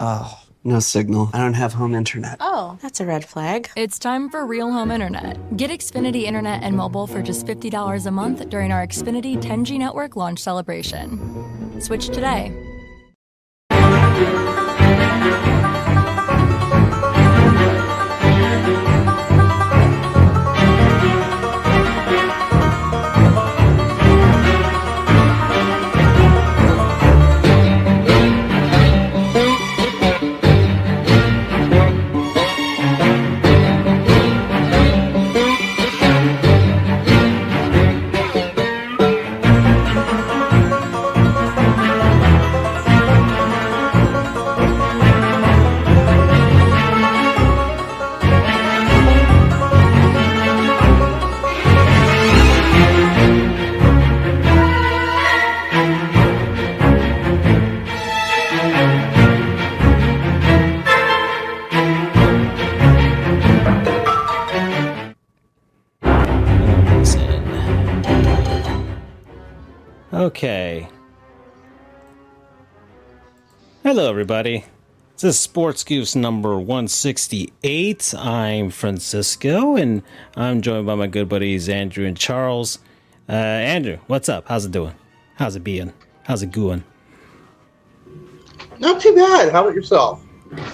Oh, no signal. I don't have home internet. Oh, that's a red flag. It's time for real home internet. Get Xfinity Internet and mobile for just $50 a month during our Xfinity 10G network launch celebration. Switch today. Okay. Hello, everybody. This is Sports Goofs number 168. I'm Francisco, and I'm joined by my good buddies Andrew and Charles. Andrew, what's up? How's it doing? How's it being? How's it going? Not too bad. How about yourself?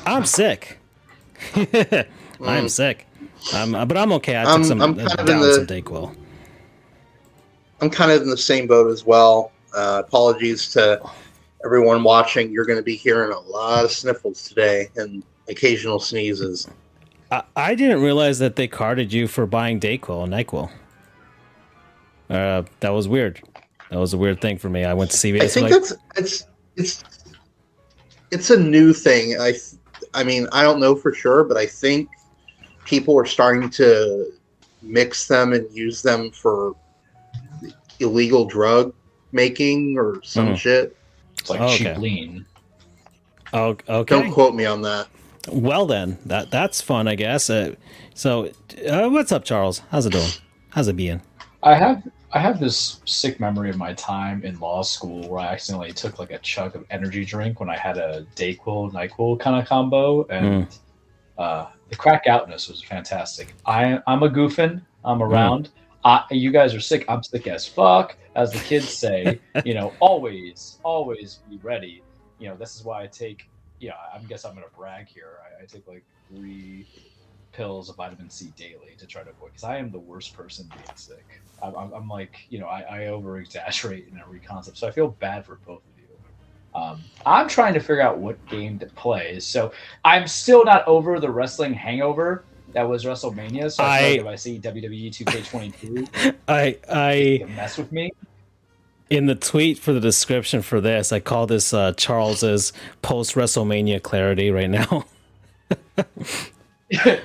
I'm sick. I'm sick. But I'm okay. I took some Dayquil. I'm kind of in the same boat as well. Apologies to everyone watching. You're going to be hearing a lot of sniffles today and occasional sneezes. I didn't realize that they carded you for buying Dayquil and NyQuil. That was weird. That was a weird thing for me. I went to CVS. I think it's a new thing. I mean, I don't know for sure, but I think people are starting to mix them and use them for illegal drug making or some shit. It's like cheap lean. Oh, okay. Don't quote me on that. Well then, that's fun, I guess. So, what's up, Charles? How's it doing? How's it being? I have this sick memory of my time in law school where I accidentally took like a chug of energy drink when I had a Dayquil NyQuil kind of combo, and the crack outness was fantastic. I'm a goofin. I'm around. You guys are sick. I'm sick as fuck, as the kids say. Always be ready. This is why I take. I guess I'm gonna brag here. I take like 3 pills of vitamin C daily to try to avoid, because I am the worst person being sick. I'm like, I over exaggerate in every concept, so I feel bad for both of you. I'm trying to figure out what game to play. So I'm still not over the wrestling hangover that was WrestleMania. So I feel like if I see WWE 2K22, I mess with me. In the tweet for the description for this, I call this Charles's post WrestleMania clarity right now.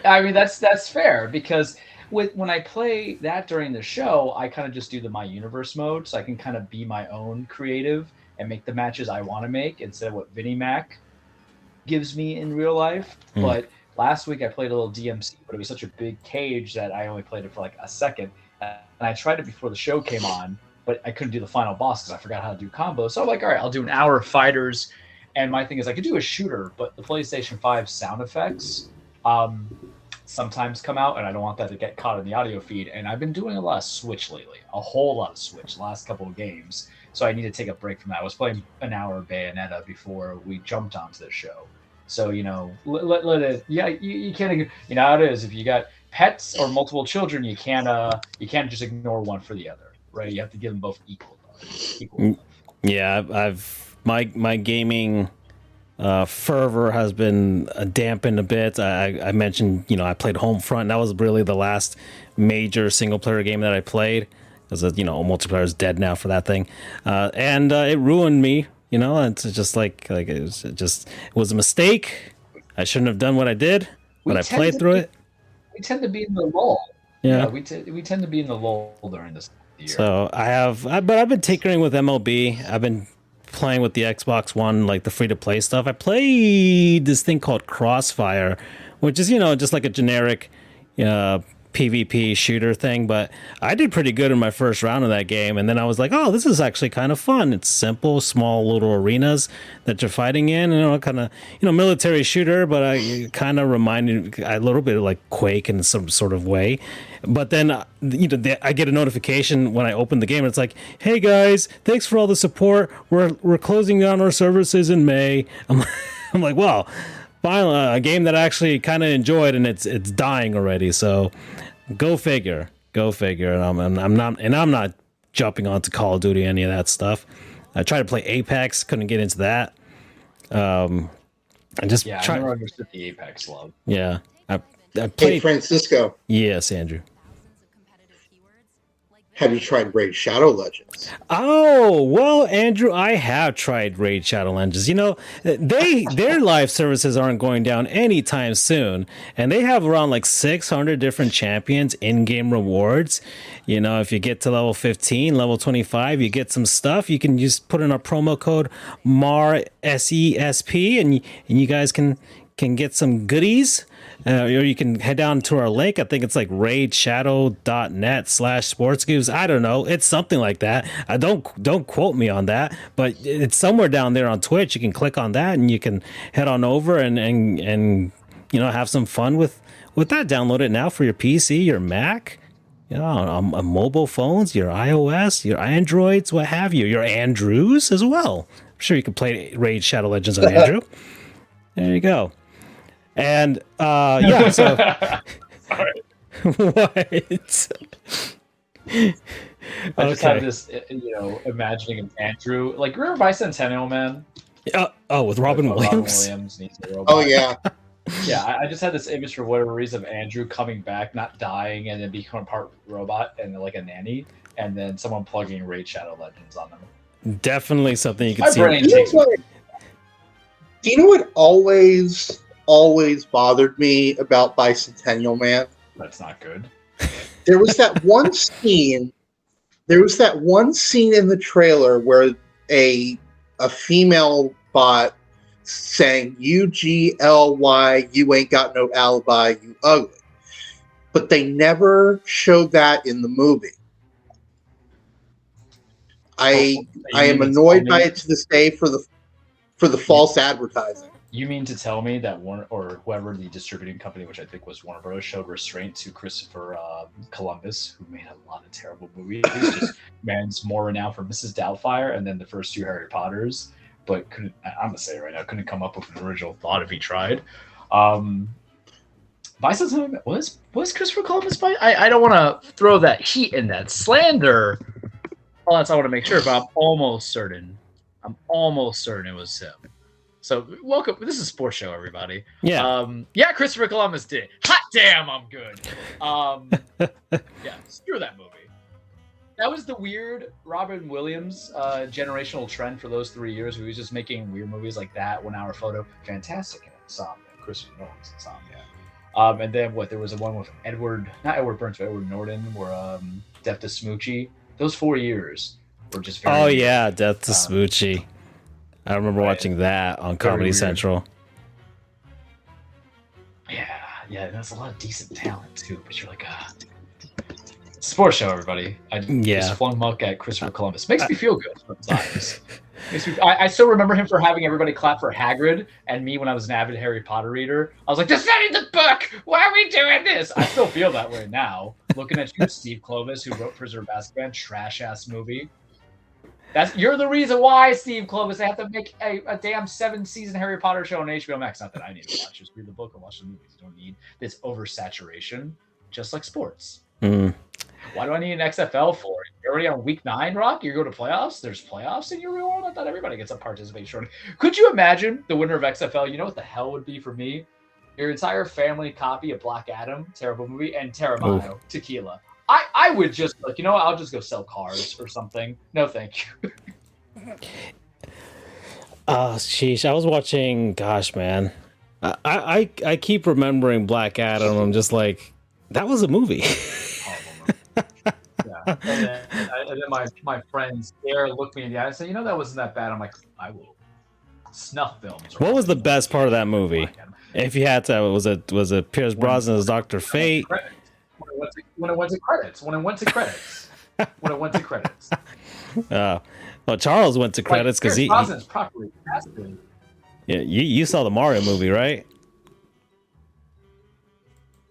I mean, that's fair, because when I play that during the show, I kind of just do the My Universe mode, so I can kind of be my own creative and make the matches I want to make instead of what Vinnie Mac gives me in real life. But last week I played a little DMC, but it was such a big cage that I only played it for like a second. And I tried it before the show came on, but I couldn't do the final boss because I forgot how to do combos. So I'm like, all right, I'll do an hour of fighters. And my thing is I could do a shooter, but the PlayStation 5 sound effects sometimes come out, and I don't want that to get caught in the audio feed. And I've been doing a lot of Switch lately, a whole lot of Switch, the last couple of games. So I need to take a break from that. I was playing an hour of Bayonetta before we jumped onto the show. So, let it, you can't, how it is. If you got pets or multiple children, you can't just ignore one for the other, right? You have to give them both equal love. Yeah, my gaming fervor has been dampened a bit. I mentioned, I played Homefront. That was really the last major single player game that I played, because multiplayer is dead now for that thing, and it ruined me. It's just like it was a mistake. I shouldn't have done what I did, but I played through it. We tend to be in the lull. Yeah, we tend to be in the lull during this year. So but I've been tinkering with MLB. I've been playing with the Xbox One, like the free-to-play stuff. I played this thing called Crossfire, which is, just like a generic PvP shooter thing, but I did pretty good in my first round of that game, and then I was like, oh, this is actually kind of fun. It's simple, small little arenas that you're fighting in, kind of, military shooter, but I kind of reminded a little bit of like Quake in some sort of way. But then, I get a notification when I open the game, and it's like, hey guys, thanks for all the support. We're closing down our services in May. I'm like, wow. Finally, a game that I actually kind of enjoyed, and it's dying already. So, go figure. And I'm not jumping onto Call of Duty, any of that stuff. I tried to play Apex, couldn't get into that. I never understood the Apex love. Yeah, I played. Hey, Francisco. Yes, Andrew. Have you tried Raid Shadow Legends? Oh, well, Andrew, I have tried Raid Shadow Legends. Their live services aren't going down anytime soon, and they have around like 600 different champions, in-game rewards. If you get to level 15, level 25, you get some stuff. You can just put in a promo code MARSESP, and you guys can get some goodies. Or you can head down to our link. I think it's like raidshadow.net/sportsgoofs. I don't know. It's something like that. Don't quote me on that, but it's somewhere down there on Twitch. You can click on that and you can head on over and have some fun with that. Download it now for your PC, your Mac, on mobile phones, your iOS, your Androids, what have you, your Andrews as well. I'm sure you can play Raid Shadow Legends on Andrew. There you go. And so what? I just have this, imagining of Andrew. Like, remember Bicentennial Man? With Robin Williams. Oh yeah. Yeah, I just had this image for whatever reason of Andrew coming back, not dying, and then becoming part robot and like a nanny, and then someone plugging Raid Shadow Legends on them. Definitely something you can see. Do you know what always bothered me about Bicentennial Man? That's not good. There was that one scene. There was that one scene in the trailer where a female bot saying UGLY, you ain't got no alibi, you ugly. But they never showed that in the movie. I am annoyed by it to this day for the false advertising. You mean to tell me that Warner, or whoever the distributing company, which I think was Warner Bros., showed restraint to Christopher Columbus, who made a lot of terrible movies, just man's more renowned for Mrs. Doubtfire and then the first two Harry Potters, but I'm gonna say it right now, couldn't come up with an original thought if he tried. Bicentennial was Christopher Columbus by? I don't want to throw that heat in that slander. Well, that's I want to make sure, but I'm almost certain it was him. So welcome. This is a sports show, everybody. Yeah. Christopher Columbus did. Hot damn, I'm good. Screw that movie. That was the weird Robin Williams generational trend for those 3 years. Where he was just making weird movies like that. 1 Hour Photo, fantastic. Insomnia. Christopher Nolan's Insomnia. And then there was a one with Edward Norton, where Death to Smoochie. Those 4 years were just very. Oh yeah, Death to Smoochie. I remember watching that on Comedy Central. Yeah, there's a lot of decent talent too, but you're like, sports show, everybody. I just flung muck at Christopher Columbus. Makes me feel good sometimes. I still remember him for having everybody clap for Hagrid, and me when I was an avid Harry Potter reader. I was like, "This is not in the book. Why are we doing this?" I still feel that way now. Looking at you, Steve Kloves, who wrote Prisoner of Azkaban, trash ass movie. You're the reason why, Steve Kloves, they have to make a damn 7-season Harry Potter show on HBO Max. Not that I need to watch. Just read the book and watch the movies. You don't need this oversaturation, just like sports. Why do I need an XFL for? You're already on week 9, Rock? You go to playoffs? There's playoffs in your real world? I thought everybody gets a participation. Could you imagine the winner of XFL? You know what the hell would be for me? Your entire family copy of Black Adam, terrible movie, and Terramano, tequila. I would just I'll just go sell cars or something. No, thank you. Sheesh. I was watching. Gosh, man. I keep remembering Black Adam. I'm just like, that was a movie. And then my friends there look me in the eye and say, that wasn't that bad. I'm like, I will. Snuff films. What was the best part of that movie? If you had to, was it Pierce Brosnan as Dr. Fate? when it went to credits. When it went to credits. When it went to credits. Well, Charles went to credits because he properly casted. Yeah, you saw the Mario movie, right?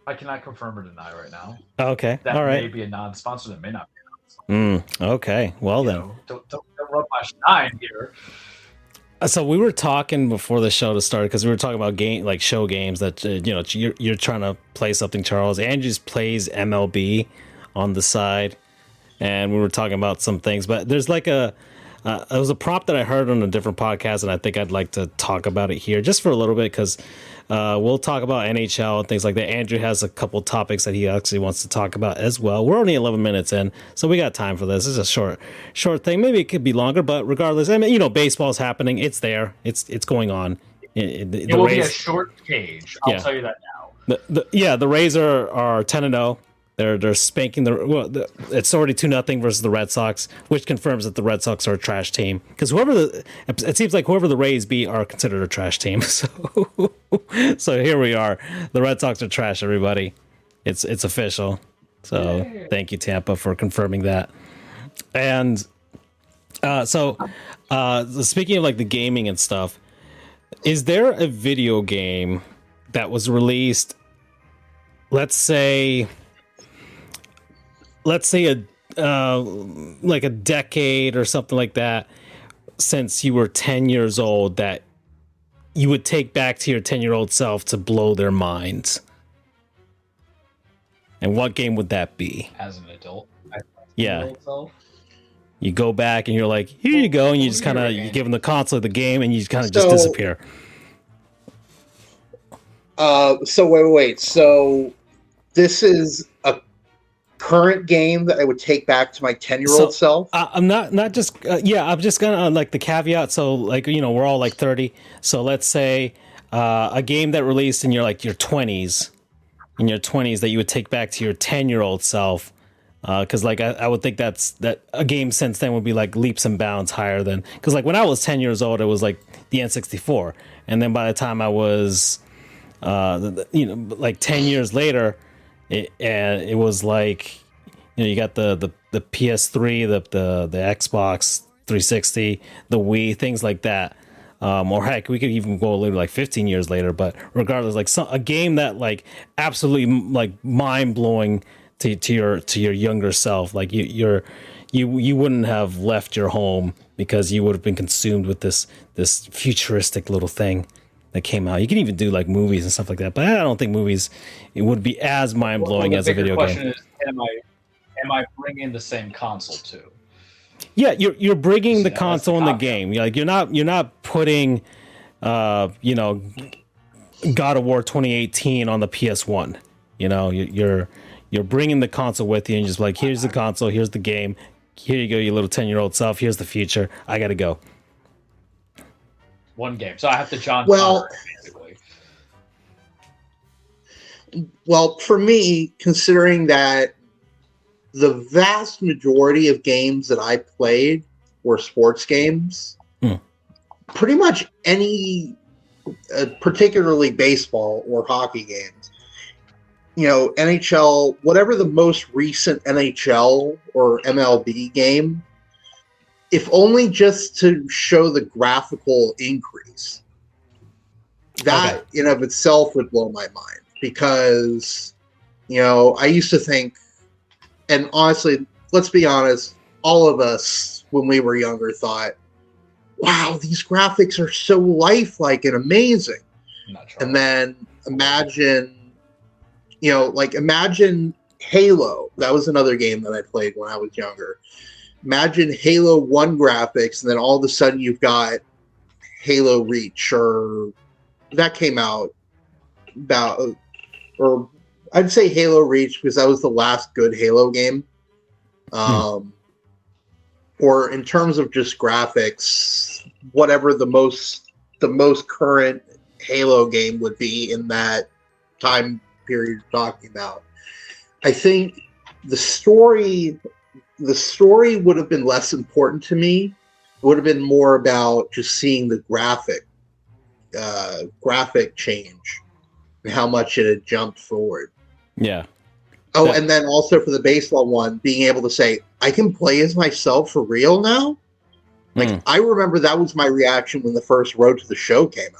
I cannot confirm or deny right now. Okay, That all right. may be a non-sponsor. That may not be a non-sponsor. Okay, well then. Don't rub my shine here. So we were talking before the show to start because we were talking about show games that you're trying to play something. Charles Andrews plays MLB on the side, and we were talking about some things. But there's like it was a prompt that I heard on a different podcast, and I think I'd like to talk about it here just for a little bit because we'll talk about NHL and things like that. Andrew has a couple topics that he actually wants to talk about as well. We're only 11 minutes in, so we got time for this. It's a short thing. Maybe it could be longer, but regardless, I mean, baseball's happening. It's there. It's going on. It will be a short cage. I'll tell you that now. The Rays are 10-0. They're spanking it's already 2-0 versus the Red Sox, which confirms that the Red Sox are a trash team. Because it seems like whoever the Rays beat are considered a trash team. So here we are. The Red Sox are trash, everybody. It's official. So Thank you, Tampa, for confirming that. And speaking of like the gaming and stuff, is there a video game that was released, let's say like a decade or something like that since you were 10 years old that you would take back to your 10-year-old self to blow their minds? And what game would that be? As an adult? Yeah. You go back and you're like, here you go, and you just kind of you give them the console of the game and you kind of just disappear. So wait. So this is a current game that I would take back to my 10-year-old self? I'm not just I'm just gonna like the caveat. So like we're all like 30. So let's say a game that released in your 20s, that you would take back to your 10-year-old self. Because like I would think that a game since then would be like leaps and bounds higher than, because like when I was 10 years old it was like the N64, and then by the time I was like 10 years later it was like you got the PS3, the Xbox 360, the Wii, things like that. Or heck, we could even go a little like 15 years later. But regardless, like a game that like absolutely like mind blowing to your younger self, like you wouldn't have left your home because you would have been consumed with this futuristic little thing that came out. You can even do like movies and stuff like that, but I don't think movies it would be as mind blowing as a video game. The question is, am I bringing the same console too? Yeah, you're bringing the console in the game. Like you're not putting, God of War 2018 on the PS1. You're bringing the console with you and just like, here's the console, here's the game, here you go, you little 10-year-old self. Here's the future. I gotta go. One game, so I have to Connor, basically. Well, for me, considering that the vast majority of games that I played were sports games, pretty much any, particularly baseball or hockey games, NHL, whatever the most recent NHL or MLB game, if only just to show the graphical increase, that in of itself would blow my mind. Because, I used to think, and honestly, let's be honest, all of us when we were younger thought, wow, these graphics are so lifelike and amazing. And then imagine Halo. That was another game that I played when I was younger. Imagine Halo 1 graphics, and then all of a sudden you've got Halo Reach, or that came out about, or I'd say Halo Reach because that was the last good Halo game. Or in terms of just graphics, whatever the most current Halo game would be in that time period you're talking about. I think the story would have been less important to me. It would have been more about just seeing the graphic change and how much it had jumped forward. Yeah. Oh, and then also for the baseball one, being able to say, I can play as myself for real now? Like, I remember that was my reaction when the first Road to the Show came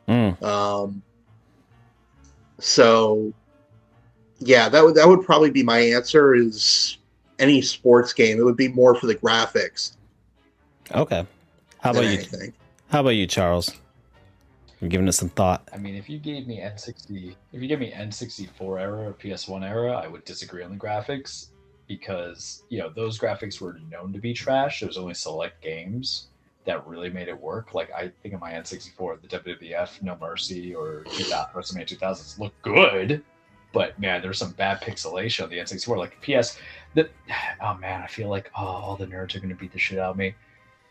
out. So, yeah, that would probably be my answer is any sports game. It would be more for the graphics. Okay. How about you? How about you, Charles? You're giving it some thought. I mean, if you gave me N64 era or PS1 era, I would disagree on the graphics because, those graphics were known to be trash. There was only select games that really made it work. Like, I think of my N64, the WWF, No Mercy, or WrestleMania 2000s look good, but, man, there's some bad pixelation on the N64. Like, oh, man, I feel like, all the nerds are going to beat the shit out of me.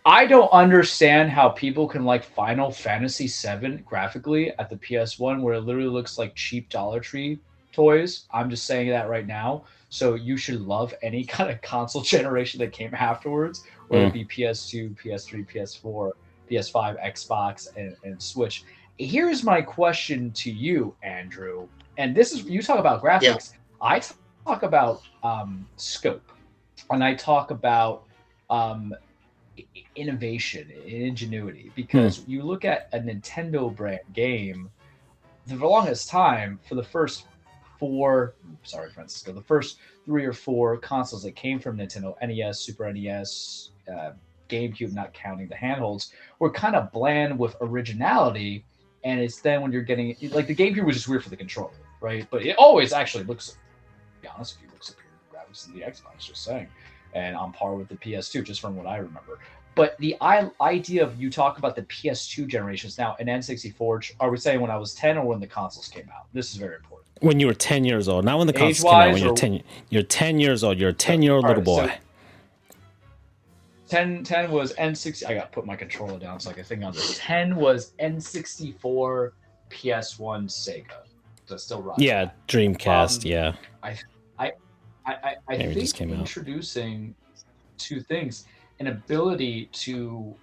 I don't understand how people can like Final Fantasy VII graphically at the PS1 where it literally looks like cheap Dollar Tree toys. I'm just saying that right now. So you should love any kind of console generation that came afterwards, whether it be PS2, PS3, PS4, PS5, Xbox, and Switch. Here's my question to you, Andrew. And this is, you talk about graphics. Yeah. I talk about scope. And I talk about innovation and ingenuity, because you look at a Nintendo brand game, for the longest time, for the first the first 3 or 4 consoles that came from Nintendo, NES, Super NES, GameCube, not counting the handholds, were kind of bland with originality. And it's then when you're getting, like, the GameCube was just weird for the controller, right? But it always actually looks, to be honest with you, looks superior to graphics than the Xbox, just saying. And on par with the PS2, just from what I remember. But the idea of, you talk about the PS2 generations now, an N64, are we saying when I was 10 or when the consoles came out? This is very important. When you were 10 years old, not when the consoles came out. When you're 10 years old. You're a 10-year-old little boy. So 10 was N60. I got to put my controller down so I can think on this. 10 was N64, PS1, Sega. So still right. Yeah, Dreamcast. Yeah. I think introducing 2 things. An ability to,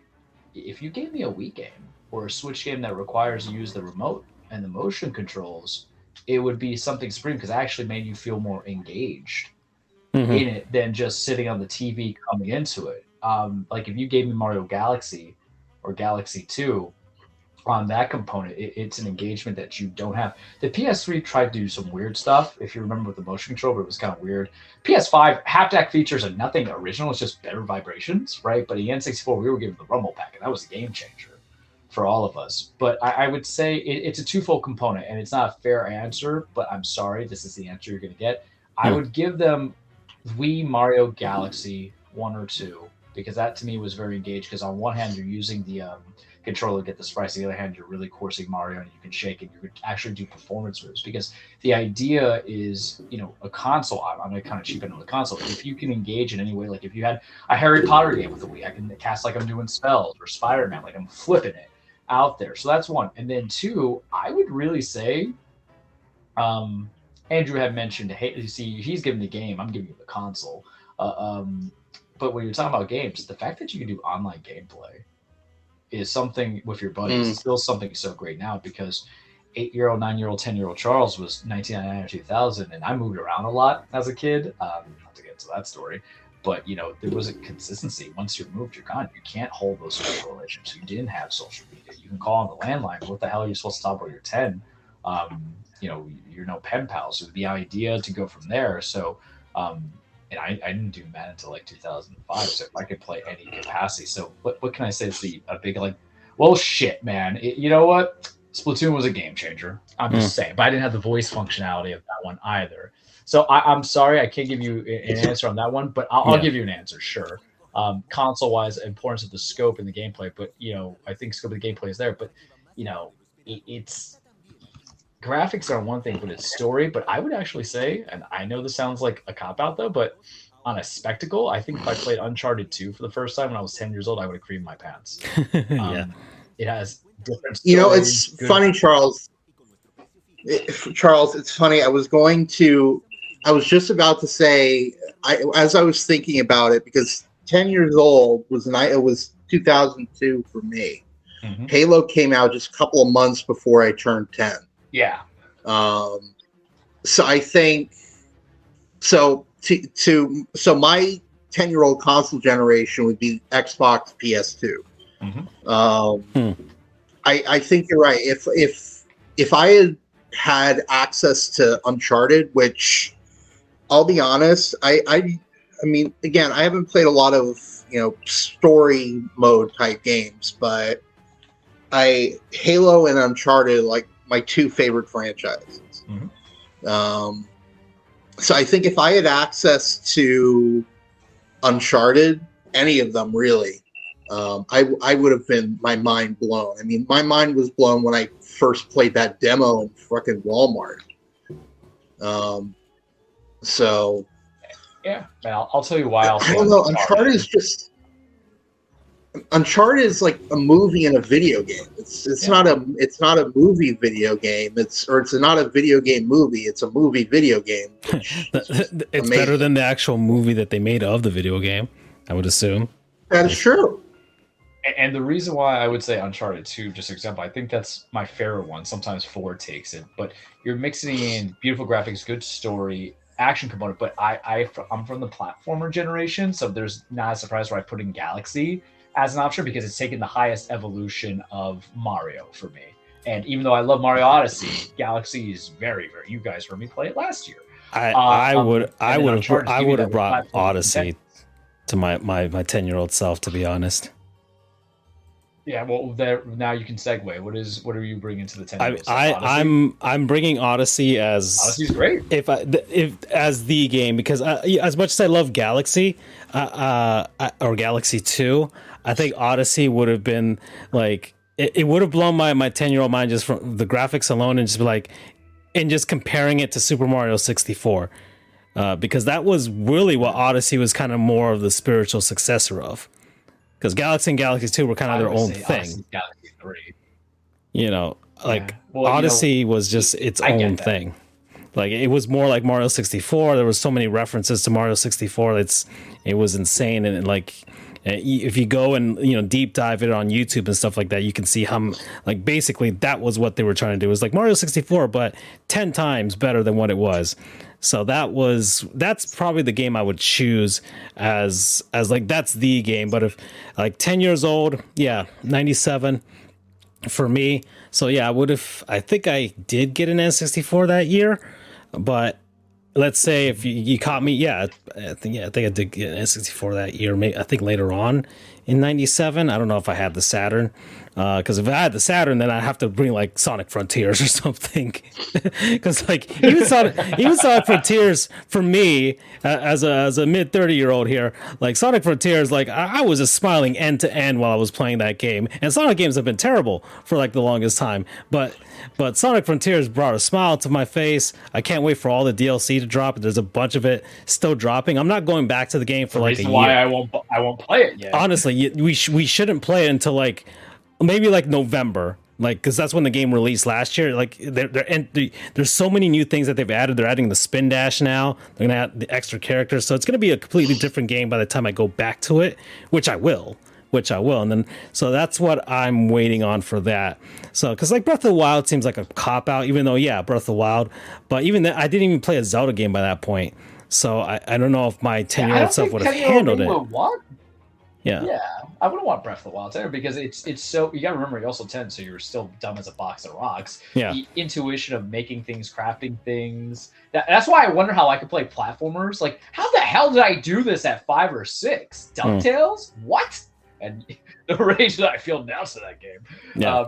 if you gave me a Wii game or a Switch game that requires you to use the remote and the motion controls, it would be something supreme, because it actually made you feel more engaged in it than just sitting on the TV coming into it. Like if you gave me Mario Galaxy or Galaxy 2 on that component, it's an engagement that you don't have. The PS3 tried to do some weird stuff, if you remember, with the motion control, but it was kind of weird. PS5, haptic features are nothing original. It's just better vibrations, right? But the N64, we were given the rumble pack, and that was a game changer for all of us. But I would say it's a twofold component, and it's not a fair answer, but I'm sorry, this is the answer you're going to get. I would give them Wii Mario Galaxy 1 or 2, because that to me was very engaged, because on one hand, you're using the controller to get the sprites. On the other hand, you're really coursing Mario, and you can shake it. You could actually do performance moves, because the idea is, a console. I'm going to kind of cheapen on the console. If you can engage in any way, like if you had a Harry Potter game with the Wii, I can cast like I'm doing spells, or Spider-Man, like I'm flipping it out there. So that's one. And then 2, I would really say, Andrew had mentioned, hey, you see, he's giving the game, I'm giving you the console. But when you're talking about games, the fact that you can do online gameplay is something with your buddies. It's still something so great now, because 8-year-old, 9-year-old, 10-year-old Charles was 1999 or 2000, and I moved around a lot as a kid. Not to get into that story, but there was a consistency. Once you're moved, you're gone. You can't hold those social relationships. You didn't have social media. You can call on the landline, but what the hell are you supposed to talk about? You're 10. You're no pen pals. So the idea to go from there. So, and I didn't do Madden until like 2005, so I could play any capacity. So what can I say is a big, like, well, shit, man. You know what? Splatoon was a game changer. I'm just saying. But I didn't have the voice functionality of that one either. So I'm sorry, I can't give you an answer on that one, but I'll give you an answer, sure. Console-wise, importance of the scope and the gameplay, but, I think scope of the gameplay is there. But, it's... graphics are one thing, but it's story. But I would actually say, and I know this sounds like a cop-out though, but on a spectacle, I think if I played Uncharted 2 for the first time when I was 10 years old, I would have creamed my pants. It has different stories. It's funny, Charles. It's funny. I was just about to say, as I was thinking about it, because 10 years old it was 2002 for me. Halo came out just a couple of months before I turned 10. Yeah. So I think So my 10-year-old console generation would be Xbox, PS2. I think you're right. If I had access to Uncharted, which I'll be honest, I mean, again, I haven't played a lot of story mode type games, but Halo and Uncharted like my two favorite franchises. So I think if I had access to Uncharted, any of them really, I would have been my mind blown. I mean, my mind was blown when I first played that demo in fucking Walmart. So yeah, man, I'll tell you why. I don't know. Uncharted is like a movie in a video game. It's not a movie video game. It's not a video game movie. It's a movie video game. It's amazing. better than the actual movie that they made of the video game, I would assume. That is true. And the reason why I would say Uncharted 2, just example, I think that's my favorite one. Sometimes 4 takes it, but you're mixing in beautiful graphics, good story, action component. But I'm from the platformer generation, so there's not a surprise where I put in Galaxy as an option because it's taken the highest evolution of Mario for me. And even though I love Mario Odyssey, Galaxy is very, very. You guys heard me play it last year. I would have brought Odyssey to my 10-year-old self, to be honest. Yeah, well, now you can segue. What are you bringing to the 10? I'm bringing Odyssey as Odyssey's great. If as the game, because as much as I love Galaxy or Galaxy 2, I think Odyssey would have been like it would have blown my 10-year-old mind just from the graphics alone and just be like, and just comparing it to Super Mario 64, because that was really what Odyssey was kind of more of the spiritual successor of. Because Galaxy and Galaxy 2 were kind of their own thing. Galaxy 3. Odyssey was just its own thing. Like, it was more like Mario 64. There was so many references to Mario 64. It was insane. And like, if you go and deep dive it on YouTube and stuff like that, you can see how like basically that was what they were trying to do. It was like Mario 64, but 10 times better than what it was. So that's probably the game I would choose as like that's the game. But if like 10 years old, 97 for me. So yeah, I think I did get an N64 that year, but let's say if you caught me, I think I did get an N64 that year. Maybe I think later on in 97. I don't know if I had the Saturn. Because if I had the Saturn, then I'd have to bring like Sonic Frontiers or something. Because like even Sonic Frontiers for me as a mid 30-year-old here, like Sonic Frontiers, like I was just smiling end to end while I was playing that game. And Sonic games have been terrible for like the longest time, but Sonic Frontiers brought a smile to my face. I can't wait for all the DLC to drop. There's a bunch of it still dropping. I'm not going back to the game for like a year. Why I won't play it yet. Honestly, we shouldn't play it until like maybe like November, like because that's when the game released last year. Like there's so many new things that they've added. They're adding the spin dash now. They're gonna add the extra characters, so it's gonna be a completely different game by the time I go back to it, which I will. And then so that's what I'm waiting on for that. So because like Breath of the Wild seems like a cop out, even though Breath of the Wild, but even then I didn't even play a Zelda game by that point. So I don't know if my 10-year-old self would have handled it. What? Yeah, I wouldn't want Breath of the Wild there because it's so. You got to remember, you're also 10, so you're still dumb as a box of rocks. Yeah, the intuition of making things, crafting things. That's why I wonder how I could play platformers. Like, how the hell did I do this at 5 or 6? DuckTales? What? And the rage that I feel now to that game.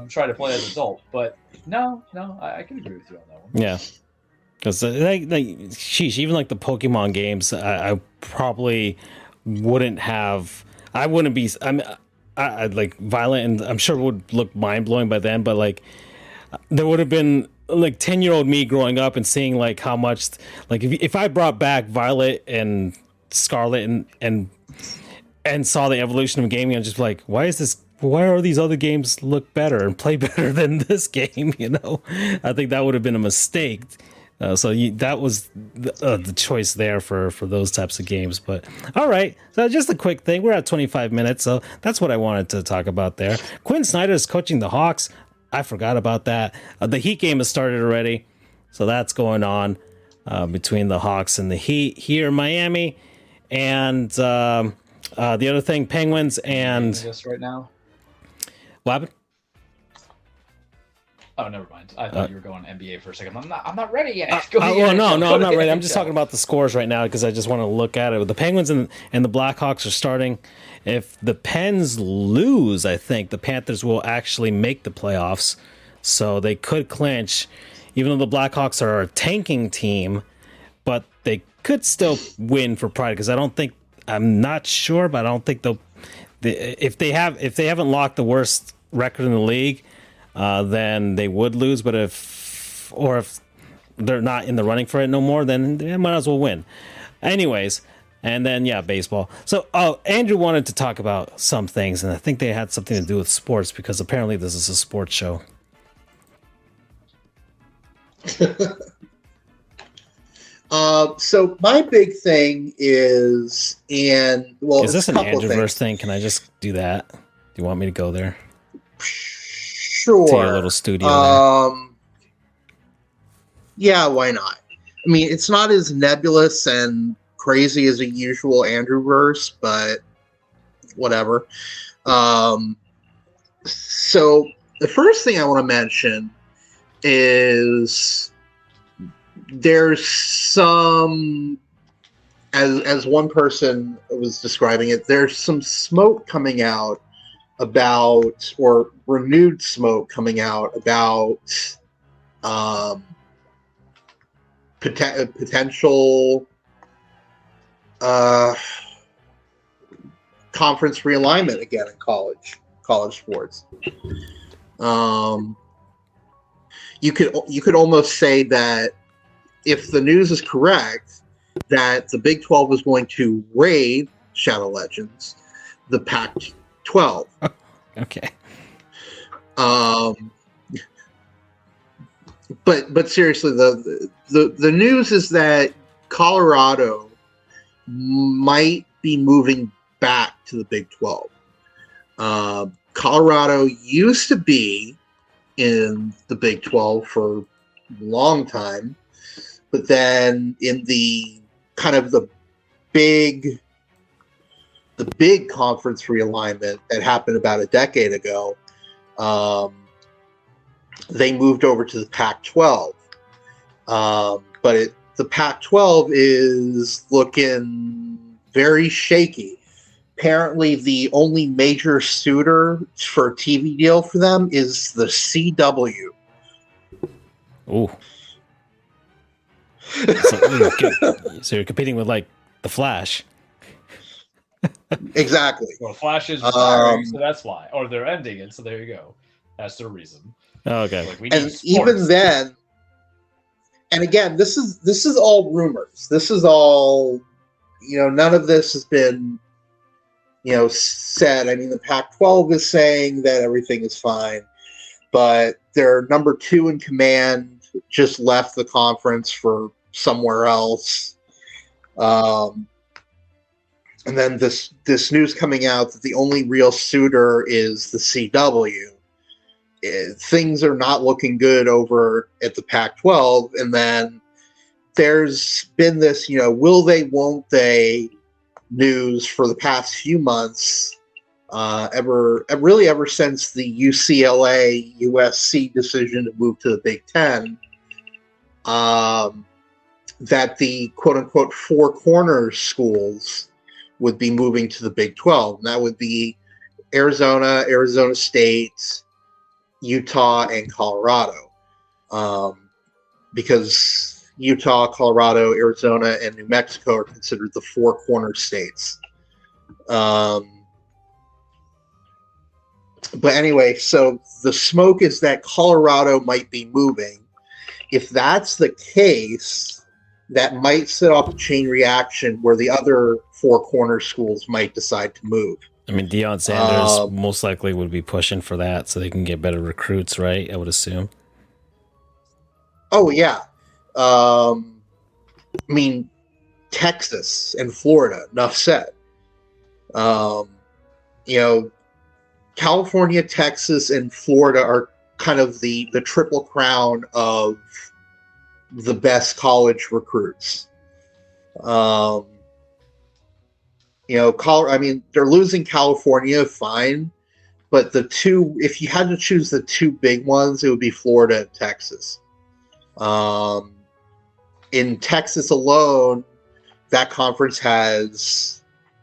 Trying to play as an adult, but no, I can agree with you on that one. Yeah. Because sheesh, even like the Pokemon games, I probably wouldn't have. I wouldn't be. I like Violet, and I'm sure it would look mind blowing by then. But like, there would have been like 10-year-old me growing up and seeing like how much like if I brought back Violet and Scarlet and saw the evolution of gaming, I'm just like, why are these other games look better and play better than this game? I think that would have been a mistake. That was the choice there for those types of games. But all right, so just a quick thing. We're at 25 minutes, so that's what I wanted to talk about there. Quinn Snyder is coaching the Hawks. I forgot about that. The Heat game has started already, so that's going on. between the Hawks and the Heat here in Miami. And the other thing, Penguins and just right now. What happened? Oh, never mind. I thought you were going NBA for a second. I'm not ready yet. No, I'm not ready. I'm just talking about the scores right now because I just want to look at it. The Penguins and the Blackhawks are starting. If the Pens lose, I think the Panthers will actually make the playoffs. So they could clinch, even though the Blackhawks are a tanking team, but they could still win for pride because I'm not sure, but I don't think if they haven't locked the worst record in the league, then they would lose. But if they're not in the running for it no more, then they might as well win. Anyways, and then baseball. So Andrew wanted to talk about some things, and I think they had something to do with sports because apparently this is a sports show. So my big thing is, is this an Andrewverse thing? Can I just do that? Do you want me to go there? Sure. To your little studio yeah, why not? I mean, it's not as nebulous and crazy as a usual Andrewverse, but whatever. So the first thing I want to mention is there's some, as one person was describing it, there's some smoke coming out about, or renewed smoke coming out about potential conference realignment again in college sports. You could almost say that if the news is correct, that the Big 12 is going to raid Shadow Legends, the Pac-12. Okay. But seriously, the news is that Colorado might be moving back to the Big 12. Colorado used to be in the Big 12 for a long time, but then in the kind of the big conference realignment that happened about a decade ago, they moved over to the Pac-12. But the Pac-12 is looking very shaky. Apparently, the only major suitor for a TV deal for them is the CW. Ooh. So you're competing with like the Flash. Exactly. Well, Flash is retiring, so that's why. Or they're ending it, so there you go. That's the reason. Oh, okay. Like, we need And sports. even then, and again, this is all rumors. This is all, none of this has been, said. I mean, the Pac-12 is saying that everything is fine, but their number 2 in command just left the conference for somewhere else. And then this news coming out that the only real suitor is the CW. Things are not looking good over at the Pac-12. And then there's been this, will they, won't they news for the past few months, ever since the UCLA USC decision to move to the Big Ten, that the quote-unquote Four Corners schools would be moving to the Big 12. And that would be Arizona, Arizona State, Utah, and Colorado. Because Utah, Colorado, Arizona, and New Mexico are considered the Four Corner states. But anyway, so the smoke is that Colorado might be moving. If that's the case, that might set off a chain reaction where the other Four Corner schools might decide to move. I mean, Deion Sanders most likely would be pushing for that so they can get better recruits, right? I would assume. Oh, yeah. I mean, Texas and Florida, enough said. California, Texas, and Florida are kind of the triple crown of the best college recruits. I mean, they're losing California, fine, but if you had to choose the two big ones, it would be Florida and Texas. In Texas alone, that conference has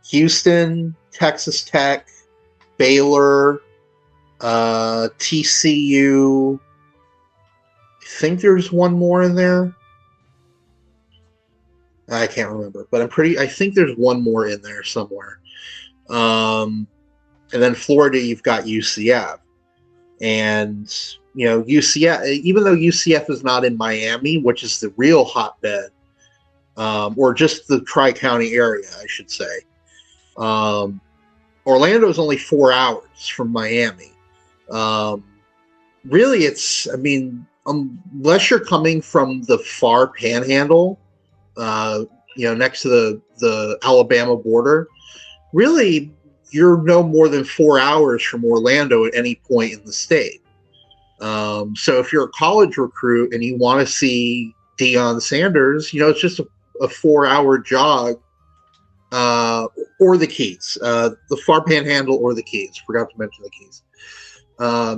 Houston, Texas Tech, Baylor, TCU. I think there's one more in there. I can't remember, but I think there's one more in there somewhere. And then Florida, you've got UCF. And, UCF, even though UCF is not in Miami, which is the real hotbed, or just the Tri-County area, I should say. Orlando is only 4 hours from Miami. Really, unless you're coming from the far panhandle, next to the Alabama border, really, you're no more than 4 hours from Orlando at any point in the state. So if you're a college recruit and you want to see Deion Sanders, it's just a 4-hour jog, or the Keys, the far panhandle or the Keys. Forgot to mention the Keys.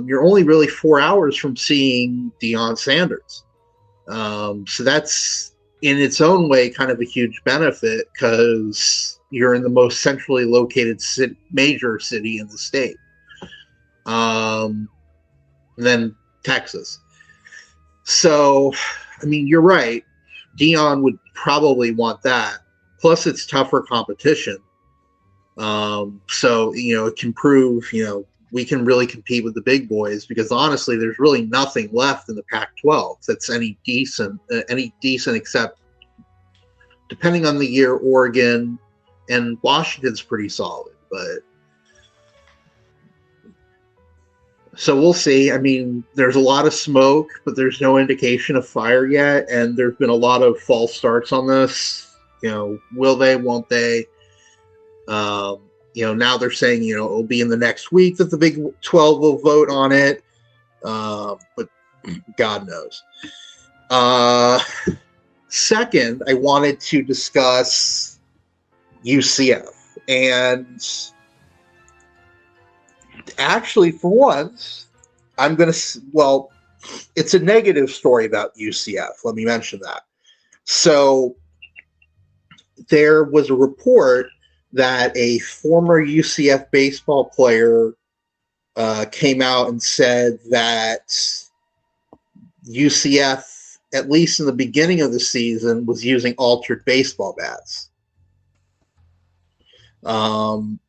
You're only really 4 hours from seeing Deion Sanders. So that's in its own way kind of a huge benefit because you're in the most centrally located major city in the state. And then Texas. So, you're right. Deion would probably want that. Plus, it's tougher competition. So, it can prove, we can really compete with the big boys because honestly, there's really nothing left in the Pac-12 that's any decent except, depending on the year, Oregon and Washington's pretty solid. But so we'll see. There's a lot of smoke, but there's no indication of fire yet, and there's been a lot of false starts on this. Will they? Won't they? Now they're saying, it'll be in the next week that the Big 12 will vote on it. But God knows. Second, I wanted to discuss UCF. And actually, for once, it's a negative story about UCF. Let me mention that. So there was a report that a former UCF baseball player came out and said that UCF, at least in the beginning of the season, was using altered baseball bats,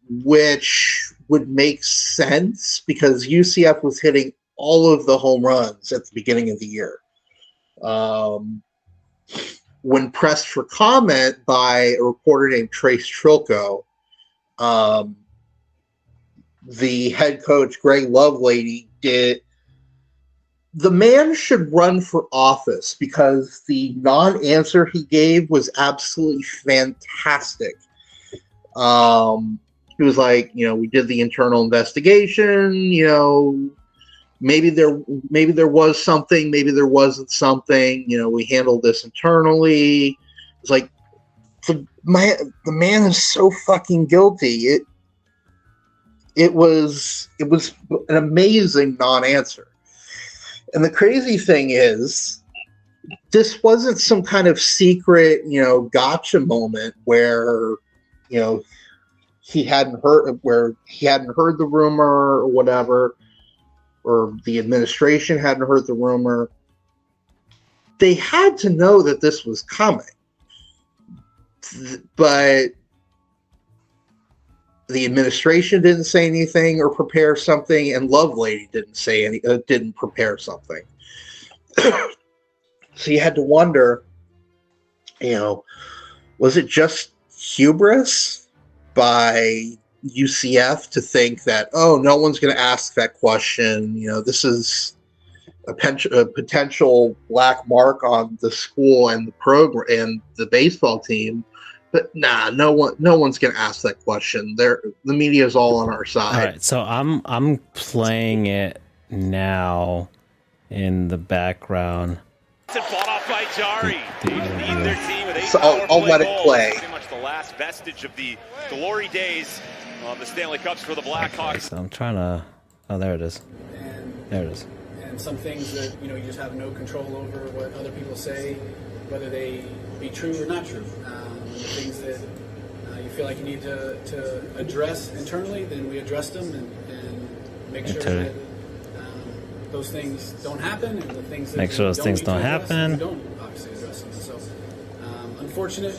which would make sense because UCF was hitting all of the home runs at the beginning of the year. When pressed for comment by a reporter named Trace Trilko, the head coach, Greg Lovelady, the man should run for office because the non-answer he gave was absolutely fantastic. He was like, we did the internal investigation, maybe there was something, maybe there wasn't something, we handled this internally. It's like the man is so fucking guilty. It was an amazing non-answer. And the crazy thing is, this wasn't some kind of secret, gotcha moment where, he hadn't heard the rumor or whatever, or the administration hadn't heard the rumor. They had to know that this was coming. But the administration didn't say anything or prepare something, and Lovelady didn't prepare something. So you had to wonder, was it just hubris by UCF to think that, no one's going to ask that question? This is a potential black mark on the school and the program and the baseball team. But no one's going to ask that question. The media is all on our side. All right, so I'm playing it now in the background. Bought off by sorry. Their team with 8 So I'll let it play. Pretty much the last vestige of the glory days of the Stanley Cups for the Blackhawks. So I'm trying to. Oh, there it is. There it is. And some things that you just have no control over what other people say, whether they be true or not true. The things that you feel like you need to address internally, then we address them and make sure that those things don't happen, and the things that make sure those things don't happen. We don't obviously address them. So unfortunate,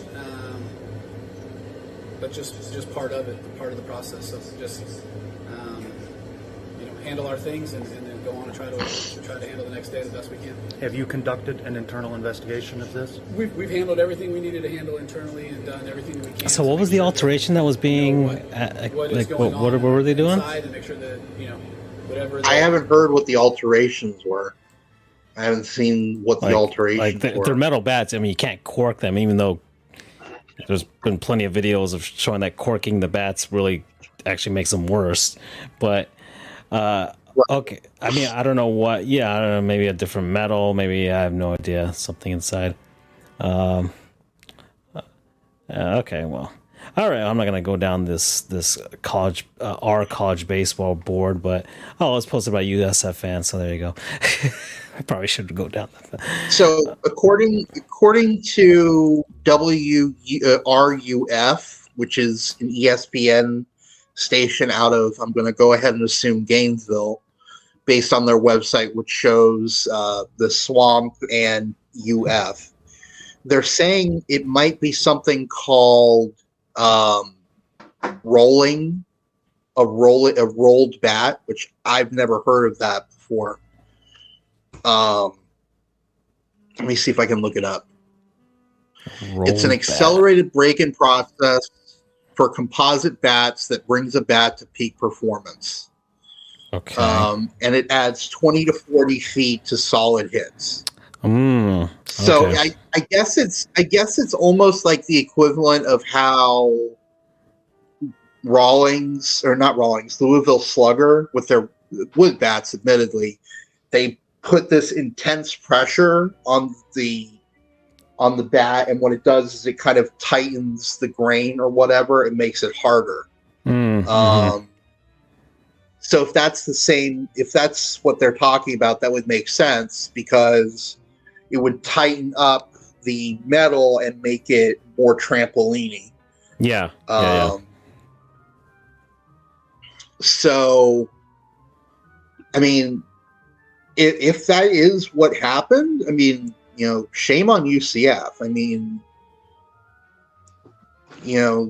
but just part of it, part of the process. So just handle our things and then go on and try to handle the next day the best we can. Have you conducted an internal investigation of this? We've handled everything we needed to handle internally and done everything that we can. So what was the alteration that was being what were they doing? And make sure that whatever. I haven't heard what the alterations were. I haven't seen what the alterations were. They're metal bats. I mean, you can't cork them, even though there's been plenty of videos of showing that corking the bats really actually makes them worse. But okay, I mean, I don't know what. Yeah, I don't know. Maybe a different metal. Maybe I have no idea. Something inside. Okay, well, all right. I'm not gonna go down this college our college baseball board, but it's posted by USF fans, so there you go. I probably should go down that. So according to WRUF, which is an ESPN station out of, I'm going to go ahead and assume Gainesville, based on their website, which shows the swamp and UF. They're saying it might be something called rolling, a rolled bat, which I've never heard of that before. Let me see if I can look it up. It's an accelerated break-in process for composite bats that brings a bat to peak performance. Okay. And it adds 20 to 40 feet to solid hits. Okay. So I guess it's almost like the equivalent of how Louisville Slugger with their wood bats, admittedly, they put this intense pressure on the bat, and what it does is it kind of tightens the grain or whatever and makes it harder. Mm-hmm. So if that's what they're talking about, that would make sense, because it would tighten up the metal and make it more trampoline-y. Yeah. So, I mean, if that is what happened, I mean, shame on UCF. I mean, I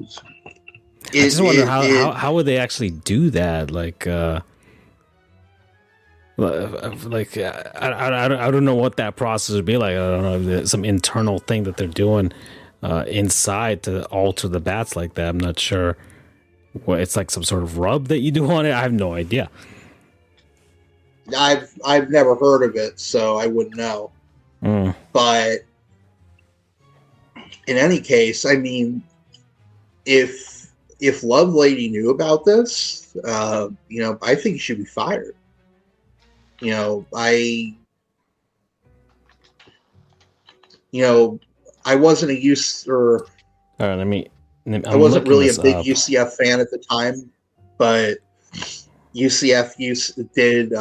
just wonder how would they actually do that? I don't know what that process would be like. I don't know if there's some internal thing that they're doing inside to alter the bats like that. I'm not sure. It's like some sort of rub that you do on it. I have no idea. I've never heard of it, so I wouldn't know. But in any case, I mean, if Lovelady knew about this, I think he should be fired. I wasn't I wasn't really a big UCF fan at the time, but UCF did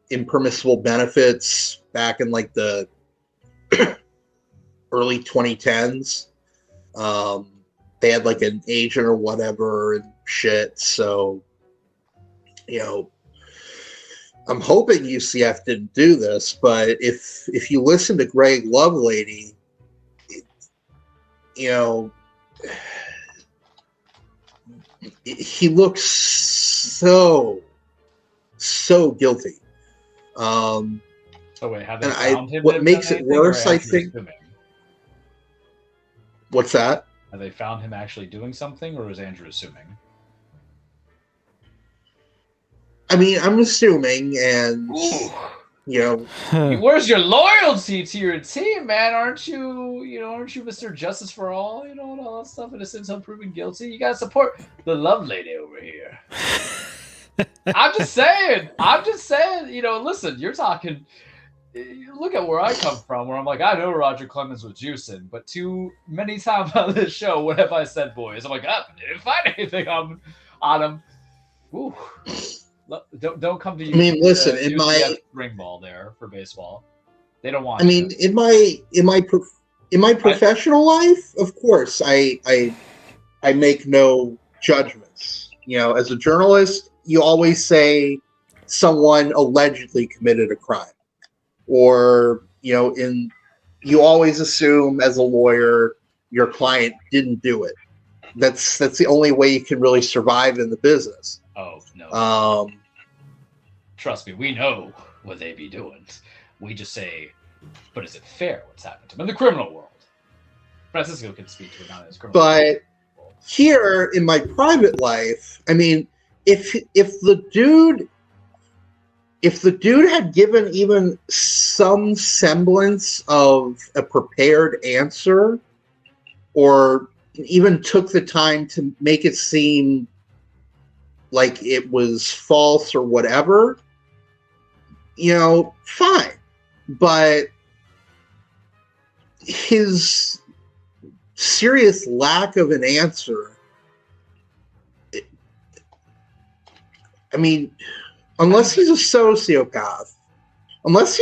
impermissible benefits back in like the early 2010s. They had like an agent or whatever and shit. So, I'm hoping UCF didn't do this, but if you listen to Greg Lovelady, he looks so guilty. So wait, have they found him? What makes it worse, I think. Assuming? What's that? Have they found him actually doing something, or is Andrew assuming? I mean, I'm assuming, and where's your loyalty to your team, man? Aren't you Mr. Justice for All, and all that stuff, innocent until proven guilty? You gotta support the love lady over here. I'm just saying. Listen, you're talking look at where I come from, where I'm like, I know Roger Clemens was juicing, but too many times on this show, what have I said, boys? I'm like, I didn't find anything on him. Ooh. Don't come to you. I mean, listen, in my ring ball there for baseball, they don't want. I mean, in my professional life, of course, I make no judgments. You know, as a journalist, you always say someone allegedly committed a crime, or you always assume as a lawyer your client didn't do it. That's the only way you can really survive in the business. Oh no. Trust me, we know what they be doing. We just say, but is it fair what's happened to them in the criminal world? Francisco can speak to it not as criminal. But here in my private life, I mean, if the dude had given even some semblance of a prepared answer, or even took the time to make it seem like it was false or whatever, fine. But his serious lack of an answer, I mean, unless he's a sociopath, unless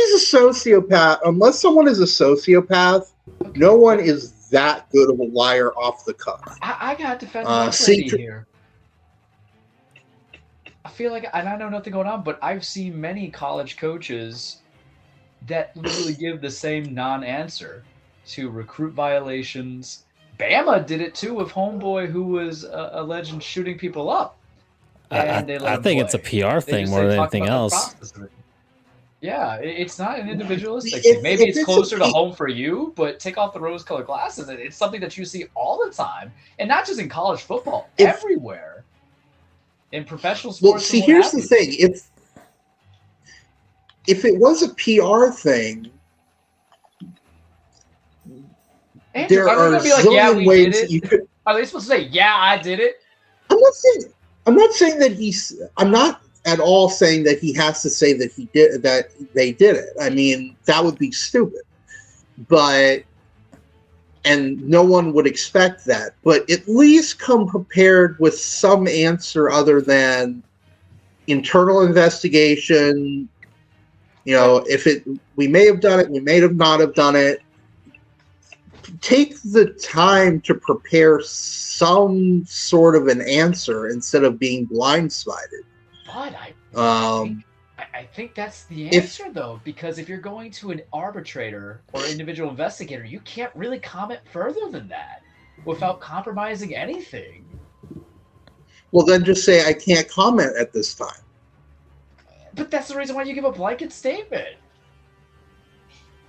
someone is a sociopath, no one is that good of a liar off the cuff. I got defensive here. I feel like, and I know nothing going on, but I've seen many college coaches that literally give the same non-answer to recruit violations. Bama did it too with homeboy who was alleged shooting people up. And I think it's a PR thing more than anything else. Yeah, it's not an individualistic thing. Maybe it's closer to home for you, but take off the rose-colored glasses. It's something that you see all the time, and not just in college football, everywhere. In professional sports. Well, see, here's the thing. If it was a PR thing, Andrew, there are zillion ways that you could. Are they supposed to say, "Yeah, I did it"? I'm not saying that I'm not at all saying that he has to say that they did it. I mean, that would be stupid. And no one would expect that. But at least come prepared with some answer other than internal investigation. We may have done it, we may have not have done it. Take the time to prepare some sort of an answer instead of being blindsided. But I think that's the answer, though, because if you're going to an arbitrator or individual investigator, you can't really comment further than that without compromising anything. Well, then just say, I can't comment at this time. But that's the reason why you give a blanket statement.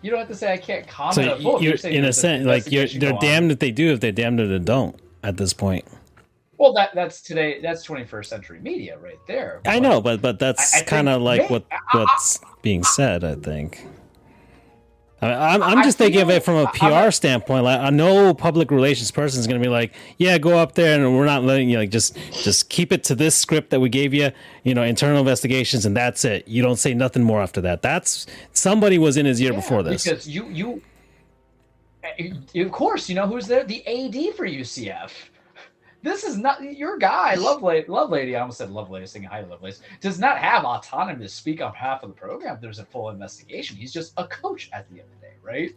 You don't have to say, I can't comment. So you're in a sense, like they're damned if they do, if they're damned if they don't at this point. Well, that's today. That's 21st century media right there. I know, but that's kind of like what's being said, I think. I'm just thinking of it from a PR standpoint. Like, no public relations person is going to be like, "Yeah, go up there, and we're not letting you. Like, just keep it to this script that we gave you. Internal investigations, and that's it. You don't say nothing more after that." That's somebody was in his ear before this. Because you, of course, who's there? The AD for UCF. This is not your guy, Lovelady. I almost said Lovelady, singing hi, Lovelace. Does not have autonomy to speak on behalf of the program. There's a full investigation. He's just a coach at the end of the day, right?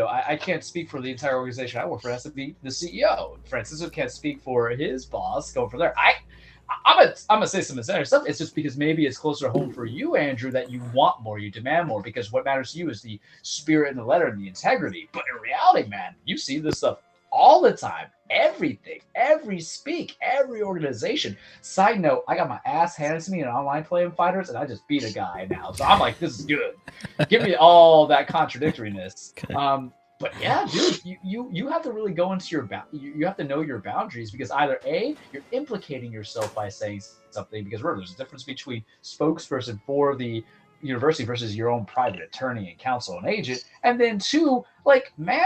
I can't speak for the entire organization I work for. It has to be the CEO. Francisco can't speak for his boss. Going from there, I'm gonna say some insider stuff. It's just because maybe it's closer to home for you, Andrew, that you want more, you demand more, because what matters to you is the spirit and the letter and the integrity. But in reality, man, you see this stuff all the time. Everything, every speak, every organization. Side note, I got my ass handed to me in online playing fighters, and I just beat a guy now. So I'm like, this is good. Give me all that contradictoriness. Okay. But yeah, dude, you have to really go into you have to know your boundaries, because either A, you're implicating yourself by saying something, because remember, there's a difference between spokesperson for the university versus your own private attorney and counsel and agent. And then two, like, man,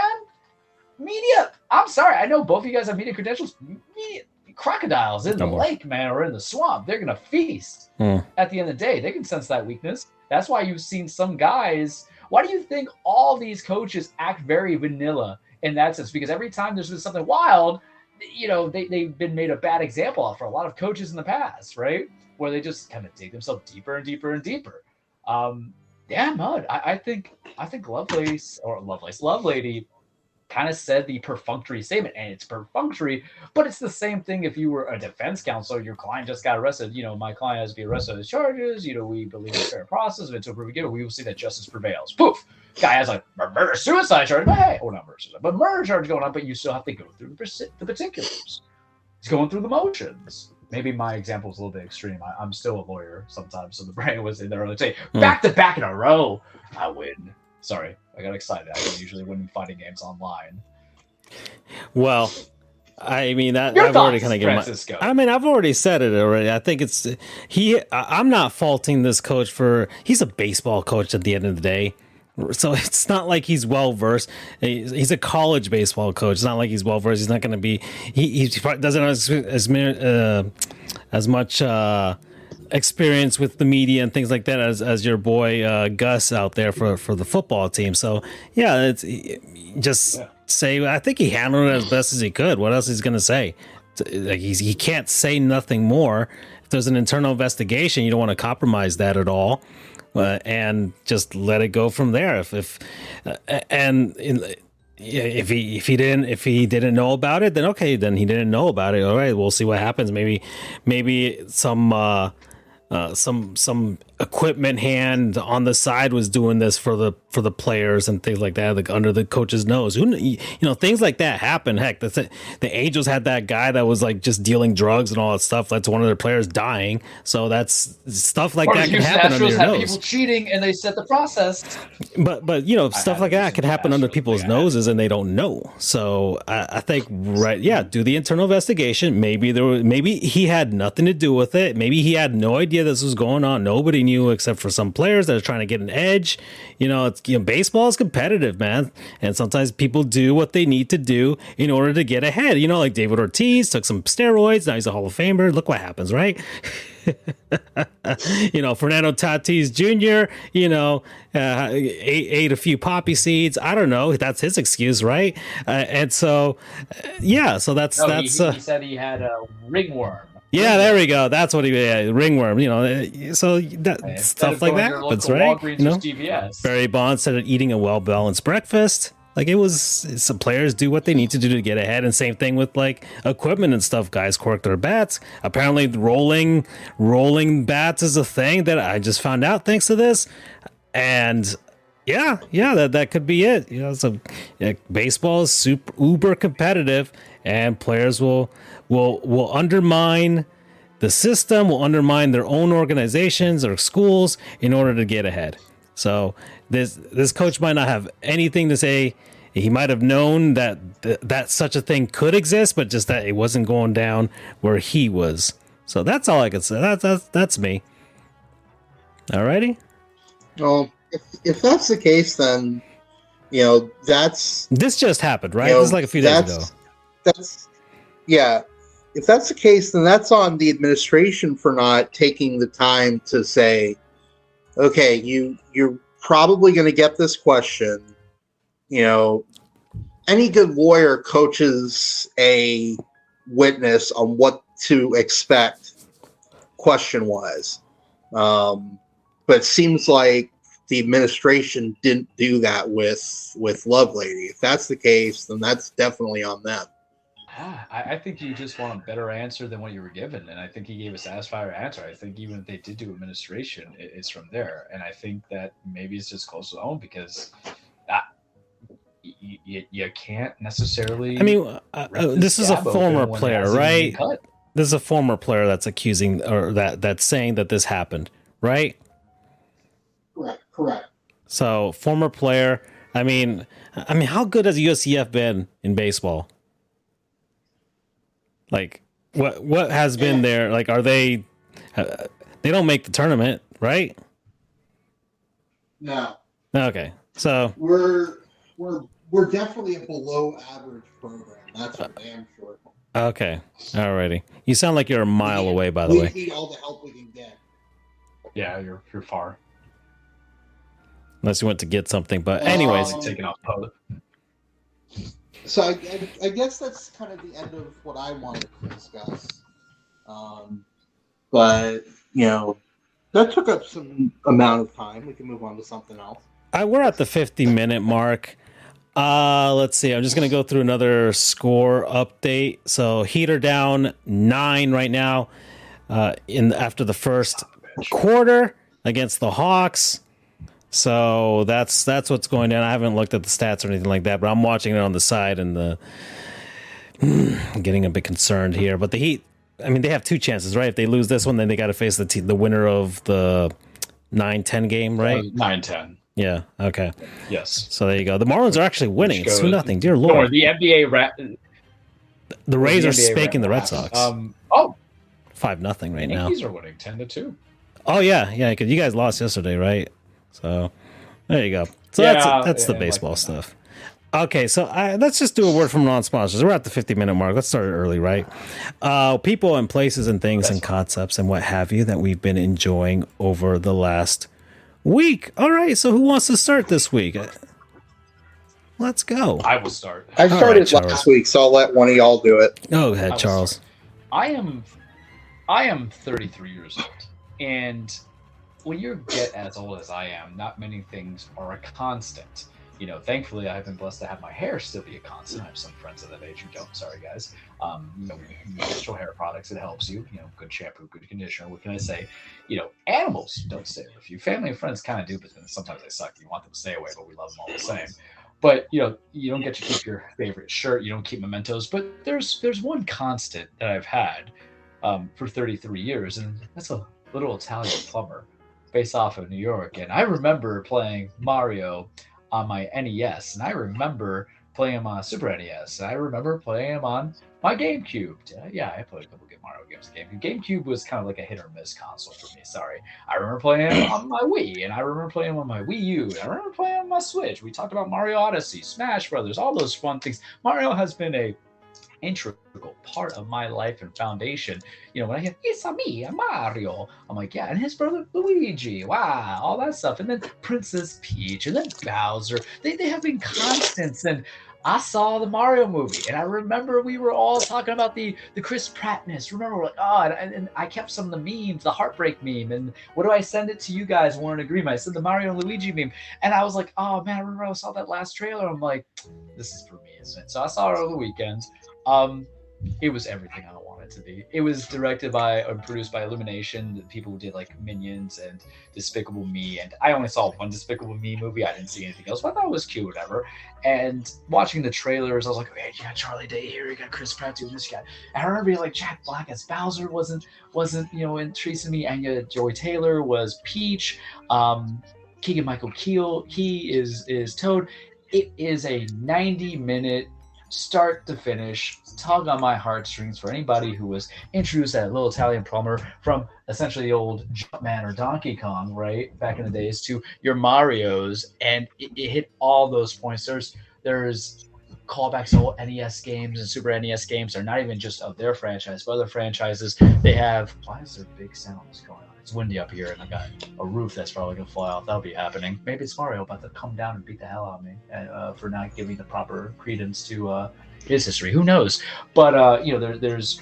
media, I'm sorry, I know both of you guys have media credentials. Media crocodiles in the lake, man, or in the swamp, they're gonna feast. At the end of the day, they can sense that weakness. That's why you've seen some guys Why do you think all these coaches act very vanilla in that sense? Because every time there's been something wild, they've been made a bad example of for a lot of coaches in the past, right? Where they just kind of dig themselves deeper and deeper and deeper. Mud. I think Lovelady kind of said the perfunctory statement, and it's perfunctory, but it's the same thing if you were a defense counsel, your client just got arrested. My client has to be arrested on his charges. We believe in fair process. If it's over, we will see that justice prevails. Poof. Guy has a murder-suicide charge, but hey, not murder-suicide, but murder charge going on, but you still have to go through the particulars. He's going through the motions. Maybe my example is a little bit extreme. I'm still a lawyer sometimes, so the brain was in there earlier today. Back to back in a row, I win. Sorry, I got excited. I don't usually win fighting games online. Well, I mean that Your I've thoughts, already kind of given Francisco. I've already said it already. I think I'm not faulting this coach he's a baseball coach at the end of the day. So it's not like he's well versed. He's a college baseball coach. It's not like he's well versed. He's not going to be. He doesn't have as much experience with the media and things like that as your boy Gus out there for the football team. So yeah, say I think he handled it as best as he could. What else is he going to say? Like he can't say nothing more. If there's an internal investigation, you don't want to compromise that at all. And just let it go from there. If he didn't know about it, then okay, then he didn't know about it. All right, we'll see what happens. Maybe some equipment hand on the side was doing this for the players and things like that, like under the coach's nose. Things like that happen. Heck, the Angels had that guy that was like just dealing drugs and all that stuff. That's one of their players dying. So that's stuff like that can happen under your nose. People cheating and they set the process. But stuff like that could happen under people's noses and they don't know. So I think do the internal investigation. Maybe he had nothing to do with it. Maybe he had no idea this was going on. Nobody knew except for some players that are trying to get an edge. Baseball is competitive, man, and sometimes people do what they need to do in order to get ahead. Like David Ortiz took some steroids. Now he's a Hall of Famer. Look what happens, right? Fernando Tatis Jr. Ate a few poppy seeds. I don't know. That's his excuse, right? And so, So that's he said he had a ringworm. Yeah, there we go. That's what ringworm. So that stuff like that happens, right? Barry Bonds started eating a well-balanced breakfast. Like some players do what they need to do to get ahead, and same thing with like equipment and stuff. Guys cork their bats. Apparently, rolling bats is a thing that I just found out thanks to this, and. That could be it. Baseball is uber competitive, and players will undermine the system, will undermine their own organizations or schools in order to get ahead. So this coach might not have anything to say. He might have known that such a thing could exist, but just that it wasn't going down where he was. So that's all I can say. That's me. Alrighty. Well. If that's the case, then this just happened, right? This is like a few days ago. If that's the case, then that's on the administration for not taking the time to say, okay, you're probably going to get this question. Any good lawyer coaches a witness on what to expect question-wise, but it seems like the administration didn't do that with Lovelady. If that's the case, then that's definitely on them. I think you just want a better answer than what you were given, and I think he gave a satisfying answer. I think even if they did do administration, it's from there, and I think that maybe it's just close to home because you can't necessarily. I mean, this is a former player, right? This is a former player that's accusing or that's saying that this happened, right? Correct. So former player. I mean, how good has USCF been in baseball? Like, what has been there? Like, are they? They don't make the tournament, right? No. Okay, so we're definitely a below average program. That's for damn sure. Okay, alrighty. You sound like you're a mile away, by the way. We need all the help we can get. Yeah, you're far. unless you went to get something. But anyways, taking off public. So I guess that's kind of the end of what I wanted to discuss. But, that took up some amount of time. We can move on to something else. we're at the 50-minute mark. Let's see. I'm just going to go through another score update. So Heat are down 9 right now after the first quarter against the Hawks. So that's what's going on. I haven't looked at the stats or anything like that, but I'm watching it on the side and I'm getting a bit concerned here. But the Heat, I mean, they have 2 chances, right? If they lose this one, then they got to face the winner of the 9-10 game, right? 9-10. Yeah. Okay. Yes. So there you go. The Marlins are actually winning. It's 2-0. Dear Lord. Or the NBA The Rays are spanking the Red Sox. 5-0 right now. Yankees are winning 10-2. Oh yeah, because you guys lost yesterday, right? So there you go. So that's the baseball stuff. Okay, so let's just do a word from non-sponsors. We're at the 50-minute mark. Let's start early, right? People and places and things and concepts and what have you that we've been enjoying over the last week. All right, so who wants to start this week? Let's go. I will start. I started last week, so I'll let one of y'all do it. Go ahead, Charles. I am 33 years old, and when you get as old as I am, not many things are a constant. Thankfully, I've been blessed to have my hair still be a constant. I have some friends of that age who don't. Sorry, guys. Natural hair products, it helps you. Good shampoo, good conditioner. What can I say? Animals don't stay with you. Family and friends kind of do, but then sometimes they suck. You want them to stay away, but we love them all the same. But you don't get to keep your favorite shirt. You don't keep mementos. But there's one constant that I've had for 33 years, and that's a little Italian plumber based off of New York. And I remember playing Mario on my NES, and I remember playing him on Super NES, and I remember playing him on my GameCube. I played a couple good Mario games on GameCube. GameCube was kind of like a hit or miss console for me. Sorry. I remember playing him on my Wii, and I remember playing him on my Wii U, and I remember playing him on my Switch. We talked about Mario Odyssey, Smash Brothers, all those fun things. Mario has been a integral part of my life and foundation. When I hear "It's a me, a Mario," I'm like, yeah, and his brother Luigi, wow, all that stuff, and then Princess Peach, and then Bowser. They have been constants. And I saw the Mario movie, and I remember we were all talking about the Chris Prattness. Remember, we're like, and I kept some of the memes, the heartbreak meme, and what do I send it to you guys? We're in agreement. I said the Mario and Luigi meme, and I was like, oh man, I remember I saw that last trailer. I'm like, this is for me, isn't it? So I saw it over the weekend. It was everything I wanted it to be. It was directed by and produced by Illumination, the people who did like Minions and Despicable Me. And I only saw one Despicable Me movie. I didn't see anything else, but I thought it was cute, whatever. And watching the trailers, I was like, okay, you got Charlie Day here, you got Chris Pratt doing this guy. And I remember being like, Jack Black as Bowser wasn't intriguing me. Anya Joy Taylor was Peach. Keegan Michael Keel, he is Toad. It is a 90-minute start to finish tug on my heartstrings for anybody who was introduced that little Italian plumber from essentially the old Jumpman or Donkey Kong, right, back in the days, to your Marios, and it hit all those points. There's callbacks to old NES games and Super NES games. They're not even just of their franchise, but other franchises. They have. Why is there big sounds going on? It's windy up here, and I got a roof that's probably gonna fly off. That'll be happening. Maybe it's Mario about to come down and beat the hell out of me for not giving the proper credence to his history. Who knows? But there's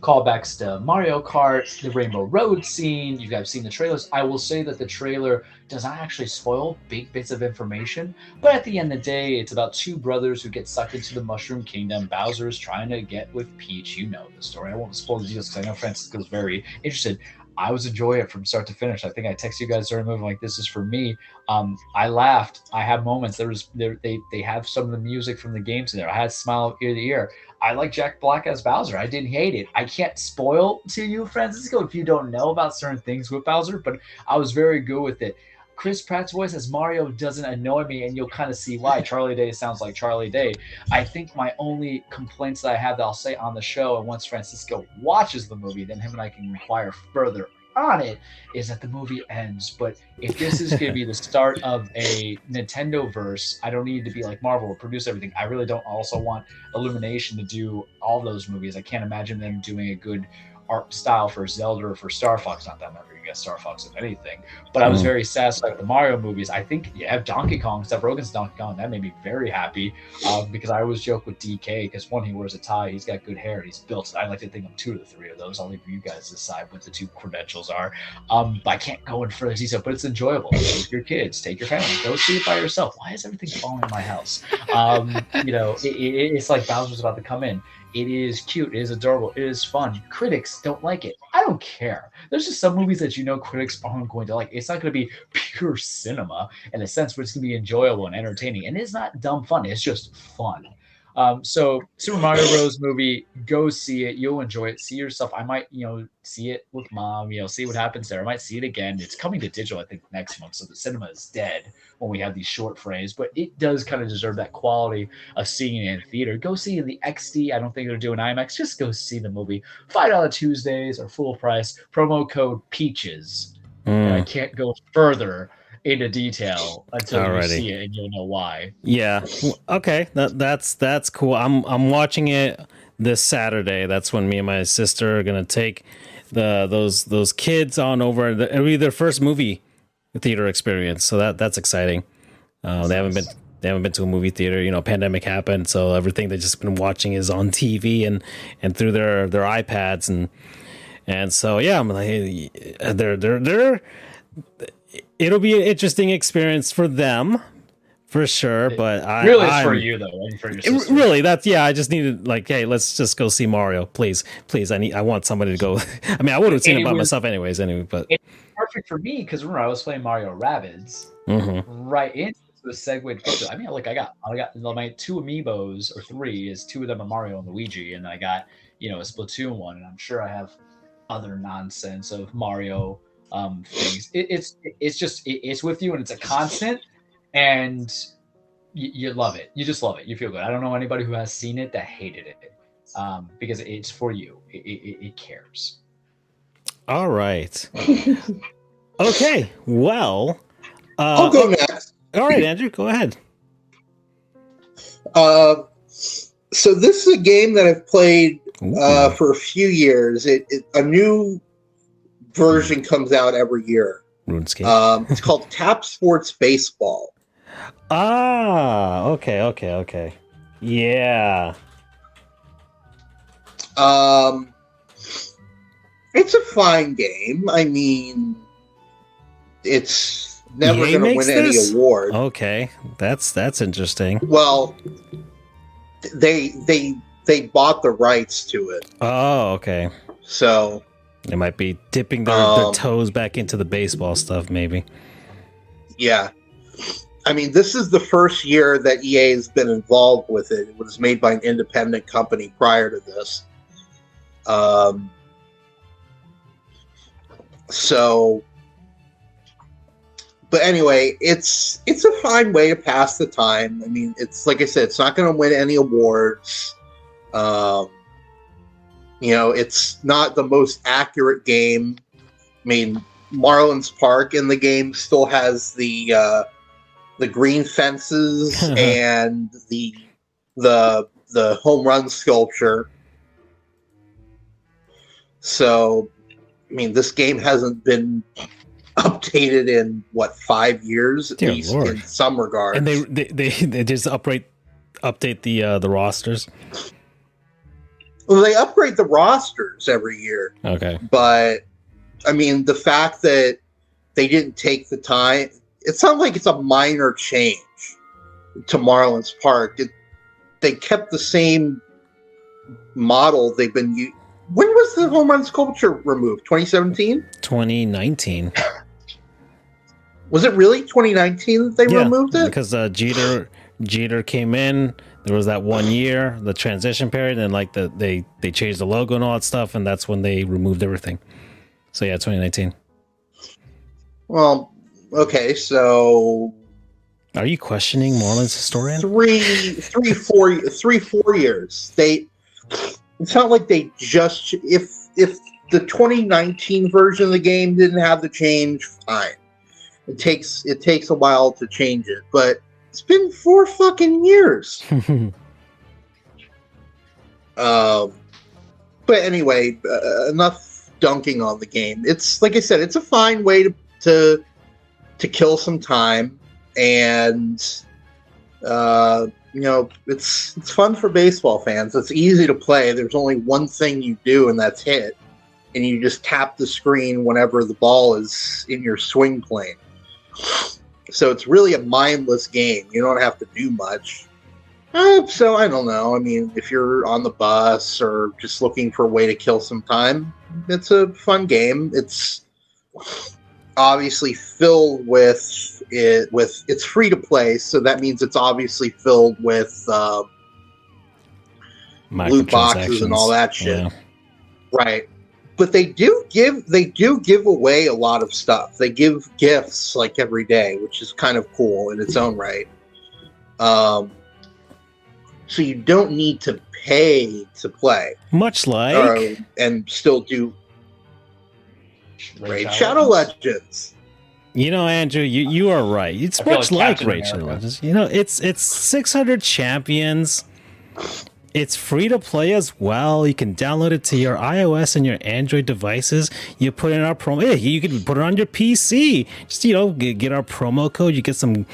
callbacks to Mario Kart, the Rainbow Road scene. You guys have seen the trailers. I will say that the trailer does not actually spoil big bits of information, but at the end of the day, it's about 2 brothers who get sucked into the Mushroom Kingdom. Bowser's trying to get with Peach. You know the story. I won't spoil the details because I know Francisco's very interested. I was enjoying it from start to finish. I think I texted you guys during the movie like, this is for me. I laughed. I have moments. They have some of the music from the games in there. I had a smile ear to ear. I like Jack Black as Bowser. I didn't hate it. I can't spoil to you, Francisco, if you don't know about certain things with Bowser, but I was very good with it. Chris Pratt's voice as Mario doesn't annoy me, and you'll kind of see why. Charlie Day sounds like Charlie Day. I think my only complaints that I have that I'll say on the show, and once Francisco watches the movie, then him and I can inquire further on it, is that the movie ends. But if this is going to be the start of a Nintendo verse, I don't need to be like Marvel or produce everything. I really don't also want Illumination to do all those movies. I can't imagine them doing a good art style for Zelda or for Star Fox. Not that I'm ever gonna get Star Fox of anything, but I was very satisfied with the Mario movies. I think Donkey Kong, Seth Rogen's Donkey Kong, that made me very happy because I always joke with DK because one, he wears a tie, he's got good hair, and he's built. I like to think I'm 2 of the 3 of those. I'll leave you guys decide what the 2 credentials are. But I can't go in further detail, but it's enjoyable. Take your kids, take your family, go see it by yourself. Why is everything falling in my house? It's like Bowser's about to come in. It is cute. It is adorable. It is fun. Critics don't like it. I don't care. There's just some movies that critics aren't going to like. It's not going to be pure cinema in a sense, but it's going to be enjoyable and entertaining. And it's not dumb fun. It's just fun. So Super Mario Bros. Movie, go see it. You'll enjoy it. See yourself. I might, see it with mom, see what happens there. I might see it again. It's coming to digital, I think, next month. So the cinema is dead when we have these short frames, but it does kind of deserve that quality of seeing it in theater. Go see it in the XD. I don't think they're doing IMAX. Just go see the movie. $5 Tuesdays or full price. Promo code PEACHES. And I can't go further into detail until you see it and you'll know why. Yeah. Okay. That's cool. I'm watching it this Saturday. That's when me and my sister are gonna take those kids on over. It'll be their first movie theater experience. So that's exciting. They haven't been to a movie theater. Pandemic happened, so everything they've just been watching is on TV and through their iPads and so yeah. I'm like, they're it'll be an interesting experience for them, for sure. But it's for you though, and for your sister. Really, I just needed hey, let's just go see Mario, please. I want somebody to go. I mean, I would have seen it by myself anyway. But it's perfect for me because remember I was playing Mario Rabbids right into the segue. I mean, I got my 2 amiibos or 3 is 2 of them are Mario and Luigi, and I got a Splatoon one, and I'm sure I have other nonsense of Mario things. It's with you and it's a constant, and you love it. You just love it. You feel good. I don't know anybody who has seen it that hated it because it's for you. It cares. All right. Okay. Well, I'll go next. All right, Andrew, go ahead. So this is a game that I've played for a few years. A new version comes out every year. RuneScape. It's called Tap Sports Baseball. Okay. Yeah. It's a fine game. I mean, it's never going to win any award. Okay, that's interesting. Well, they bought the rights to it. Oh, okay. So they might be dipping their toes back into the baseball stuff, maybe. Yeah. I mean, this is the first year that EA has been involved with it. It was made by an independent company prior to this. But anyway, it's a fine way to pass the time. I mean, it's like I said, it's not going to win any awards. It's not the most accurate game. I mean, Marlins Park in the game still has the green fences and the home run sculpture. So, I mean, this game hasn't been updated in 5 years at least, Lord. In some regards. And they just update the rosters. Well, they upgrade the rosters every year. Okay, but I mean, the fact that they didn't take the time. It sounds like it's a minor change to Marlins Park. They kept the same model they've been using. When was the home run sculpture removed? 2017? 2019. Was it really 2019 that they removed it? Because Jeter came in. There was that 1 year, the transition period, and they changed the logo and all that stuff, and that's when they removed everything. So 2019. Well, okay, so are you questioning Marlins historian? 4 years. It's not like they just if the 2019 version of the game didn't have the change, fine. It takes a while to change it, but it's been 4 fucking years. But anyway, enough dunking on the game. It's like I said, it's a fine way to kill some time, and it's fun for baseball fans. It's easy to play. There's only one thing you do, and that's hit. And you just tap the screen whenever the ball is in your swing plane. So it's really a mindless game. You don't have to do much. So I don't know. I mean, if you're on the bus or just looking for a way to kill some time, it's a fun game. It's obviously filled with it's free to play, so that means it's obviously filled with loot boxes and all that shit. Yeah. Right. But they do give away a lot of stuff. They give gifts like every day, which is kind of cool in its own right. So you don't need to pay to play. Much like and still do Raid Shadow Legends. You know, Andrew, you are right. It's much like Captain Raid Shadow America. Legends. You know, it's 600 champions. It's free to play as well. You can download it to your iOS and your Android devices. You put in our promo. Hey, you can put it on your PC. Just, get our promo code. You get some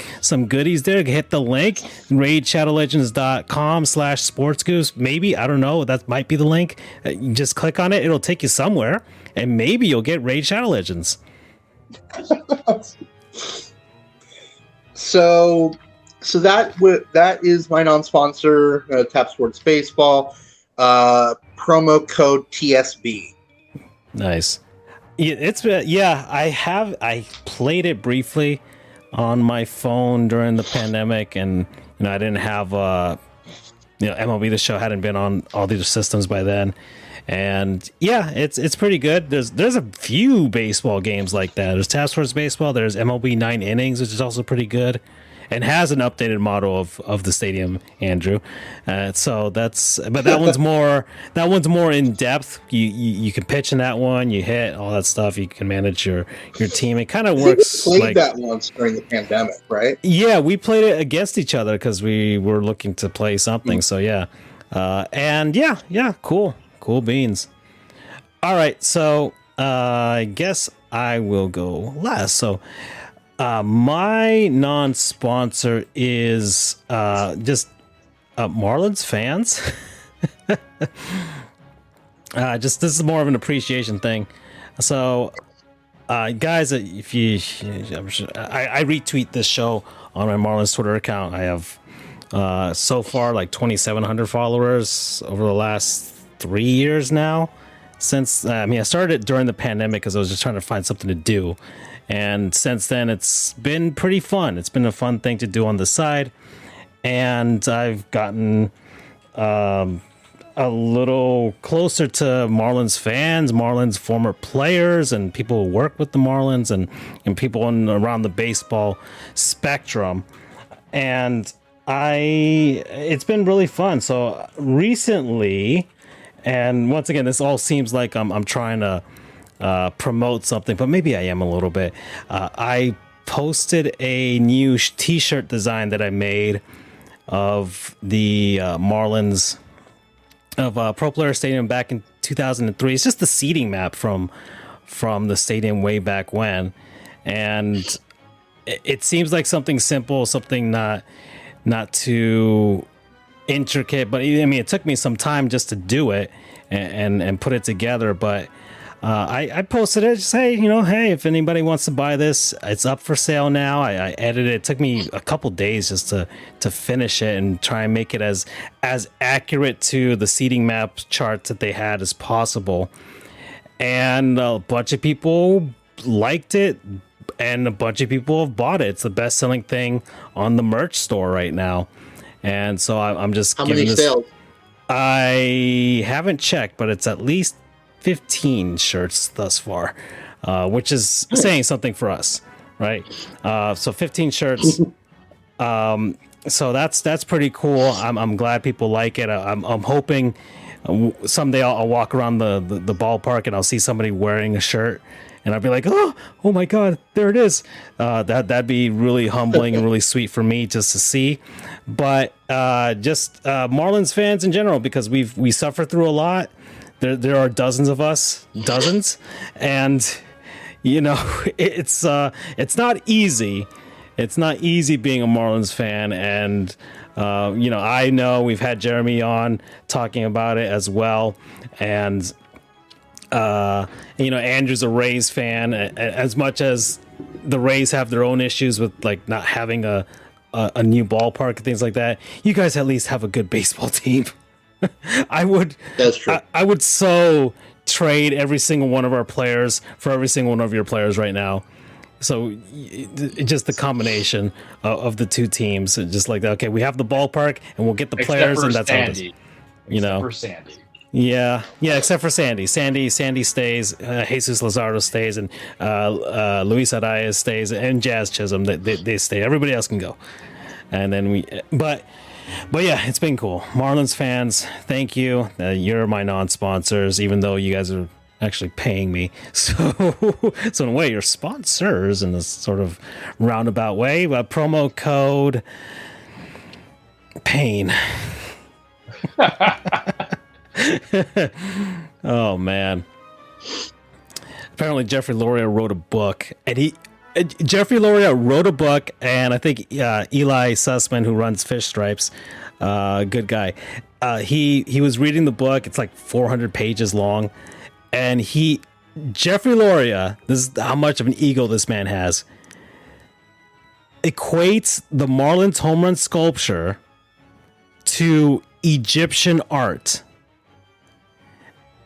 goodies there. Hit the link, raidshadowlegends.com/sportsgoofs. Maybe, I don't know. That might be the link. You just click on it. It'll take you somewhere. And maybe you'll get Raid Shadow Legends. So that is my non-sponsor, Tap Sports Baseball, promo code TSB. Nice. I played it briefly on my phone during the pandemic, and I didn't have MLB The Show hadn't been on all these systems by then. And it's pretty good. There's a few baseball games like that. There's Tap Sports Baseball. There's MLB 9 Innings, which is also pretty good, and has an updated model of the stadium, Andrew. So that one's more in depth. You can pitch in that one. You hit all that stuff. You can manage your team. It kind of works. We played that once during the pandemic, right? Yeah, we played it against each other because we were looking to play something. So yeah, cool beans. All right, so I guess I will go last. So my non-sponsor is just Marlins fans. This is more of an appreciation thing. So guys, if you, I retweet this show on my Marlins Twitter account. I have so far like 2,700 followers over the last 3 years now. Since I started it during the pandemic because I was just trying to find something to do, and since then it's been pretty fun. It's been a fun thing to do on the side, and I've gotten a little closer to Marlins fans, Marlins former players, and people who work with the Marlins, and people around the baseball spectrum. And it's been really fun. So recently, and once again, this all seems like I'm trying to promote something, but maybe I am a little bit. I posted a new t-shirt design that I made of the Marlins of Pro Player Stadium back in 2003. It's just the seating map from the stadium way back when, and it seems like something simple, something not too intricate, but it took me some time just to do it and put it together. But I posted it, just hey, if anybody wants to buy this, it's up for sale now. I edited it. It took me a couple days just to finish it and try and make it as accurate to the seating map charts that they had as possible. And a bunch of people liked it, and a bunch of people have bought it. It's the best-selling thing on the merch store right now. And so I'm just How giving many this. sales? I haven't checked, but it's at least 15 shirts thus far, which is saying something for us, right? So 15 shirts. So that's pretty cool. I'm glad people like it. I'm hoping someday I'll walk around the ballpark and I'll see somebody wearing a shirt, and I'll be like, oh my God, there it is. That'd be really humbling and really sweet for me just to see. But just Marlins fans in general, because we suffer through a lot. there are dozens of us, and it's not easy. It's not easy being a Marlins fan, and I know we've had Jeremy on talking about it as well, and Andrew's a Rays fan. As much as the Rays have their own issues with like not having a new ballpark and things like that, you guys at least have a good baseball team. That's true. I would so trade every single one of our players for every single one of your players right now. So just the combination of the two teams, just like that. Okay, we have the ballpark and we'll get the players, and that's how it is. Except for Sandy. Yeah, except for Sandy. Sandy stays. Jesus Luzardo stays, and Luis Arias stays, and Jazz Chisholm. They stay. Everybody else can go. And then but yeah, it's been cool. Marlins fans, thank you. You're my non-sponsors, even though you guys are actually paying me. So in a way, you're sponsors in this sort of roundabout way. But promo code PAIN. Oh man! Apparently, Jeffrey Loria wrote a book, and Jeffrey Loria wrote a book, and I think Eli Sussman, who runs Fish Stripes, good guy. He was reading the book. It's like 400 pages long, and Jeffrey Loria. This is how much of an ego this man has. Equates the Marlins home run sculpture to Egyptian art.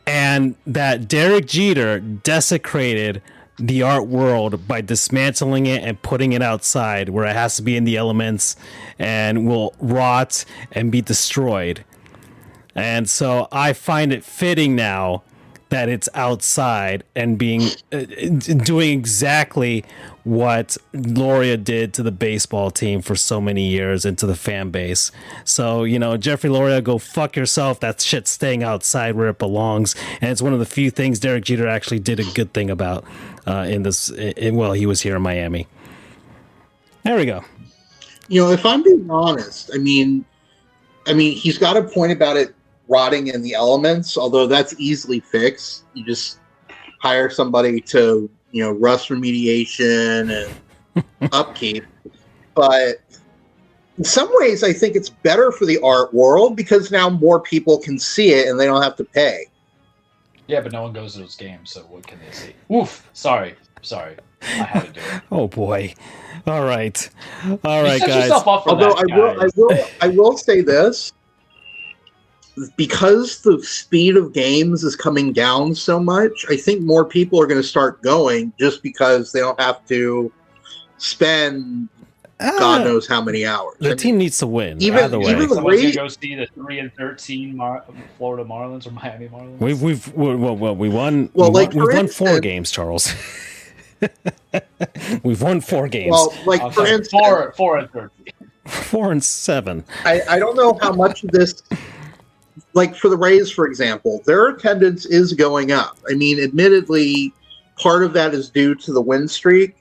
And that Derek Jeter desecrated the art world by dismantling it and putting it outside where it has to be in the elements and will rot and be destroyed. And so I find it fitting now that it's outside and doing exactly what Loria did to the baseball team for so many years and to the fan base. So, Jeffrey Loria, go fuck yourself. That shit's staying outside where it belongs. And it's one of the few things Derek Jeter actually did a good thing about while he was here in Miami. There we go. If I'm being honest, I mean, he's got a point about it rotting in the elements, although that's easily fixed. You just hire somebody to, rust remediation and upkeep. But in some ways, I think it's better for the art world because now more people can see it and they don't have to pay. Yeah, but no one goes to those games, so what can they see? Oof! Sorry. I had to do it. Oh boy! All right, guys. Yourself up for Although that, I will say this. Because the speed of games is coming down so much, I think more people are going to start going just because they don't have to spend God knows how many hours. The team needs to win. Even the Someone's going to go see the 3-13 Florida Marlins or Miami Marlins. We won. Well, we've won 4 games, Charles. We've won 4 games. Well, for instance, 4-13. 4-7. I don't know how much of this. Like for the Rays, for example, their attendance is going up. I mean, admittedly, part of that is due to the win streak.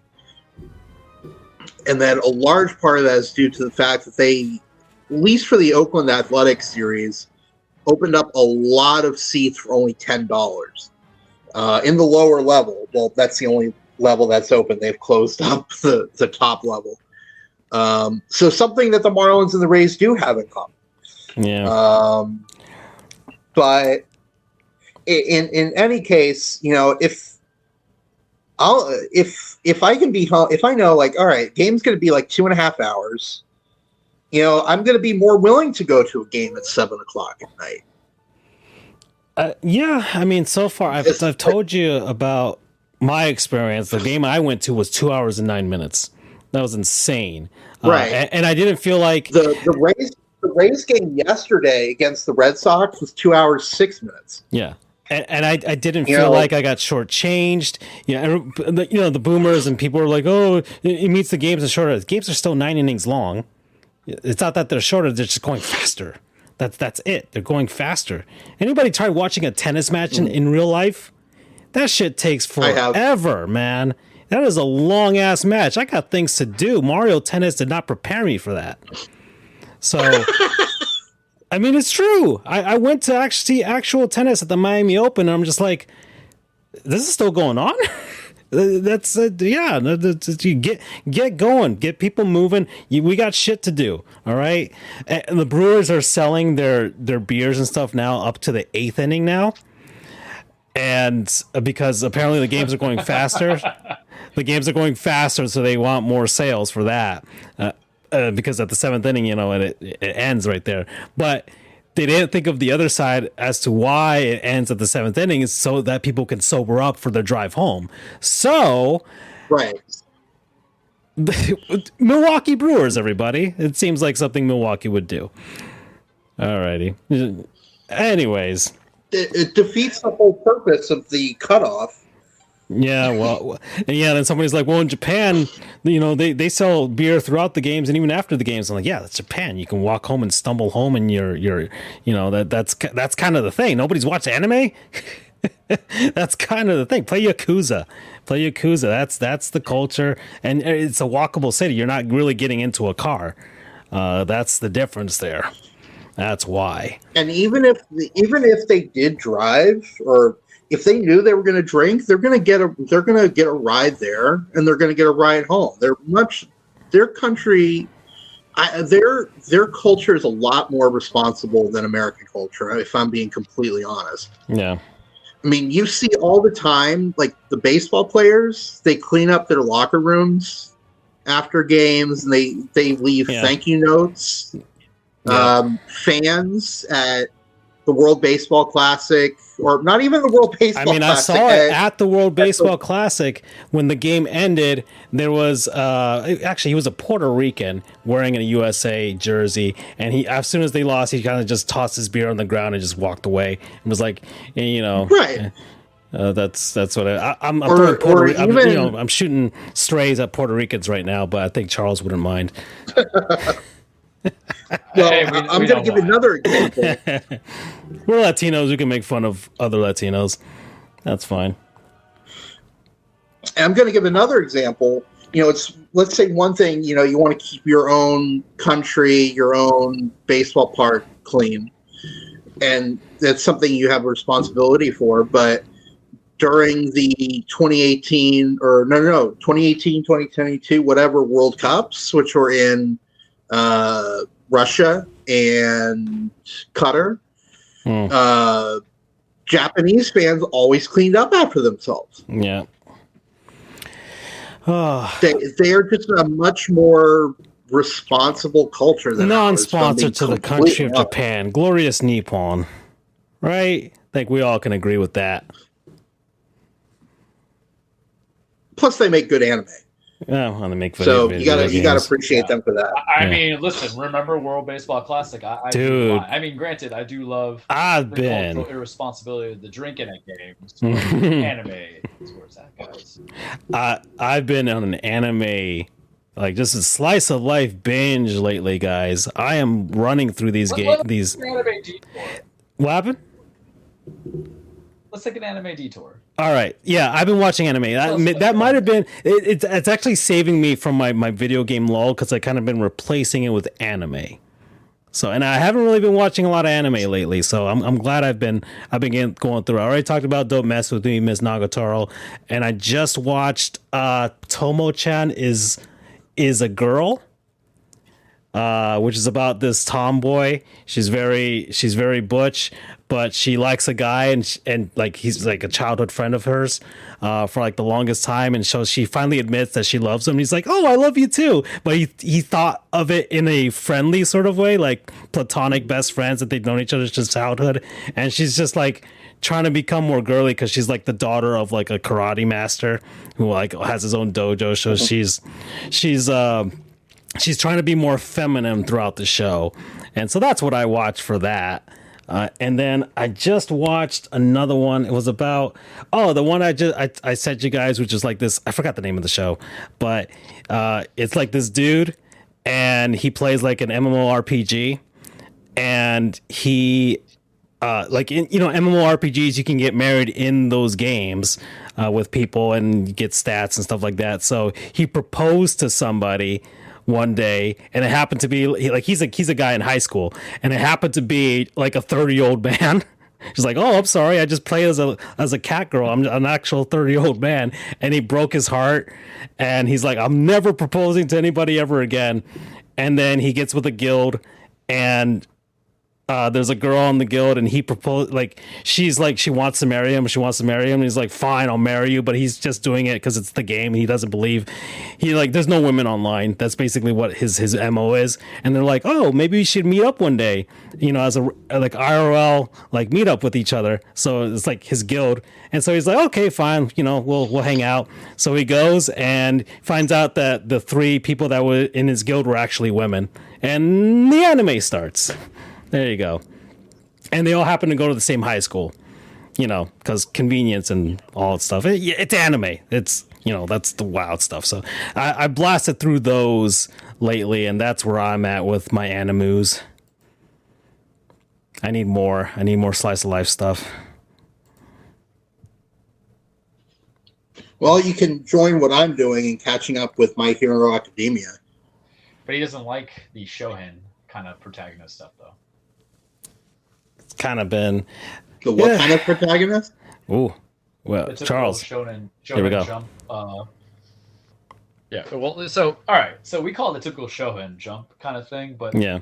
And then a large part of that is due to the fact that they, at least for the Oakland Athletics series, opened up a lot of seats for only $10. In the lower level, well, that's the only level that's open. They've closed up the top level. So something that the Marlins and the Rays do have in common. Yeah. But in any case, if I can be home, if I know all right, game's going to be 2.5 hours, I'm going to be more willing to go to a game at 7:00 at night. Yeah, I mean, so far I've told you about my experience. The game I went to was 2 hours and 9 minutes. That was insane, right? And I didn't feel like the Rays. The Rays game yesterday against the Red Sox was 2 hours 6 minutes. Yeah, and I didn't feel like I got shortchanged. The boomers and people were like, "Oh, it means the games are shorter." The games are still 9 innings long. It's not that they're shorter; they're just going faster. That's it. They're going faster. Anybody tried watching a tennis match in real life? That shit takes forever, man. That is a long ass match. I got things to do. Mario Tennis did not prepare me for that. So I mean, it's true. I went to actually see actual tennis at the Miami Open, and I'm just like, this is still going on. That's yeah. You get going, get people moving. We got shit to do. All right. And the Brewers are selling their beers and stuff now up to the 8th inning now, and because apparently the games are going faster. The games are going faster, so they want more sales for that. Because at the 7th inning, it ends right there. But they didn't think of the other side as to why it ends at the 7th inning, is so that people can sober up for their drive home. So, right. Milwaukee Brewers, everybody. It seems like something Milwaukee would do. Alrighty. Anyways. It defeats the whole purpose of the cutoff. Yeah, well, then somebody's like, well, in Japan, they sell beer throughout the games and even after the games. I'm like, yeah, that's Japan. You can walk home and stumble home, and that's kind of the thing. Nobody's watched anime. That's kind of the thing. Play Yakuza. That's the culture, and it's a walkable city. You're not really getting into a car. That's the difference there. That's why. And even if they did drive, or if they knew they were going to drink, they're going to get a ride there, and they're going to get a ride home. Their country, their culture is a lot more responsible than American culture, if I'm being completely honest. Yeah. I mean, you see all the time, like the baseball players, they clean up their locker rooms after games, and they leave thank you notes. Yeah. Fans at the World Baseball Classic, or not even the World Baseball Classic. I saw it at the World Baseball Classic when the game ended. There was actually, he was a Puerto Rican wearing a USA jersey, and as soon as they lost, he kind of just tossed his beer on the ground and just walked away and was like, right. That's what I'm throwing Puerto Rican. I'm shooting strays at Puerto Ricans right now, but I think Charles wouldn't mind. Well, I'm going to give another example. We're Latinos. We can make fun of other Latinos. That's fine. I'm going to give another example. Let's say one thing, you want to keep your own country, your own baseball park clean. And that's something you have a responsibility for. But during the 2018, 2022, whatever World Cups, which were in Russia and Qatar, Japanese fans always cleaned up after themselves. Yeah. They are just a much more responsible culture than non-sponsor to the country of Japan. Glorious Nippon. Right? I think we all can agree with that. Plus, they make good anime. Yeah, they make so you gotta appreciate them for that. I mean, listen, remember World Baseball Classic? Dude. I mean, granted, I do love cultural irresponsibility of the drinking at games. Anime is where it's at, guys. I've been on an anime, like just a slice of life binge lately, guys. I am running through these games. What happened? Let's take an anime detour. All right. Yeah, I've been watching anime. That might have been... It's actually saving me from my video game lull, because I kind of been replacing it with anime. So, and I haven't really been watching a lot of anime lately, so I'm glad I've been going through. I already talked about Don't Mess With Me, Miss Nagatoro, and I just watched Tomo-chan is a Girl, which is about this tomboy. She's very butch, but she likes a guy, and like he's like a childhood friend of hers for like the longest time, and so she finally admits that she loves him. He's like, "Oh, I love you too," but he thought of it in a friendly sort of way, like platonic best friends that they've known each other since childhood, and she's just like trying to become more girly because she's like the daughter of like a karate master who like has his own dojo, so she's trying to be more feminine throughout the show, and so that's what I watched for that. And then I just watched another one. It was about the one I sent you guys, which is like this. I forgot the name of the show, but it's like this dude, and he plays like an MMORPG, and he like in MMORPGs, you can get married in those games with people and get stats and stuff like that. So he proposed to somebody one day, and it happened to be like he's a guy in high school, and it happened to be like a 30-year-old man. She's like, "Oh, I'm sorry, I just play as a cat girl. I'm an actual 30-year-old man," and he broke his heart, and he's like, "I'm never proposing to anybody ever again." And then he gets with a guild, and there's a girl in the guild, and he proposed, like, she's like, she wants to marry him. And he's like, "Fine, I'll marry you." But he's just doing it because it's the game. He doesn't believe, there's no women online. That's basically what his MO is. And they're like, "Oh, maybe we should meet up one day, as a like IRL, like meet up with each other." So it's like his guild. And so he's like, "Okay, fine, we'll hang out." So he goes and finds out that the 3 people that were in his guild were actually women. And the anime starts. There you go. And they all happen to go to the same high school, because convenience and all that stuff. It's anime. It's, that's the wild stuff. So I blasted through those lately, and that's where I'm at with my animus. I need more slice of life stuff. Well, you can join what I'm doing and catching up with My Hero Academia. But he doesn't like the Shonen kind of protagonist stuff, though. Kind of been the what kind of protagonist? Ooh, well, Charles. Shonen Here we go. Jump. Yeah. Well, so all right. So we call it the typical Shonen Jump kind of thing, but yeah,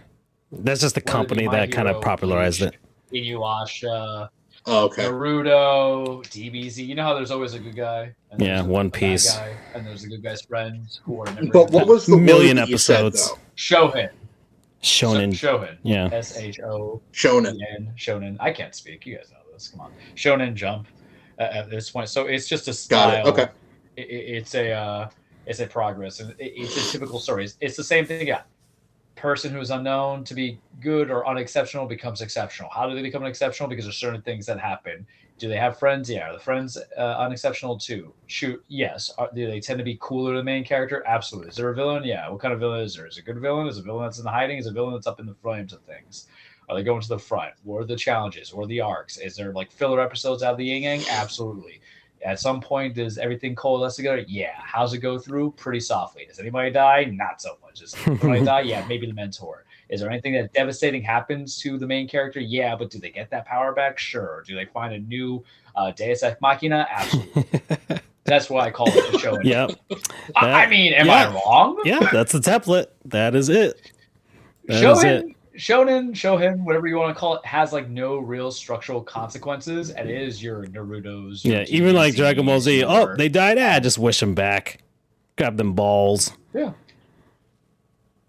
that's just the company that kind of popularized it. Inuyasha. Oh, okay. Naruto, DBZ. You know how there's always a good guy. And One Piece. Guy, and there's a good guy's friends who are members. But what was the million word episodes? Shonen. Shonen. Yeah. Shonen. Shonen. I can't speak. You guys know this. Come on. Shonen Jump. At this point, so it's just a style. Got it. Okay. It's a progress, and it's a typical story. It's the same thing. Yeah. Person who's unknown to be good or unexceptional becomes exceptional. How do they become exceptional? Because there's certain things that happen. Do they have friends? Yeah. Are the friends unexceptional too? Shoot, yes. Do they tend to be cooler than the main character? Absolutely. Is there a villain? Yeah. What kind of villain is there? Is it a good villain? Is it a villain that's in the hiding? Is it a villain that's up in the flames of things? Are they going to the front? What are the challenges? What are the arcs? Is there like filler episodes out of the yin yang? Absolutely. At some point, does everything coalesce together? Yeah. How's it go through? Pretty softly. Does anybody die? Not so much. Does anybody die? Yeah, maybe the mentor. Is there anything that devastating happens to the main character? Yeah, but do they get that power back? Sure. Do they find a new Deus Ex Machina? Absolutely. That's why I call it the show. Yep. I mean, am I wrong? Yeah, that's the template. That is it. Shonen, whatever you want to call it, has like no real structural consequences, and it is your Naruto's. Yeah, even like Dragon Ball Z. Oh, they died. Just wish them back. Grab them balls. Yeah.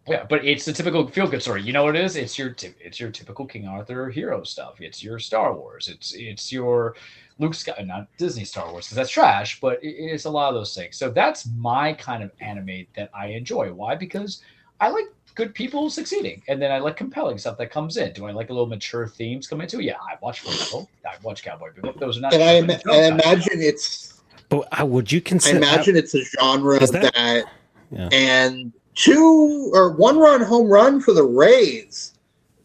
Yeah, but it's the typical feel-good story. You know what it is? It's your typical King Arthur hero stuff. It's your Star Wars. It's your Luke Skywalker, not Disney Star Wars, because that's trash, but it's a lot of those things. So that's my kind of anime that I enjoy. Why? Because I like good people succeeding, and then I like compelling stuff that comes in. Do I like a little mature themes come into it? Yeah, I watch Fullmetal. I watch Cowboy Bebop. Those are not. And I imagine it's. But would you consider? I imagine it's a genre that yeah. And 2 or 1 run home run for the Rays.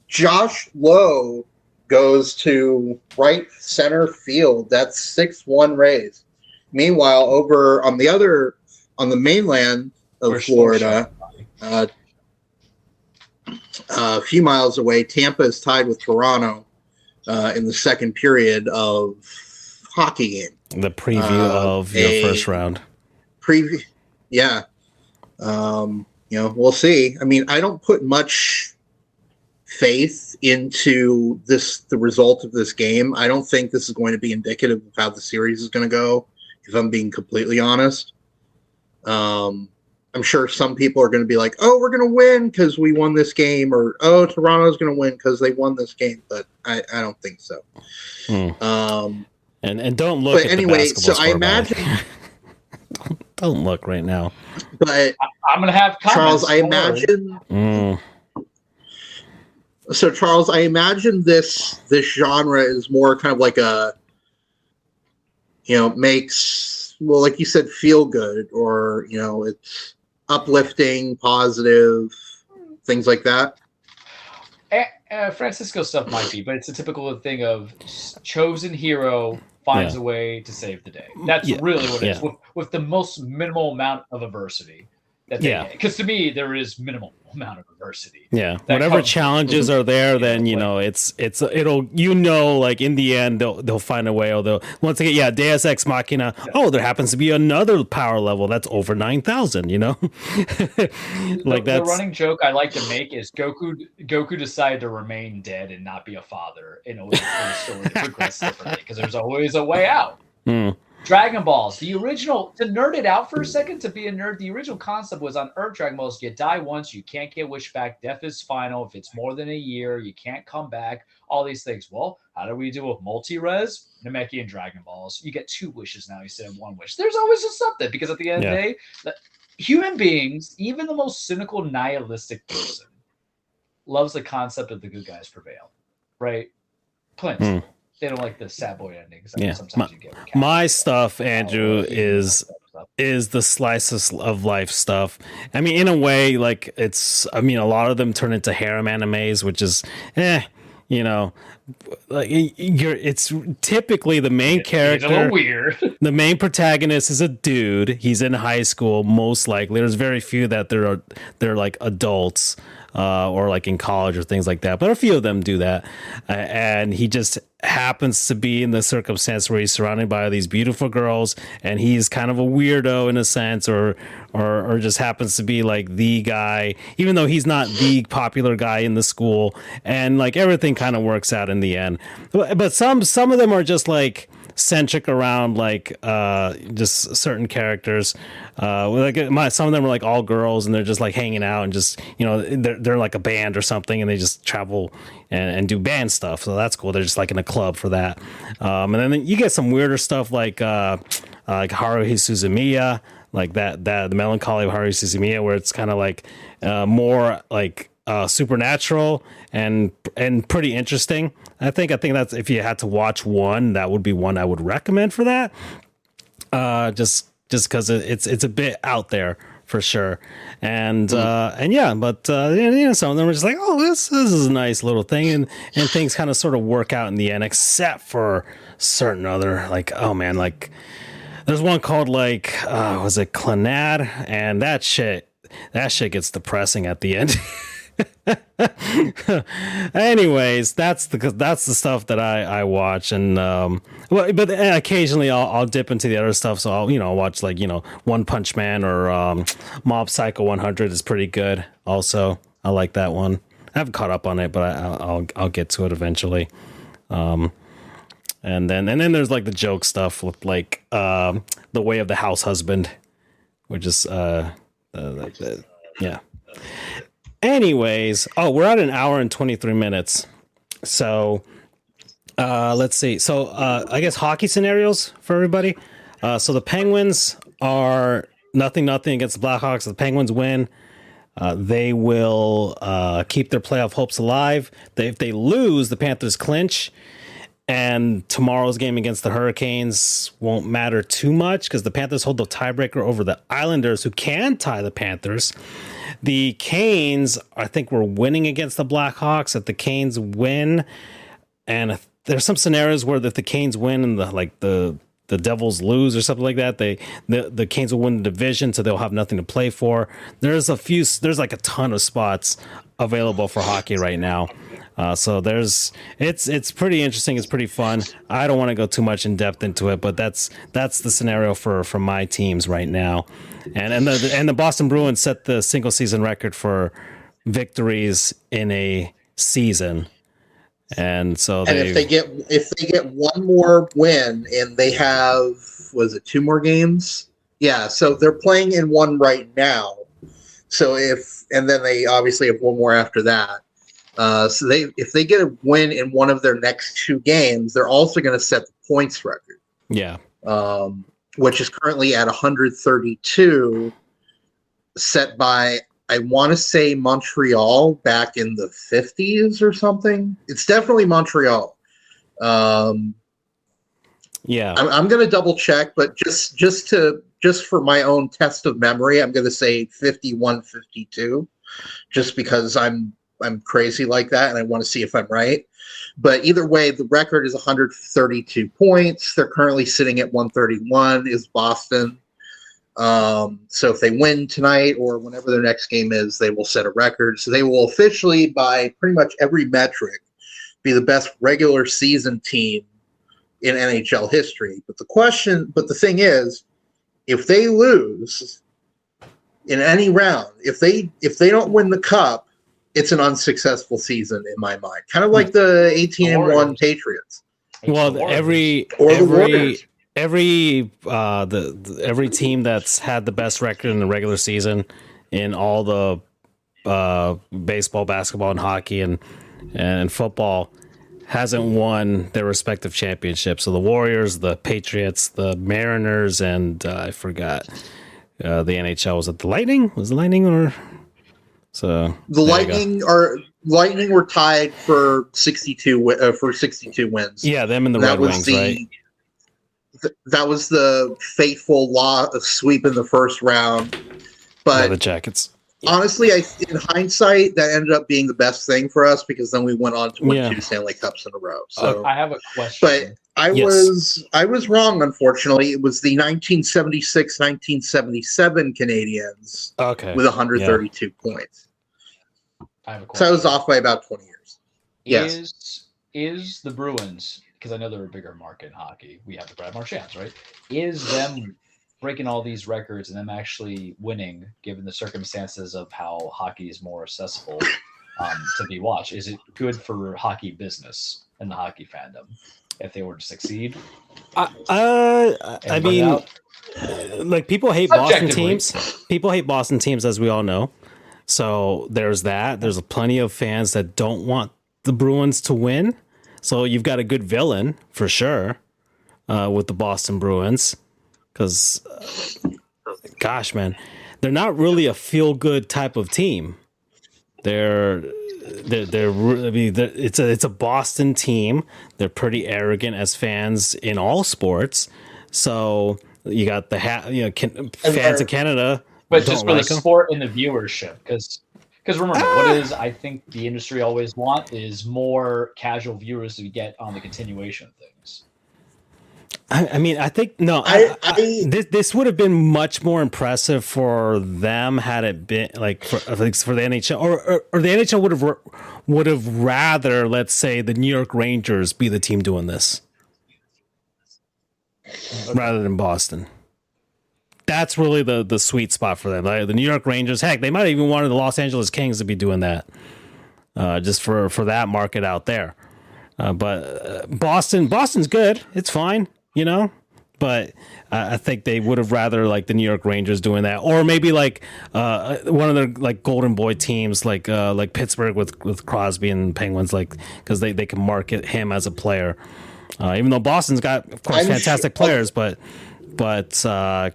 Josh Lowe goes to right center field. That's 6-1 Rays. Meanwhile, over on the mainland of Florida, a few miles away, Tampa is tied with Toronto in the second period of hockey game. The preview of your first round. Yeah. We'll see. I mean, I don't put much faith into the result of this game. I don't think this is going to be indicative of how the series is going to go, if I'm being completely honest. I'm sure some people are going to be like, "Oh, we're going to win because we won this game," or "Oh, Toronto's going to win because they won this game." But I don't think so. And don't look. But anyway, so I imagine. Don't look right now. But I'm going to have comments. Charles, I imagine. So Charles, I imagine this genre is more kind of like a, makes, well, like you said, feel good, or it's uplifting, positive, things like that. Francisco stuff might be, but it's a typical thing of chosen hero finds a way to save the day. That's really what it is, with the most minimal amount of adversity. Because to me, there is minimal amount of adversity. Yeah, whatever challenges are there, then it'll like in the end they'll find a way. Although once again, Deus Ex Machina. Oh, there happens to be another power level that's over 9,000. Like the running joke I like to make is Goku decided to remain dead and not be a father in order for the story to progress differently because there's always a way out. Dragon Balls, the original, to nerd it out for a second, to be a nerd, the original concept was on Earth Dragon Balls, you die once, you can't get wished back, death is final, if it's more than a year, you can't come back, all these things. Well, how do we do with multi-res? Namekian Dragon Balls. You get 2 wishes now instead of 1 wish. There's always just something, because at the end of the day, human beings, even the most cynical, nihilistic person, loves the concept of the good guys prevail, right? Plenty. They don't like the sad boy endings. Sometimes you get my stuff, Andrew, is the slices of life stuff. I mean, in a way, like a lot of them turn into harem animes, which is, like it's typically the main character. It's a little weird. The main protagonist is a dude. He's in high school, most likely. There's very few that they're like adults. Or like in college or things like that, but a few of them do that, and he just happens to be in the circumstance where he's surrounded by these beautiful girls, and he's kind of a weirdo in a sense, or just happens to be like the guy, even though he's not the popular guy in the school, and like everything kind of works out in the end. But some of them are just like centric around like just certain characters. Some of them are like all girls, and they're just like hanging out and just they're like a band or something, and they just travel and do band stuff. So that's cool. They're just like in a club for that. And then you get some weirder stuff like Haruhi Suzumiya, like that the melancholy of Haruhi Suzumiya, where it's kind of like more like supernatural and pretty interesting. I think that's, if you had to watch one, that would be one I would recommend for that. Just because it's a bit out there for sure, and some of them are just like, oh, this is a nice little thing, and things kind of sort of work out in the end, except for certain other, like, oh man, like there's one called like was it Clannad, and that shit gets depressing at the end. Anyways, that's the stuff that I watch, and but occasionally I'll dip into the other stuff. So I'll watch like One Punch Man or Mob Psycho 100 is pretty good. Also, I like that one. I haven't caught up on it, but I'll get to it eventually. And then there's like the joke stuff with like The Way of the House Husband, which is yeah. Anyways, we're at an hour and 23 minutes. So let's see. So I guess hockey scenarios for everybody. So the Penguins are 0-0 against the Blackhawks. The Penguins win. They will keep their playoff hopes alive. If they lose, the Panthers clinch. And tomorrow's game against the Hurricanes won't matter too much because the Panthers hold the tiebreaker over the Islanders, who can tie the Panthers. The Canes, I think, were winning against the Blackhawks. If the Canes win, and there's some scenarios where if the Canes win and the Devils lose or something like that, the Canes will win the division, so they'll have nothing to play for. There's like a ton of spots available for hockey right now. So it's pretty interesting. It's pretty fun. I don't want to go too much in depth into it, but that's the scenario for my teams right now. And the Boston Bruins set the single season record for victories in a season. And so if they get one more win and they have, was it 2 more games? Yeah. So they're playing in one right now. So and then they obviously have one more after that. So if they get a win in one of their next 2 games, they're also going to set the points record. Yeah. Which is currently at 132, set by, I want to say, Montreal back in the 50s or something. It's definitely Montreal. Yeah. I'm going to double check, but just for my own test of memory, I'm going to say 51-52, just because I'm crazy like that, and I want to see if I'm right. But either way, the record is 132 points. They're currently sitting at 131 is Boston. So if they win tonight or whenever their next game is, they will set a record. So they will officially, by pretty much every metric, be the best regular season team in NHL history. But the thing is, if they lose in any round, if they don't win the cup, it's an unsuccesss season in my mind. Kind of like the 18-1 Patriots. Well, every team that's had the best record in the regular season in all the baseball, basketball, and hockey and football hasn't won their respective championships. So the Warriors, the Patriots, the Mariners, and I forgot the NHL. Was it the Lightning? Was the Lightning or so? The Lightning were tied for 62 wins. Yeah, them and the Red Wings, right? That was the fateful law of sweep in the first round. But the Jackets. Honestly, in hindsight, that ended up being the best thing for us because then we went on to win 2 Stanley Cups in a row. So I have a question. But I was wrong, unfortunately. It was the 1976-1977 Canadiens with 132 points. I have a question. So I was off by about 20 years. Is the Bruins, because I know they're a bigger market in hockey, we have the Brad Marchands, right? Is them breaking all these records and them actually winning, given the circumstances of how hockey is more accessible to be watched, is it good for hockey business and the hockey fandom if they were to succeed? I mean, like people hate Boston teams. People hate Boston teams, as we all know. So there's that. There's plenty of fans that don't want the Bruins to win. So you've got a good villain for sure with the Boston Bruins. Because, gosh, man, they're not really a feel-good type of team. It's a Boston team. They're pretty arrogant as fans in all sports. So you got the fans of Canada, but just for the sport and the viewership, because remember what is I think the industry always want is more casual viewers to get on the continuation of things. I mean, I think this would have been much more impressive for them had it been like for the NHL, or the NHL would have rather, let's say, the New York Rangers be the team doing this rather than Boston. That's really the sweet spot for them. Like the New York Rangers, heck, they might have even wanted the Los Angeles Kings to be doing that, just for that market out there. But Boston's good. It's fine. You know, but I think they would have rather like the New York Rangers doing that, or maybe like one of their like Golden Boy teams, like Pittsburgh with Crosby and Penguins, like because they can market him as a player. Even though Boston's got, of course, fantastic players, but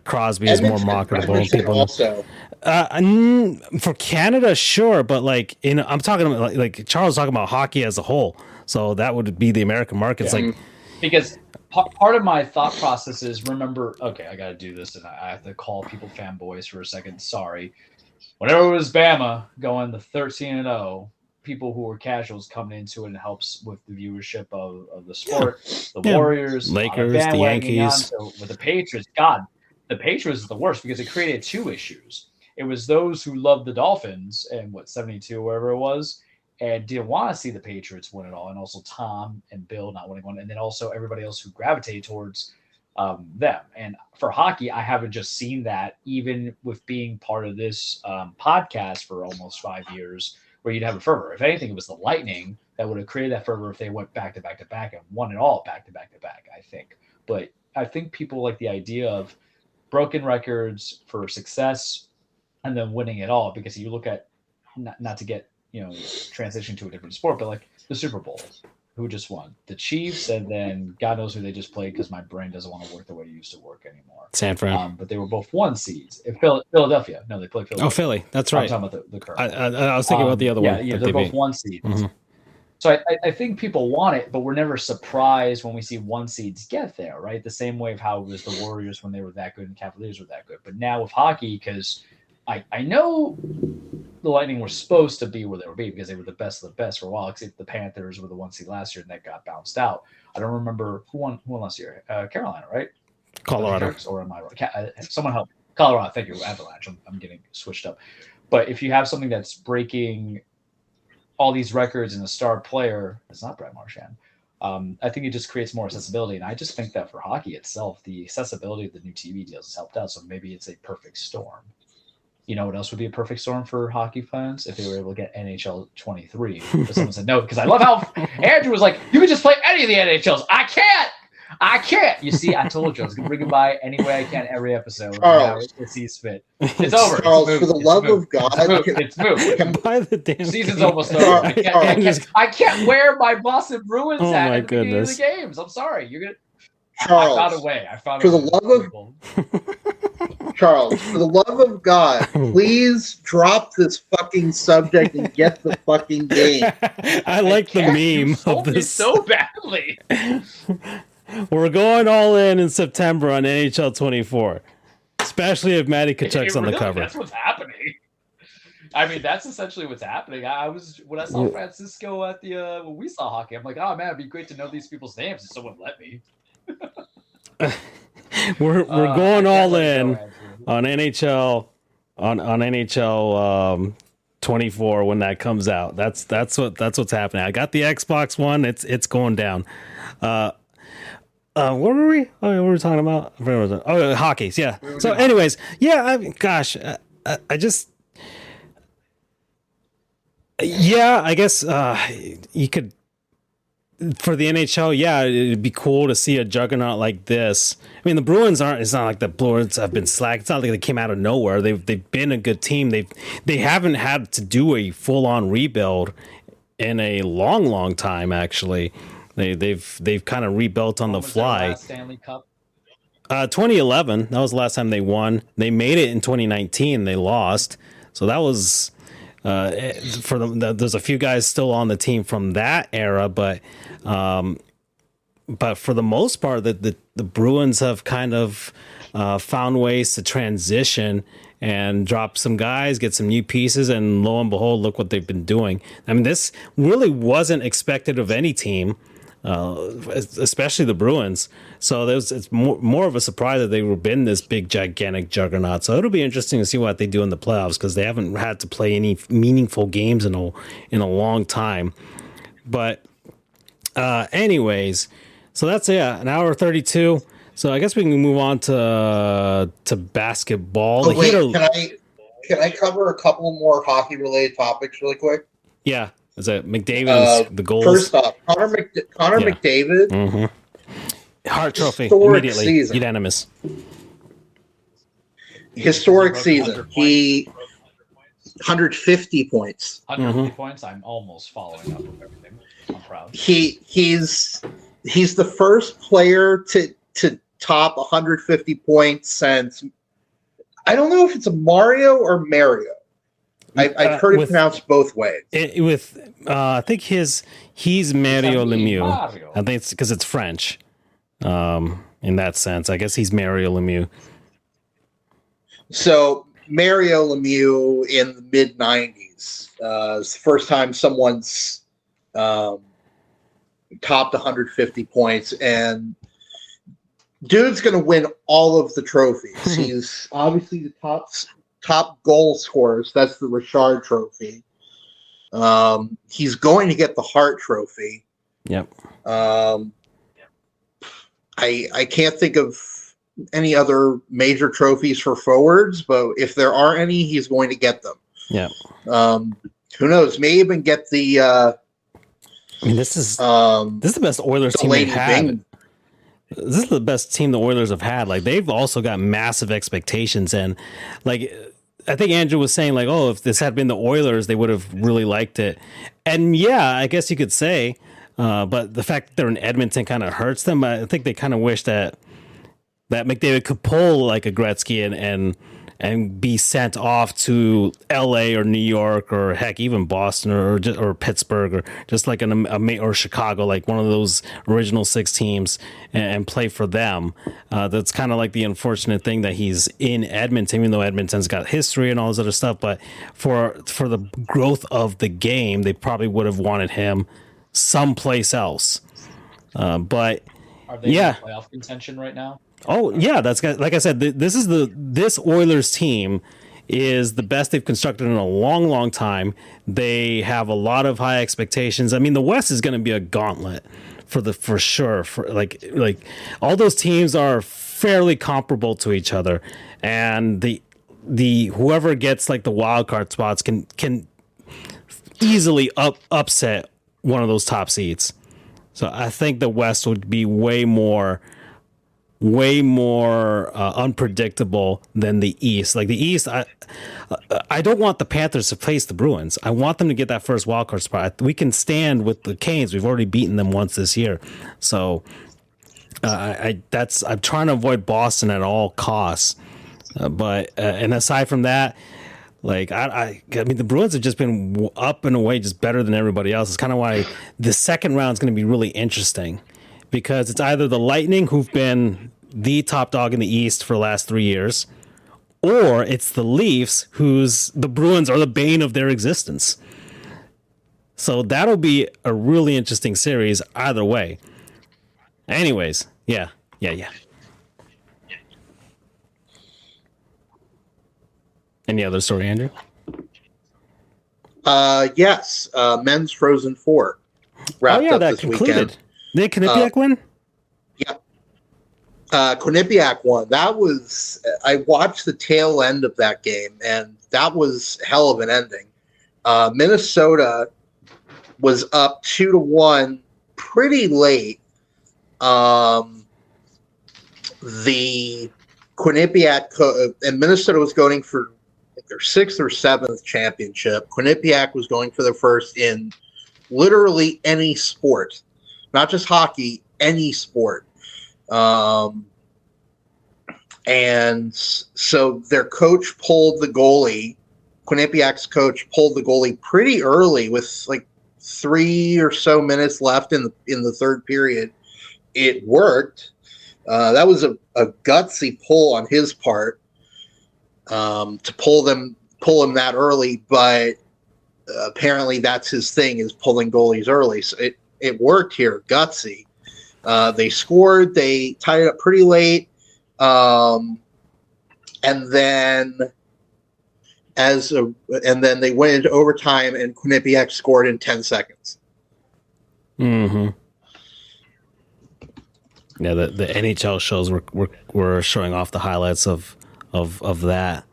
Crosby is more marketable. People also. For Canada, sure, but like I'm talking about like Charles was talking about hockey as a whole, so that would be the American markets, like because. Part of my thought process is remember, okay, I got to do this, and I have to call people fanboys for a second. Sorry. Whenever it was Bama going the 13-0, people who were casuals coming into it and helps with the viewership of the sport. The Warriors, Lakers, the Yankees. So with the Patriots, God, the Patriots is the worst because it created two issues. It was those who loved the Dolphins and 72, wherever it was, and didn't want to see the Patriots win it all, and also Tom and Bill not winning one, and then also everybody else who gravitated towards them. And for hockey, I haven't just seen that, even with being part of this podcast for almost 5 years, where you'd have a fervor. If anything, it was the Lightning that would have created that fervor if they went back to back to back and won it all back to back to back, I think. But I think people like the idea of broken records for success and then winning it all, because you look at, not to get, transition to a different sport, but like the Super Bowl, who just won? The Chiefs, and then God knows who they just played because my brain doesn't want to work the way it used to work anymore. San Fran. But they were both 1 seeds. Philadelphia. No, they played Philadelphia. Oh, Philly. That's right. I'm talking about the current. I was thinking about the other one. Yeah, they're both 1 seed. Mm-hmm. So I think people want it, but we're never surprised when we see 1 seeds get there, right? The same way of how it was the Warriors when they were that good and Cavaliers were that good. But now with hockey, because I know the Lightning were supposed to be where they would be because they were the best of the best for a while, except the Panthers were the 1 seed last year and that got bounced out. I don't remember who won last year. Carolina, right? Colorado. Or am I right? Someone help me. Colorado, thank you, Avalanche. I'm getting switched up. But if you have something that's breaking all these records and a star player, it's not Brad Marchand. I think it just creates more accessibility. And I just think that for hockey itself, the accessibility of the new TV deals has helped out. So maybe it's a perfect storm. You know what else would be a perfect storm for hockey fans? If they were able to get NHL 23. But someone said no, because I love how Andrew was like, you can just play any of the NHLs. I can't. You see, I told you I was going to bring it by any way I can every episode. Charles. It sees fit. It's over. Charles, it's for the love of God. It's moved. By the damn Season's game. almost over. I can't wear my Boston Bruins hat my at the beginning of goodness. the games. I'm sorry. You're going to... Charles, I found a way. for the love of Charles, for the love of God, please drop this fucking subject and get the fucking game. I like the meme of me this. so badly. We're going all in September on NHL 24, especially if Matty Tkachuk's on the cover. That's what's happening. I mean, that's essentially what's happening. When I saw Francisco at the when we saw hockey, I'm like, oh man, it'd be great to know these people's names if someone let me. We're going all in on NHL on NHL 24 when that comes out. That's what's happening. I got the Xbox One. It's going down. What were we? Oh, what were we talking about? Oh, hockey. Yeah. So, anyways, yeah. I just. Yeah, I guess you could. For the NHL, yeah, it'd be cool to see a juggernaut like this. I mean, the Bruins aren't. It's not like the Bruins have been slack. It's not like they came out of nowhere. They've been a good team. They haven't had to do a full on rebuild in a long time. Actually, they've kind of rebuilt on the fly. Last Stanley Cup. 2011. That was the last time they won. They made it in 2019. They lost. So that was. For them, there's a few guys still on the team from that era, but for the most part, the Bruins have kind of found ways to transition and drop some guys, get some new pieces, and lo and behold, look what they've been doing. I mean, this really wasn't expected of any team, especially the Bruins. So it's more of a surprise that they've been this big, gigantic juggernaut. So it'll be interesting to see what they do in the playoffs because they haven't had to play any meaningful games in a long time. But anyways, so that's an hour 32. So I guess we can move on to basketball. Oh, wait, can I cover a couple more hockey related topics really quick? Yeah. Is that McDavid? The goals. First off, Connor McDavid. Mm-hmm. Hart Trophy Historic immediately season. Unanimous. Historic season. He 150 points. 150 points. I'm almost following up with everything. I'm proud. He's the first player to top 150 points since I don't know if it's a Mario or Mario. I've heard it pronounced both ways. I think he's Mario Lemieux. Mario. I think it's because it's French. In that sense, I guess he's Mario Lemieux. So Mario Lemieux in the mid 90s is the first time someone's topped 150 points, and dude's going to win all of the trophies. He's obviously the top goal scorers. That's the Richard Trophy. He's going to get the Hart Trophy. Yep. I can't think of any other major trophies for forwards, but if there are any, he's going to get them. Yeah. Who knows? May even get the. I mean, this is the best Oilers team they've had. This is the best team the Oilers have had. Like, they've also got massive expectations, and like I think Andrew was saying, like, oh, if this had been the Oilers, they would have really liked it. And yeah, I guess you could say, but the fact that they're in Edmonton kind of hurts them. I think they kind of wish that McDavid could pull like a Gretzky and be sent off to L.A. or New York or heck, even Boston or Pittsburgh or just like or Chicago, like one of those original six teams, and play for them. That's kind of like the unfortunate thing that he's in Edmonton, even though Edmonton's got history and all this other stuff. But for the growth of the game, they probably would have wanted him someplace else. But are they in playoff contention right now? Oh yeah, that's like I said. This Oilers team is the best they've constructed in a long, long time. They have a lot of high expectations. I mean, the West is going to be a gauntlet for sure. For like all those teams are fairly comparable to each other, and the whoever gets like the wild card spots can easily upset one of those top seeds. So I think the West would be way more unpredictable than the East. Like the East, I don't want the Panthers to face the Bruins. I want them to get that first wildcard spot. We can stand with the Canes. We've already beaten them once this year. So I'm trying to avoid Boston at all costs. And aside from that, like I mean, the Bruins have just been up and away, just better than everybody else. It's kind of why the second round is going to be really interesting, because it's either the Lightning, who've been the top dog in the East for the last 3 years, or it's the Leafs, the Bruins are the bane of their existence. So that'll be a really interesting series either way. Anyways, yeah. Any other story, Andrew? Yes. Men's Frozen Four wrapped up that this concluded. weekend. Did Quinnipiac win? Yeah. Quinnipiac won. I watched the tail end of that game, and that was hell of an ending. Minnesota was up 2-1 pretty late. The Quinnipiac and Minnesota was going for their 6th or 7th championship. Quinnipiac was going for their first in literally any sport, not just hockey, any sport. And so their coach pulled the goalie. Quinnipiac's coach pulled the goalie pretty early with like 3 or so minutes left in the third period. It worked. That was a gutsy pull on his part to pull him that early, but apparently that's his thing, is pulling goalies early. So it worked here, gutsy. They scored. They tied it up pretty late, and then they went into overtime, and Quinnipiac scored in 10 seconds. Mm-hmm. Yeah, the NHL shows were showing off the highlights of that.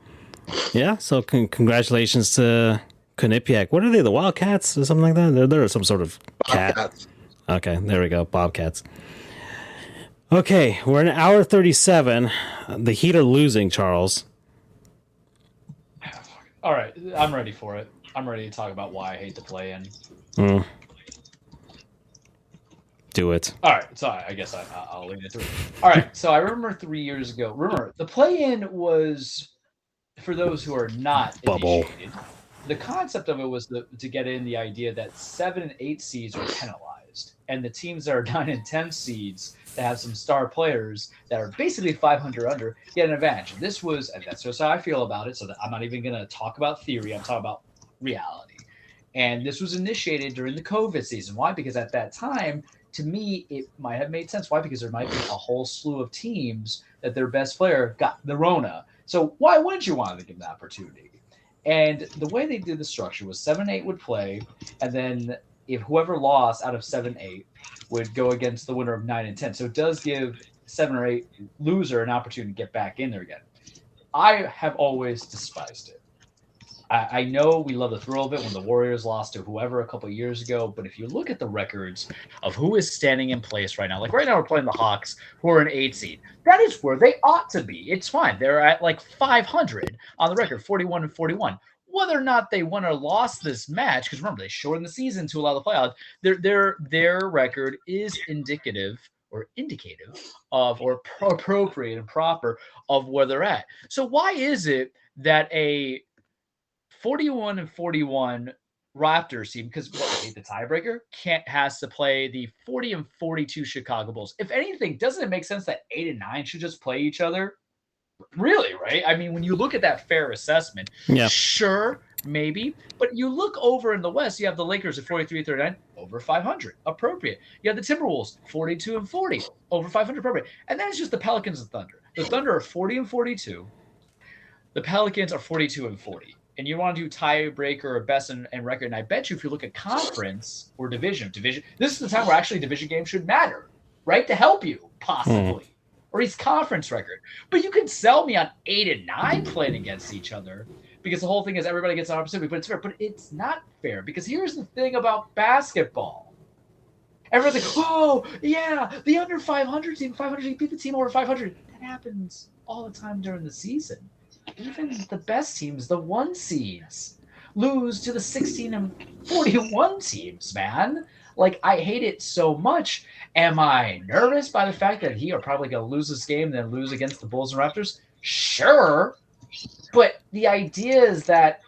Yeah, so congratulations to Quinnipiac. What are they, the Wildcats or something like that? They're some sort of cat. Bobcats. Okay, there we go, Bobcats. Okay, we're in hour 37. The Heat are losing, Charles. All right, I'm ready for it. I'm ready to talk about why I hate the play-in. Do it. All right, so I guess I'll lead it through. All right, so I remember 3 years ago. Remember, the play-in was, for those who are not Bubble. initiated, the concept of it was to get in the idea that 7 and 8 seeds are penalized, and the teams that are 9 and 10 seeds that have some star players that are basically 500 under get an advantage. And that's just how I feel about it. So that I'm not even going to talk about theory. I'm talking about reality. And this was initiated during the COVID season. Why? Because at that time, to me, it might have made sense. Why? Because there might be a whole slew of teams that their best player got the Rona. So why wouldn't you want to give them the opportunity? And the way they did the structure was 7-8 would play, and then if whoever lost out of 7-8 would go against the winner of 9 and 10. So it does give 7 or 8 loser an opportunity to get back in there again. I have always despised it. I know we love the thrill of it when the Warriors lost to whoever a couple of years ago, but if you look at the records of who is standing in place right now, like right now we're playing the Hawks, who are an 8 seed. That is where they ought to be. It's fine. They're at like 500 on the record, 41 and 41. Whether or not they won or lost this match, because remember, they shortened the season to allow the playoffs, their record is indicative of, or appropriate and proper of where they're at. So why is it that a 41 and 41 Raptors team, because the tiebreaker has to play the 40 and 42 Chicago Bulls? If anything, doesn't it make sense that 8 and 9 should just play each other? Really, right? I mean, when you look at that fair assessment, yeah, sure, Maybe. But you look over in the West, you have the Lakers at 43-39, over 500, appropriate. You have the Timberwolves, 42-40, over 500, appropriate. And then it's just the Pelicans and Thunder. The Thunder are 40-42. The Pelicans are 42-40. And you want to do tiebreaker or best and record. And I bet you if you look at conference or division, this is the time where actually division games should matter, right? To help you, possibly. Or his conference record. But you can sell me on 8 and 9 playing against each other because the whole thing is everybody gets an opportunity, but it's fair. But it's not fair because here's the thing about basketball. Everyone's like, oh, yeah, the under 500 team, 500 team beat the team over 500. That happens all the time during the season. Even the best teams, the 1 seeds, lose to the 16 and 41 teams, man. Like, I hate it so much. Am I nervous by the fact that he are probably going to lose this game and then lose against the Bulls and Raptors? Sure. But the idea is that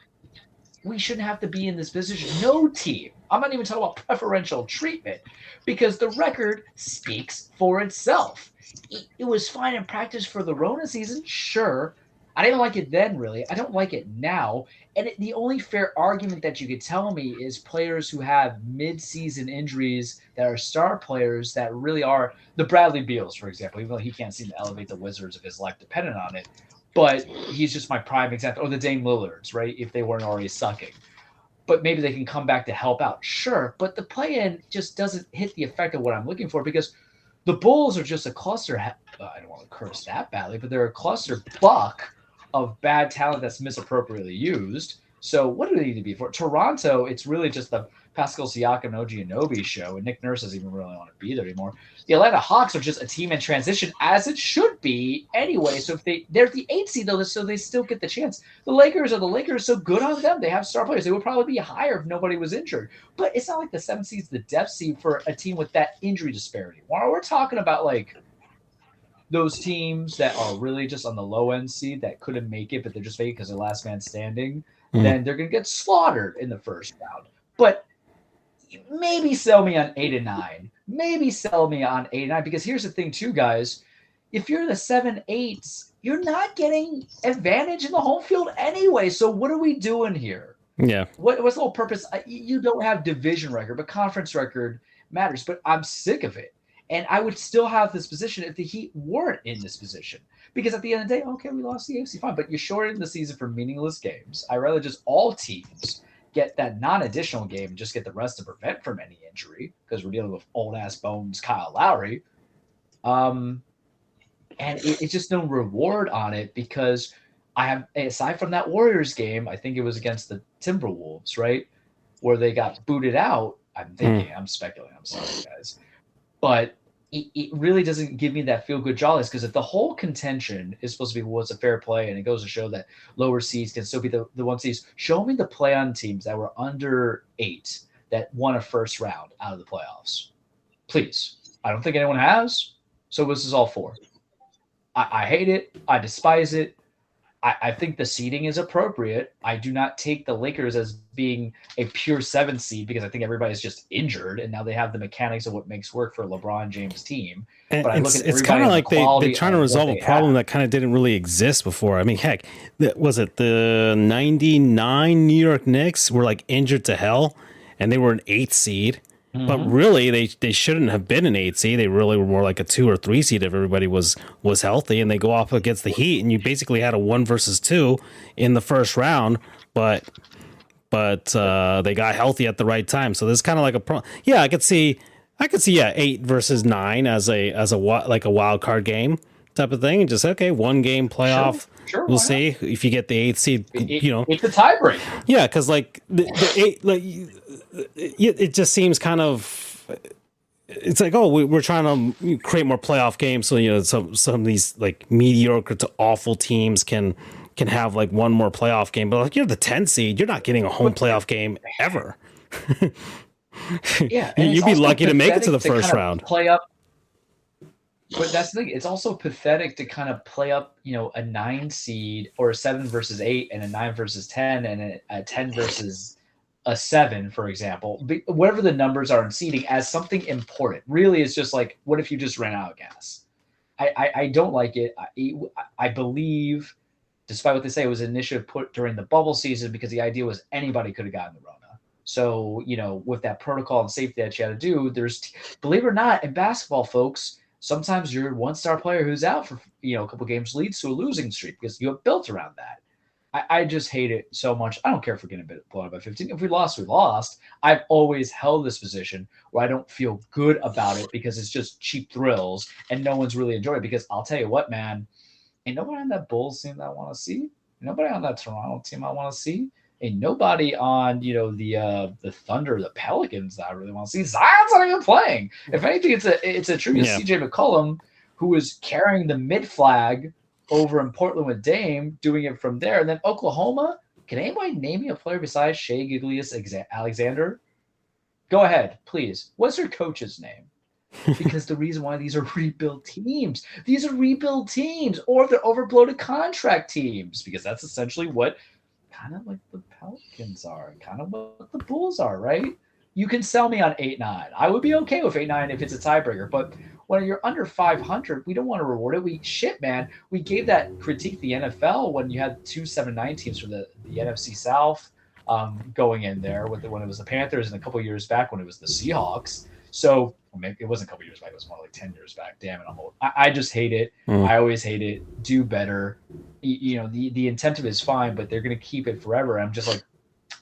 we shouldn't have to be in this position. No team. I'm not even talking about preferential treatment because the record speaks for itself. It was fine in practice for the Rona season. Sure. I didn't like it then, really. I don't like it now. And the only fair argument that you could tell me is players who have mid-season injuries that are star players that really are the Bradley Beals, for example, even though he can't seem to elevate the Wizards of his life dependent on it. But he's just my prime example. Or the Dame Lillards, right, if they weren't already sucking. But maybe they can come back to help out. Sure, but the play-in just doesn't hit the effect of what I'm looking for because the Bulls are just a cluster. I don't want to curse that badly, but they're a cluster buck of bad talent that's misappropriately used. So what do they need to be for? Toronto, it's really just the Pascal Siakam, OG Anunoby show, and Nick Nurse doesn't even really want to be there anymore. The Atlanta Hawks are just a team in transition, as it should be anyway. So if they're the 8th seed, though, so they still get the chance. The Lakers are the Lakers, so good on them. They have star players. They would probably be higher if nobody was injured. But it's not like the 7th seed's the depth seed for a team with that injury disparity. While we're talking about, like, those teams that are really just on the low end seed that couldn't make it, but they're just making it because they're last man standing, then they're going to get slaughtered in the first round. But maybe sell me on 8 and 9. Maybe sell me on 8 and 9 because here's the thing too, guys. If you're the 7-8s, you're not getting advantage in the home field anyway. So what are we doing here? Yeah. What's the whole purpose? You don't have division record, but conference record matters. But I'm sick of it. And I would still have this position if the Heat weren't in this position. Because at the end of the day, okay, we lost the AFC, fine. But you shortened the season for meaningless games. I'd rather just all teams get that non-additional game and just get the rest to prevent from any injury because we're dealing with old-ass bones Kyle Lowry. And it's just no reward on it because I have, aside from that Warriors game, I think it was against the Timberwolves, right, where they got booted out. I'm thinking, I'm speculating. I'm sorry, guys. But it really doesn't give me that feel-good jollies because if the whole contention is supposed to be what's a fair play and it goes to show that lower seeds can still be the 1 seeds, show me the play-on teams that were under 8 that won a first round out of the playoffs. Please. I don't think anyone has. So this is all for. I hate it. I despise it. I think the seeding is appropriate. I do not take the Lakers as being a pure 7 seed because I think everybody's just injured and now they have the mechanics of what makes work for a LeBron James team. And but I look at it's kind of like they're trying to resolve a problem have. that kind of didn't really exist before. I mean, heck, was it the 99 New York Knicks were like injured to hell and they were an 8th seed. But really, they shouldn't have been an 8 seed. They really were more like a 2 or 3 seed if everybody was healthy. And they go off against the Heat, and you basically had a 1 versus 2 in the first round. But they got healthy at the right time. So there's kind of like a I could see 8 versus 9 as a wild card game type of thing. And just one game playoff. Sure, we'll see if you get the 8th seed. It's a tiebreaker. Yeah, because like the 8 it just seems kind of it's like we're trying to create more playoff games so some of these like mediocre to awful teams can have like one more playoff game, but like you're the 10th seed, you're not getting a home playoff game ever. Yeah, you'd be lucky to make it to the first round. Play up. But that's the thing. It's also pathetic to kind of play up, a 9 seed or a 7 versus 8 and a 9 versus 10 and a 10 versus a 7, for example. Whatever the numbers are in seeding as something important. Really, it's just like, what if you just ran out of gas? I don't like it. I believe, despite what they say, it was an initiative put during the bubble season because the idea was anybody could have gotten the Rona. So, with that protocol and safety that you had to do, believe it or not, in basketball, folks, sometimes your one-star player who's out for, a couple games leads to a losing streak because you have built around that. I just hate it so much. I don't care if we're getting blown out by 15. If we lost, we lost. I've always held this position where I don't feel good about it because it's just cheap thrills and no one's really enjoying it. Because I'll tell you what, man, ain't nobody on that Bulls team that I want to see. Nobody on that Toronto team I want to see. Ain't nobody on, the Thunder, the Pelicans that I really want to see. Zion's not even playing. If anything, it's a tribute to CJ McCollum, who is carrying the mid flag over in Portland with Dame, doing it from there. And then Oklahoma, can anybody name me a player besides Shai Gilgeous-Alexander? Go ahead, please. What's your coach's name? Because the reason why these are rebuild teams. These are rebuild teams, or they're overbloated contract teams, because that's essentially what kind of like the Pelicans are, kind of what the Bulls are, right? You can sell me on 8-9. I would be okay with 8-9 if it's a tiebreaker, but when you're under 500, we don't want to reward it. Man. We gave that critique the NFL when you had 2 7-9 teams from the NFC South going in there when it was the Panthers, and a couple years back when it was the Seahawks. So maybe it wasn't a couple years back; it was more like 10 years back. Damn it, I'm old. I just hate it. I always hate it. Do better. The incentive is fine, but they're going to keep it forever. I'm just like,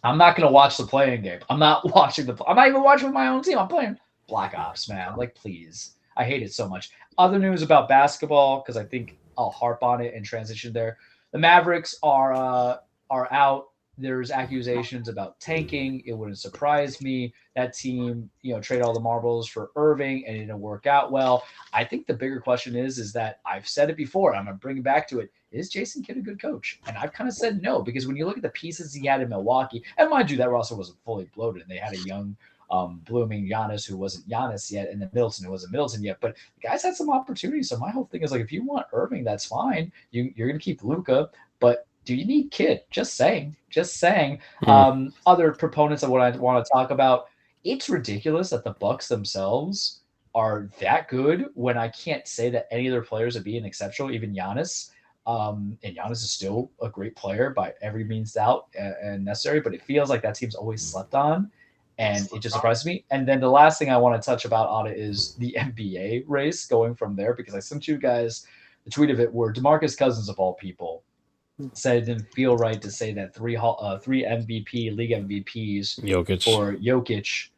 I'm not going to watch the playing game. I'm not even watching with my own team. I'm playing Black Ops, man. Like, please. I hate it so much. Other news about basketball, because I think I'll harp on it and transition there. The Mavericks are out. There's accusations about tanking. It wouldn't surprise me. That team, trade all the marbles for Irving, and it didn't work out well. I think the bigger question is that I've said it before. I'm going to bring it back to it. Is Jason Kidd a good coach? And I've kind of said no, because when you look at the pieces he had in Milwaukee, and mind you, that roster wasn't fully bloated, and they had a young, blooming Giannis who wasn't Giannis yet, and then Middleton who wasn't Middleton yet. But the guys had some opportunities. So my whole thing is, like, if you want Irving, that's fine. You're going to keep Luka, but do you need Kidd? Just saying. Other proponents of what I want to talk about, it's ridiculous that the Bucks themselves are that good when I can't say that any of their players are being exceptional, even Giannis. And Giannis is still a great player by every means doubt and necessary, but it feels like that team's always slept on, and it just surprises me. And then the last thing I want to touch about on it is the NBA race going from there, because I sent you guys the tweet of it where DeMarcus Cousins, of all people, said it didn't feel right to say that three MVP, league MVPs for Jokic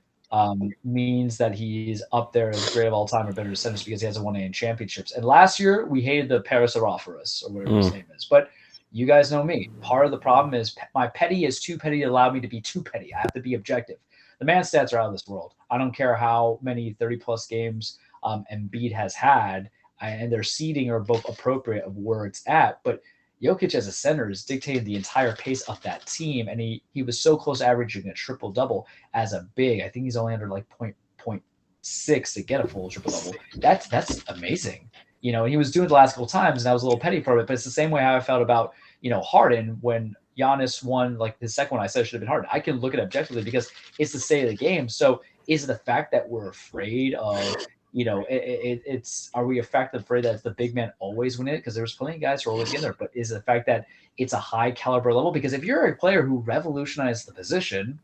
means that he's up there as great of all time or better centers because he hasn't won any championships. And last year we hated the Paris Arafaris or whatever his name is. But you guys know me. Part of the problem is my petty is too petty to allow me to be too petty. I have to be objective. The man's stats are out of this world. I don't care how many 30-plus games Embiid has had, and their seeding are both appropriate of where it's at. But Jokic as a center is dictating the entire pace of that team, and he was so close to averaging a triple-double as a big. I think he's only under like 0.6 to get a full triple-double. That's amazing. He was doing it the last couple times, and I was a little petty for it, but it's the same way how I felt about, Harden when Giannis won, like the second one I said should have been Harden. I can look at it objectively because it's the state of the game. So is it the fact that we're afraid of – are we afraid that the big man always win it? Because there's plenty of guys who are always in there, but is it the fact that it's a high caliber level? Because if you're a player who revolutionized the position,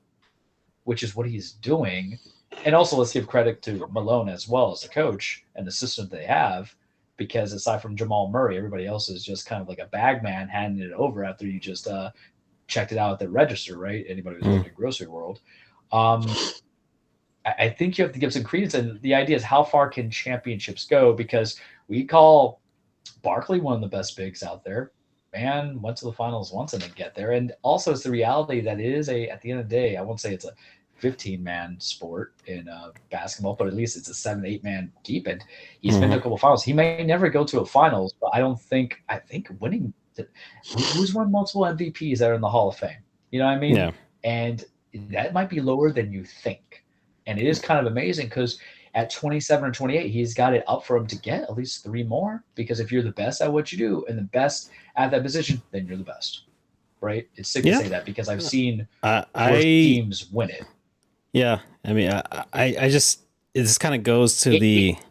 which is what he's doing, and also let's give credit to Malone as well as the coach and the system they have, because aside from Jamal Murray, everybody else is just kind of like a bag man handing it over after you just checked it out at the register, right? Anybody who's worked in grocery world. I think you have to give some credence, and the idea is how far can championships go? Because we call Barkley one of the best bigs out there. Man went to the finals once and didn't get there. And also it's the reality that it is at the end of the day, I won't say it's a 15-man sport in basketball, but at least it's a 7-8-man deep. And he's been to a couple of finals. He may never go to a finals, but I think winning who's won multiple MVPs that are in the Hall of Fame? You know what I mean? Yeah. And that might be lower than you think. And it is kind of amazing because at 27 or 28, he's got it up for him to get at least 3 more. Because if you're the best at what you do and the best at that position, then you're the best, right? It's sick to say that because I've seen worse teams win it. Yeah, I mean, I just it just kind of goes to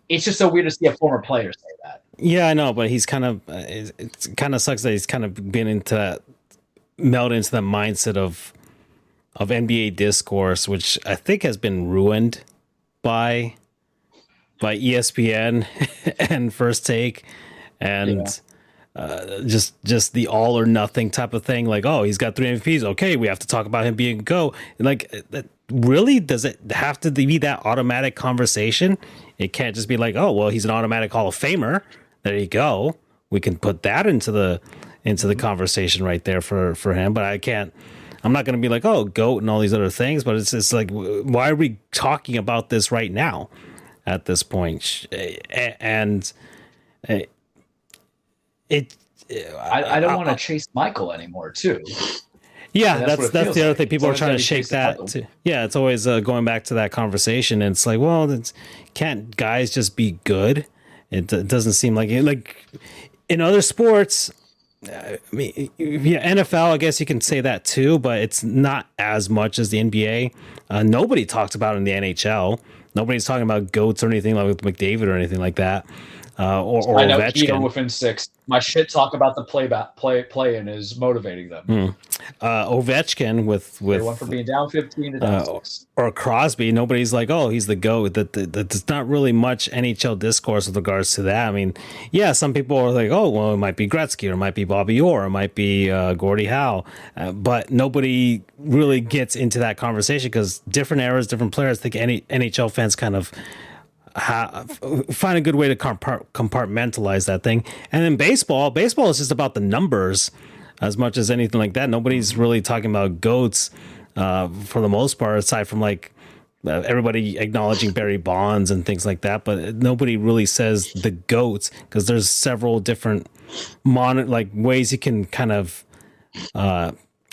it's just so weird to see a former player say that. Yeah, I know, but he's kind of it kind of sucks that he's kind of been into that meld into the mindset of NBA discourse, which I think has been ruined by ESPN and First Take and just the all or nothing type of thing. Like, oh, he's got 3 MVPs. Okay, we have to talk about him being a GOAT. Like, really, does it have to be that automatic conversation? It can't just be like, oh, well, he's an automatic Hall of Famer. There you go. We can put that into the conversation right there for him. But I'm not going to be like, oh, GOAT and all these other things. But it's like, why are we talking about this right now at this point? And I don't want to chase Michael anymore, too. Yeah, that's the other thing. People are trying to shake that. Yeah, it's always going back to that conversation. And it's like, well, can't guys just be good? It doesn't seem like it. Like in other sports, I mean, yeah, NFL, I guess you can say that too, but it's not as much as the NBA. Nobody talks about it in the NHL. Nobody's talking about GOATs or anything like with McDavid or anything like that. Or I know Ovechkin. Keto within 6. My shit talk about the play-in is motivating them. Ovechkin with they went from being down 15 to down 6. Or Crosby. Nobody's like, oh, he's the GOAT. That's not really much NHL discourse with regards to that. I mean, yeah, some people are like, oh, well, it might be Gretzky or it might be Bobby Orr, or it might be Gordie Howe, but nobody really gets into that conversation because different eras, different players. I think any NHL fans kind of find a good way to compartmentalize that thing. And then baseball is just about the numbers as much as anything like that. Nobody's really talking about GOATs for the most part, aside from like everybody acknowledging Barry Bonds and things like that. But nobody really says the GOATs because there's several different ways you can kind of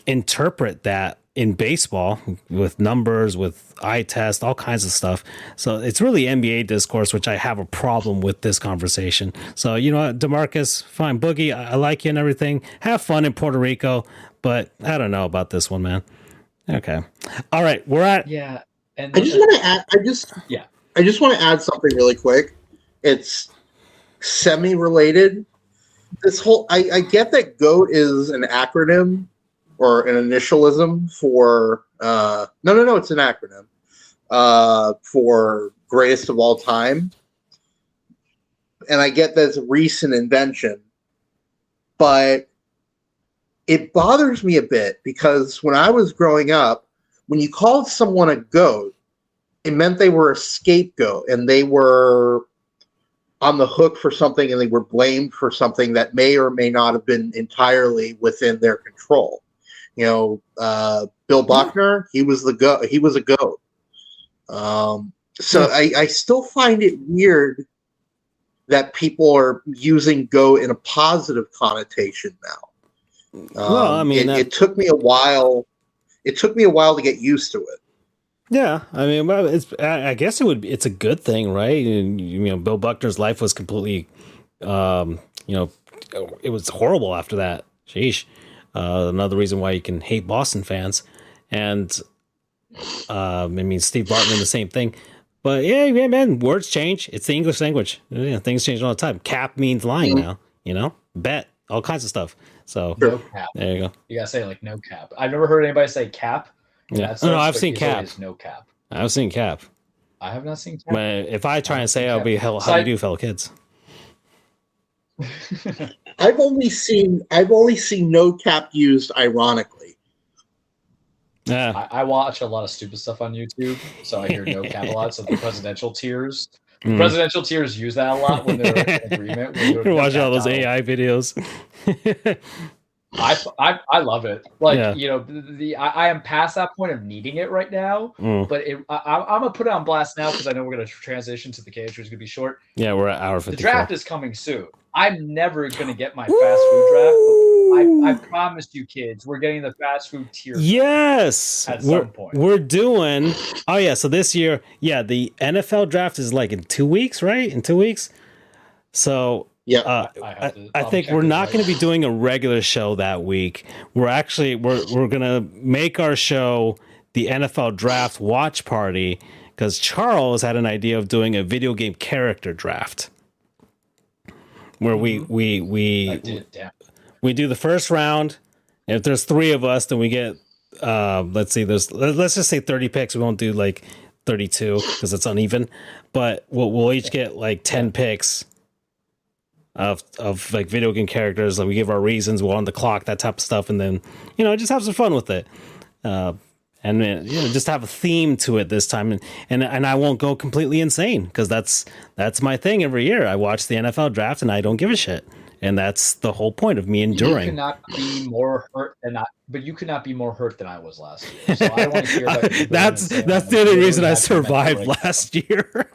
interpret that in baseball with numbers, with eye test, all kinds of stuff. So it's really NBA discourse, which I have a problem with this conversation. So, you know what, DeMarcus, fine. Boogie, I like you and everything. Have fun in Puerto Rico, but I don't know about this one, man. Okay. All right. We're at. Yeah. And I just want to add, I just want to add something really quick. It's semi-related. This whole, I get that GOAT is an acronym or an initialism for no, it's an acronym for greatest of all time. And I get that's a recent invention, but it bothers me a bit because when I was growing up, when you called someone a GOAT, it meant they were a scapegoat and they were on the hook for something and they were blamed for something that may or may not have been entirely within their control. You know, Bill Buckner, he was the GOAT. He was a GOAT. So I still find it weird that people are using GOAT in a positive connotation now. Well, I mean, it took me a while. It took me a while to get used to it. Yeah, I mean, well, I guess it's a good thing, right? And, you know, Bill Buckner's life was completely, you know, it was horrible after that. Sheesh. Another reason why you can hate Boston fans. And, I mean, Steve Bartman, the same thing. But yeah, man, words change. It's the English language. Yeah, things change all the time. Cap means lying now, you know? Bet, all kinds of stuff. So no cap. There you go. You gotta say like no cap. I've never heard anybody say cap. Yeah, no, I've seen cap. No cap. I've seen cap. I have not seen cap. But if I try and say, I'll be how do you do, fellow kids? I've only seen no cap used ironically. Yeah, I watch a lot of stupid stuff on YouTube, so I hear no cap a lot. So the presidential tiers. Presidential tiers use that a lot when they're in agreement. You're watching all those AI videos. I love it. Like, you know, I am past that point of needing it right now. But I'm gonna put it on blast now because I know we're gonna transition to the cage, which is gonna be short. Yeah, we're at hour 54. The draft is coming soon. I'm never gonna get my fast food draft. I promised you kids, we're getting the fast food tier. Yes, at some point we're doing. Oh yeah, so this year, the NFL draft is like in 2 weeks, right? In 2 weeks. So yeah, I think we're not going to be doing a regular show that week. We're actually we're going to make our show the NFL draft watch party because Charles had an idea of doing a video game character draft. where I did, damn. we do the first round. And if there's 3 of us, then we get let's just say 30 picks. We won't do like 32 because it's uneven, but we'll each get like 10 picks of like video game characters. Like we give our reasons, we're on the clock, that type of stuff, and then just have some fun with it. And just have a theme to it this time, and I won't go completely insane because that's my thing every year. I watch the NFL draft and I don't give a shit, and that's the whole point of me enduring. You cannot be more hurt than you could not be more hurt than I was last year. So I don't want to hear about that's the only reason I survived last year.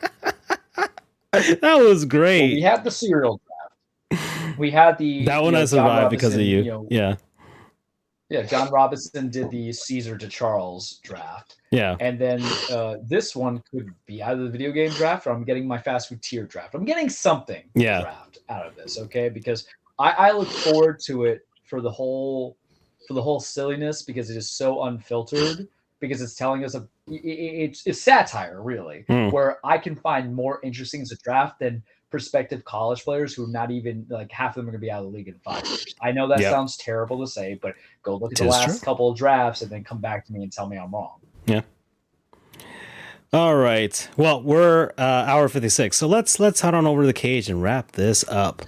That was great. Well, we had the cereal draft. We had that one I survived because of you. Yeah, John Robinson did the Caesar to Charles draft. Yeah. And then this one could be either the video game draft or I'm getting my fast food tier draft. I'm getting something draft out of this, okay? Because I look forward to it for the whole silliness because it is so unfiltered, because it's telling us it's satire, really, where I can find more interesting as a draft than prospective college players who are not even like half of them are going to be out of the league in 5 years. I know that sounds terrible to say, but go look at the last couple of drafts and then come back to me and tell me I'm wrong. Yeah. All right. Well, we're hour 56. So let's head on over to the cage and wrap this up.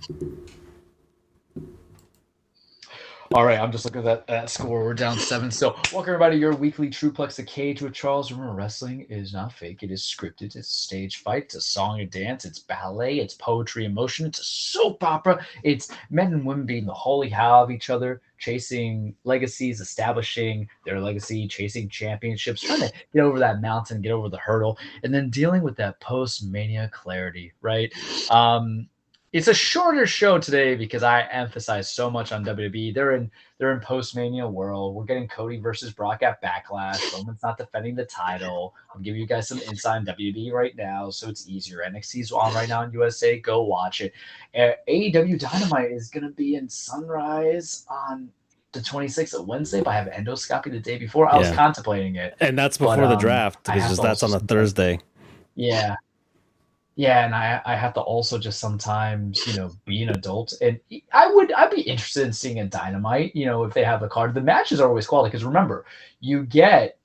All right, I'm just looking at that score. We're down 7. So, welcome everybody to your weekly Truplex, The Cage with Charles. Remember, wrestling is not fake. It is scripted. It's a stage fight. It's a song and dance. It's ballet. It's poetry and motion. It's a soap opera. It's men and women being the holy hell of each other, chasing legacies, establishing their legacy, chasing championships, trying to get over that mountain, get over the hurdle, and then dealing with that post-mania clarity, right? It's a shorter show today because I emphasize so much on WWE. They're in post-mania world. We're getting Cody versus Brock at Backlash. Roman's not defending the title. I'm giving you guys some insight on WWE right now, so it's easier. NXT's on right now in USA. Go watch it. AEW Dynamite is going to be in Sunrise on the 26th of Wednesday, but I have endoscopy the day before. I was contemplating it. And that's before the draft because that's on a Thursday. Yeah. Yeah, and I have to also just sometimes, be an adult, and I'd be interested in seeing a Dynamite, if they have a card. The matches are always quality because remember, you get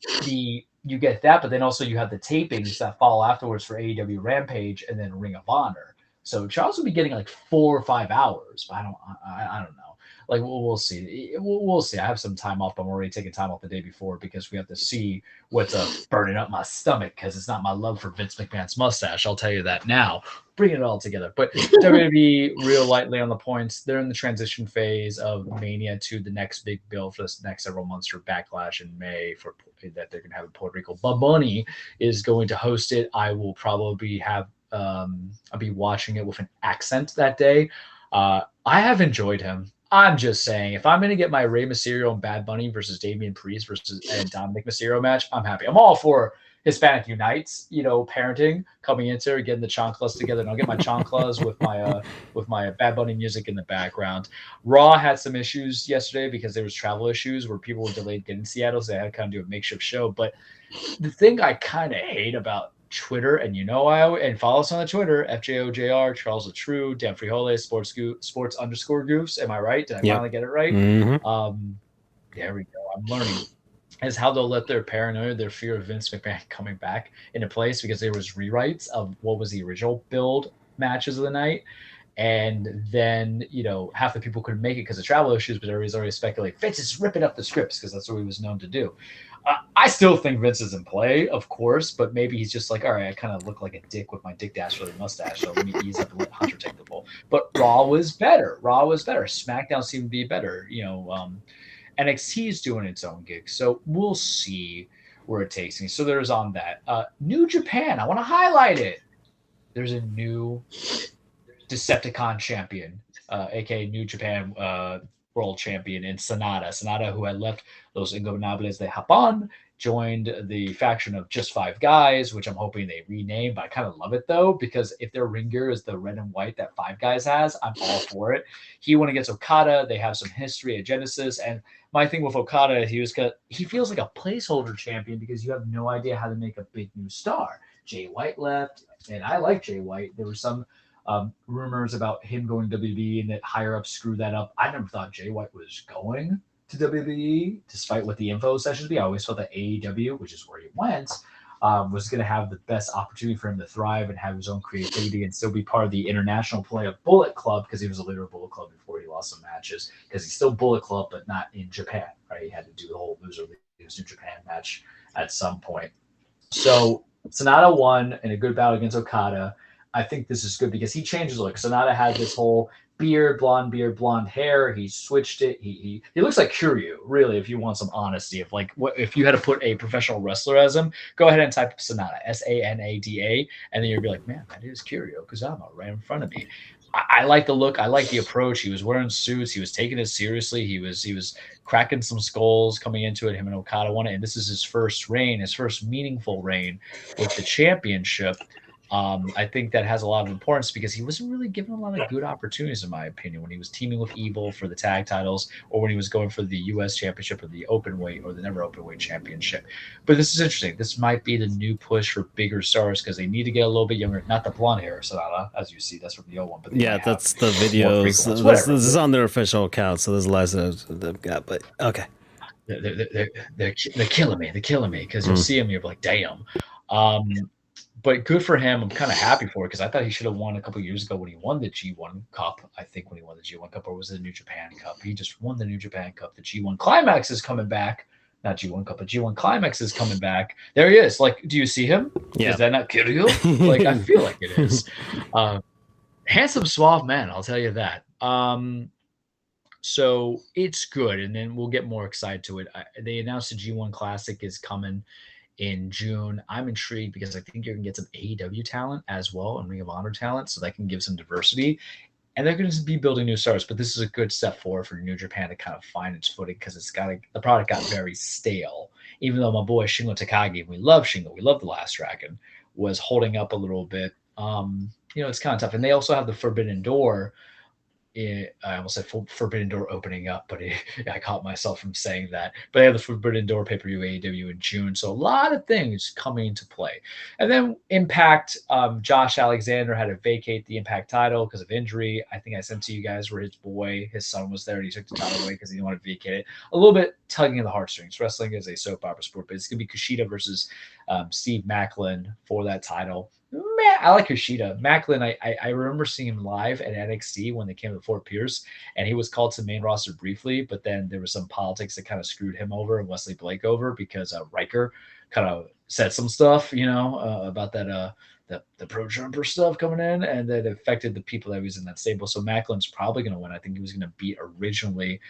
that, but then also you have the tapings that follow afterwards for AEW Rampage and then Ring of Honor. So Charles will be getting like 4 or 5 hours, but I don't know. Like we'll see. We'll see. I have some time off, but I'm already taking time off the day before because we have to see what's burning up my stomach because it's not my love for Vince McMahon's mustache. I'll tell you that now. Bring it all together. But WWE real lightly on the points. They're in the transition phase of Mania to the next big bill for this next several months for Backlash in May that they're going to have in Puerto Rico. Bob Bunny is going to host it. I will probably have I'll be watching it with an accent that day. I have enjoyed him. I'm just saying, if I'm going to get my Rey Mysterio and Bad Bunny versus Damian Priest versus Dominic Mysterio match, I'm happy. I'm all for Hispanic Unites, parenting, coming into getting the chanclas together. And I'll get my chanclas with my Bad Bunny music in the background. Raw had some issues yesterday because there was travel issues where people were delayed getting to Seattle, so they had to kind of do a makeshift show. But the thing I kind of hate about Twitter, and and follow us on the Twitter, FJOJR, Charles LaTrue, Dan Frijoles, sports_goofs. Am I right? Did I finally get it right? Mm-hmm. There we go. I'm learning. Is how they'll let their paranoia, their fear of Vince McMahon coming back into place because there was rewrites of what was the original build matches of the night. And then, half the people couldn't make it because of travel issues, but everybody's already speculating Vince is ripping up the scripts because that's what he was known to do. I still think Vince is in play, of course, but maybe he's just like, all right, I kind of look like a dick with my Dick Dastardly mustache, so let me ease up and let Hunter take the ball. But Raw was better. SmackDown seemed to be better. NXT is doing its own gig, so we'll see where it takes me. So there's on that. New Japan, I want to highlight it. There's a new Decepticon champion, aka New Japan world champion in Sonata, who had left Los Ingobernables de Japón, joined the faction of Just Five Guys, which I'm hoping they rename, but I kind of love it though, because if their ring gear is the red and white that Five Guys has, I'm all for it. He went against Okada. They have some history at Genesis, and my thing with Okada, he feels like a placeholder champion because you have no idea how to make a big new star. Jay White left, and I like Jay White. There was some rumors about him going to WWE and that higher ups screwed that up. I never thought Jay White was going to WWE, despite what the info sessions be. I always felt that AEW, which is where he went, was going to have the best opportunity for him to thrive and have his own creativity and still be part of the international play of Bullet Club, because he was a leader of Bullet Club before he lost some matches, because he's still Bullet Club, but not in Japan, right? He had to do the whole loser leaves New Japan match at some point. So Sonata won in a good battle against Okada. I think this is good because he changes look. Sonata had this whole beard, blonde hair. He switched it. He looks like Kiryu, really, if you want some honesty. If you had to put a professional wrestler as him, go ahead and type Sonata, Sanada, and then you'll be like, man, that is Kiryu Kazama right in front of me. I like the look. I like the approach. He was wearing suits. He was taking it seriously. He was cracking some skulls coming into it. Him and Okada won it, and this is his first reign, his first meaningful reign with the championship. I think that has a lot of importance because he wasn't really given a lot of good opportunities, in my opinion, when he was teaming with Evil for the tag titles, or when he was going for the U.S. championship or the open weight or the never open weight championship. But this is interesting. This might be the new push for bigger stars because they need to get a little bit younger. Not the blonde hair, Sonata, as you see. That's from the old one. But yeah, that's the videos. This is on their official account, so there's lots of they've got. But okay, they're killing me. They're killing me because you'll see him, you're like, damn. But good for him. I'm kind of happy for it because I thought he should have won a couple of years ago when he won the G1 Cup. I think when he won the G1 Cup, or was it the New Japan Cup? He just won the New Japan Cup. The G1 Climax is coming back. Not G1 Cup, but G1 Climax is coming back. There he is. Like, do you see him? Yeah. Is that not Kiryu? Like, I feel like it is. Handsome, suave man, I'll tell you that. So it's good. And then we'll get more excited to it. They announced the G1 Classic is coming in June. I'm intrigued because I think you're going to get some AEW talent as well and Ring of Honor talent, so that can give some diversity. And they're going to be building new stars, but this is a good step forward for New Japan to kind of find its footing because the product got very stale. Even though my boy Shingo Takagi, we love Shingo, we love The Last Dragon, was holding up a little bit. It's kind of tough. And they also have the Forbidden Door. I almost said Forbidden Door opening up, but I caught myself from saying that. But they have the Forbidden Door pay-per-view AEW in June. So a lot of things coming into play. And then Impact, Josh Alexander had to vacate the Impact title because of injury. I think I sent to you guys where his son was there and he took the title away because he didn't want to vacate it. A little bit tugging at the heartstrings. Wrestling is a soap opera sport, but it's going to be Kushida versus Steve Macklin for that title. Man, I like Kushida. Macklin, I remember seeing him live at NXT when they came to Fort Pierce, and he was called to main roster briefly, but then there was some politics that kind of screwed him over and Wesley Blake over because Riker kind of said some stuff, about that the pro jumper stuff coming in, and that affected the people that was in that stable. So Macklin's probably going to win. I think he was going to beat originally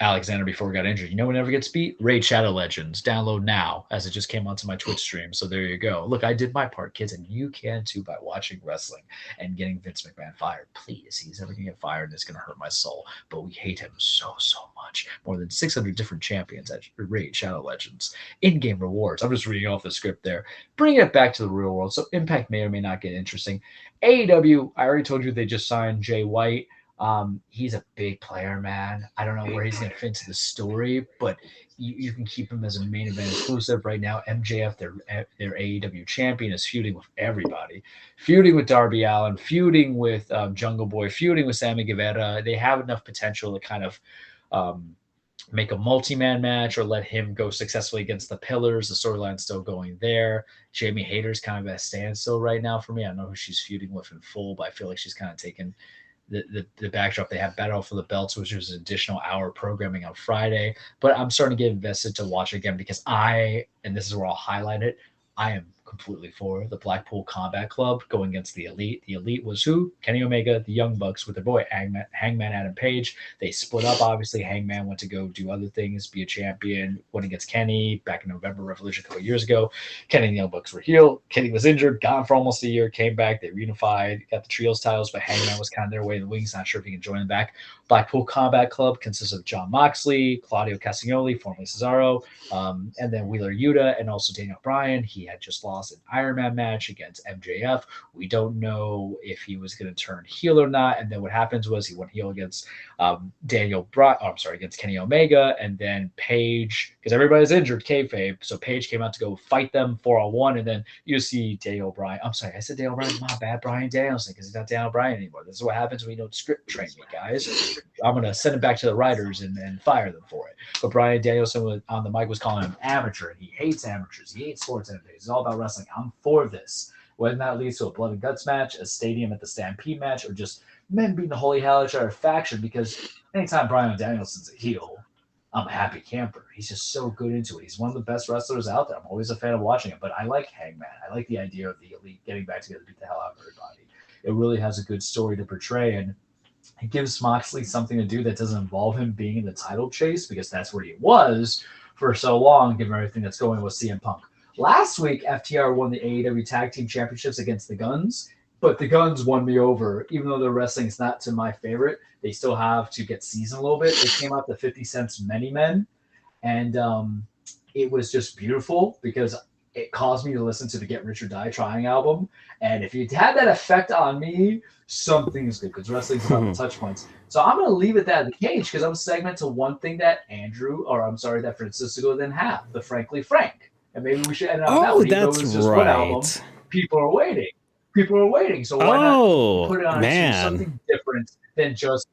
Alexander before he got injured. You know what never gets beat? Raid Shadow Legends. Download now, as it just came onto my Twitch stream. So there you go. Look, I did my part, kids, and you can too by watching wrestling and getting Vince McMahon fired. Please, he's never going to get fired, and it's going to hurt my soul. But we hate him so much. More than 600 different champions at Raid Shadow Legends. In-game rewards. I'm just reading off the script there. Bring it back to the real world. So Impact may or may not get interesting. AEW, I already told you they just signed Jay White. He's a big player, man. I don't know where he's going to fit into the story, but you can keep him as a main event exclusive right now. MJF, their AEW champion, is feuding with everybody, feuding with Darby Allin, feuding with Jungle Boy, feuding with Sammy Guevara. They have enough potential to kind of make a multi-man match or let him go successfully against the Pillars. The storyline's still going there. Jamie Hayter's kind of at a standstill right now for me. I don't know who she's feuding with in full, but I feel like she's kind of taken the backdrop. They have Battle for the Belts, which is an additional hour programming on Friday. But I'm starting to get invested to watch again because and this is where I'll highlight it, I am completely for the Blackpool Combat Club going against the Elite. The Elite was who? Kenny Omega, the Young Bucks with their boy Hangman Adam Page. They split up, obviously. Hangman went to go do other things, be a champion, went against Kenny back in November Revolution a couple of years ago. Kenny and the Young Bucks were healed. Kenny was injured, gone for almost a year, came back. They reunified, got the trios titles, but Hangman was kind of their way in the wings. Not sure if he can join them back. Blackpool Combat Club consists of John Moxley, Claudio Castagnoli, formerly Cesaro, and then Wheeler Yuta, and also Daniel Bryan. He had just lost lost an Iron Man match against MJF. We don't know if he was going to turn heel or not. And then what happens was he went heel against against Kenny Omega, and then Paige, because everybody's injured, kayfabe. So Paige came out to go fight them 4-on-1, and then you see Daniel Bryan. I'm sorry, I said Daniel Bryan. My bad, Bryan Danielson, because he's not Daniel Bryan anymore. This is what happens when you don't script train me, guys. I'm gonna send him back to the writers and fire them for it. But Bryan Danielson on the mic was calling him amateur, and he hates amateurs. He hates sports amateurs. It's all about wrestling. I'm for this. Whether that leads to a blood and guts match, a stadium at the Stampede match, or just men beating the holy hell out of our faction, because anytime Bryan Danielson's a heel, I'm a happy camper. He's just so good into it. He's one of the best wrestlers out there. I'm always a fan of watching him, but I like Hangman. I like the idea of the Elite getting back together to beat the hell out of everybody. It really has a good story to portray, and it gives Moxley something to do that doesn't involve him being in the title chase, because that's where he was for so long, given everything that's going with CM Punk. Last week, FTR won the AEW Tag Team Championships against the Guns, but the Guns won me over. Even though their wrestling is not to my favorite, they still have to get seasoned a little bit. They came out to 50 Cent's Many Men, and it was just beautiful because it caused me to listen to the Get Rich or Die Trying album. And if you had that effect on me, something's good, because wrestling's about the touch points. So I'm going to leave it that in the cage, because I'm segment to one thing that that Francisco didn't have, the Frankly Frank. And maybe we should end on that one. That's just right. one album. People are waiting. So why not put it on something different than just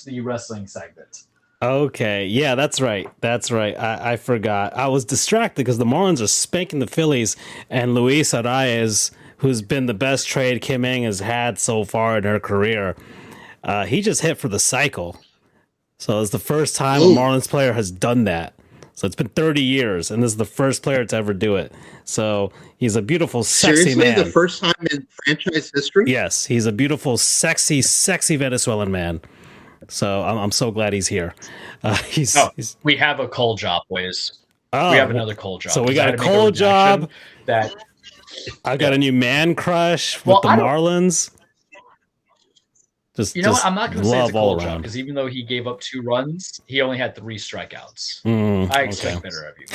the wrestling segment? Okay, yeah, that's right. I forgot. I was distracted because the Marlins are spanking the Phillies, and Luis Arias, who's been the best trade Kim Ng has had so far in her career, he just hit for the cycle. So it's the first time a Marlins player has done that. So it's been 30 years, and this is the first player to ever do it. So he's a beautiful, sexy man. The first time in franchise history? Yes, he's a beautiful, sexy Venezuelan man. So I'm so glad he's here. We have a coal job, boys. We have another coal job. So we got a coal job. I got a new man crush with the Marlins. What? I'm not going to say it's a cold job, because even though he gave up 2 runs, he only had 3 strikeouts. I expect better of you.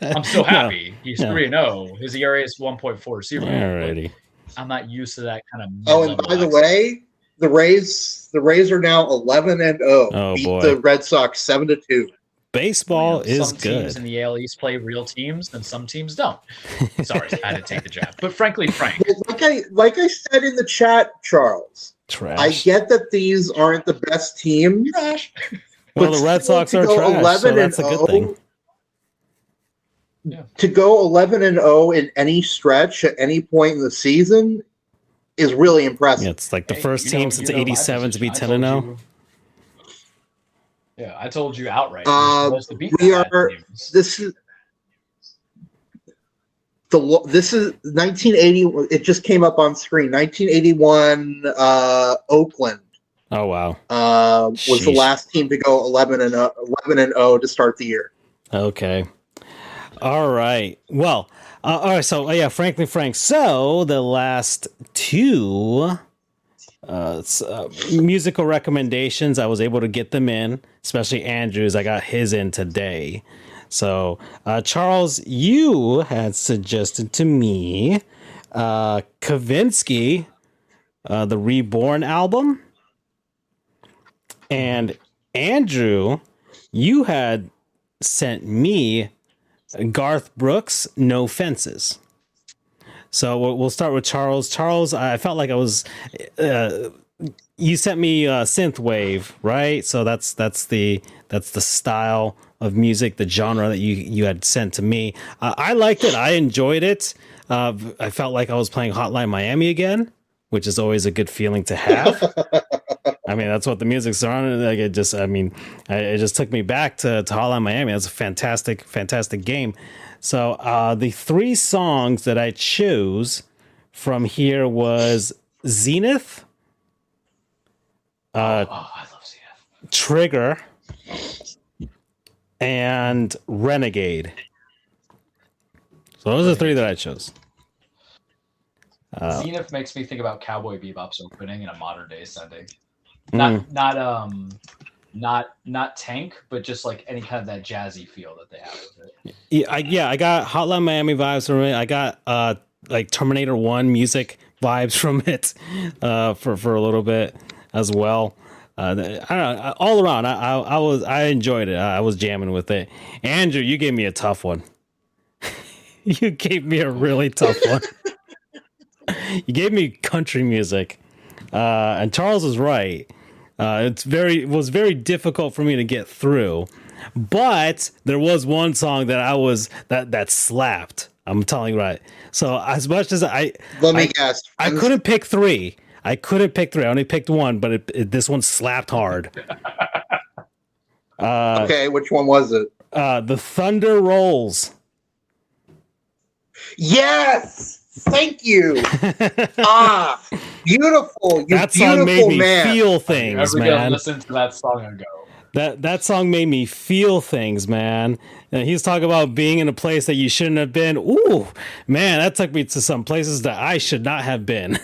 I'm so happy. He's 3-0. His ERA is 1.40. Alrighty. I'm not used to that kind of. Oh, and by the way, the Rays are now 11-0. Oh, beat boy. the Red Sox 7-2. Baseball is some good. Teams in the AL East play real teams, and some teams don't. Sorry, I had to take the jab. But frankly, Frank, like I said in the chat, Charles. Trash. I get that these aren't the best teams. Trash. Well, the Red Sox are trash, so that's a good thing. Yeah. To go 11-0 in any stretch at any point in the season is really impressive. Yeah, it's like the first team since '87 to be 10-0. Yeah, I told you outright. This is 1980. It just came up on screen. 1981 Oakland. Oh wow. Was the last team to go 11-0 to start the year. Okay. All right. Well, all right. So yeah, frankly, Frank. So the last 2 musical recommendations, I was able to get them in, especially Andrew's. I got his in today. So, Charles, you had suggested to me Kavinsky, the Reborn album. And Andrew, you had sent me Garth Brooks, No Fences. So we'll start with Charles. Charles, I felt like I was... you sent me synthwave, right? So that's the style of music, the genre that you had sent to me. I liked it. I enjoyed it. I felt like I was playing Hotline Miami again, which is always a good feeling to have. I mean, that's what the music's surrounded. Like it just took me back to Hotline Miami. That's a fantastic game. So the 3 songs that I chose from here was Zenith. I love Zenith. Trigger. And Renegade. So those are the 3 that I chose. Zenith makes me think about Cowboy Bebop's opening in a modern day setting. Not Tank, but just like any kind of that jazzy feel that they have with it. I got Hotline Miami vibes from it. I got like Terminator 1 music vibes from it for a little bit as well. I don't know, all around I enjoyed it. I was jamming with it. Andrew, you gave me a tough one. You gave me a really tough one. You gave me country music. And Charles is right. It was very difficult for me to get through. But there was one song that slapped. I'm telling you, right. So as much as I guess. I couldn't pick three. I only picked one, but this one slapped hard. Okay, which one was it? The Thunder Rolls. Yes, thank you. Beautiful. That song made me feel things, I'm man. gonna listen to that song and go. That song made me feel things, man. And he's talking about being in a place that you shouldn't have been. Ooh, man, that took me to some places that I should not have been.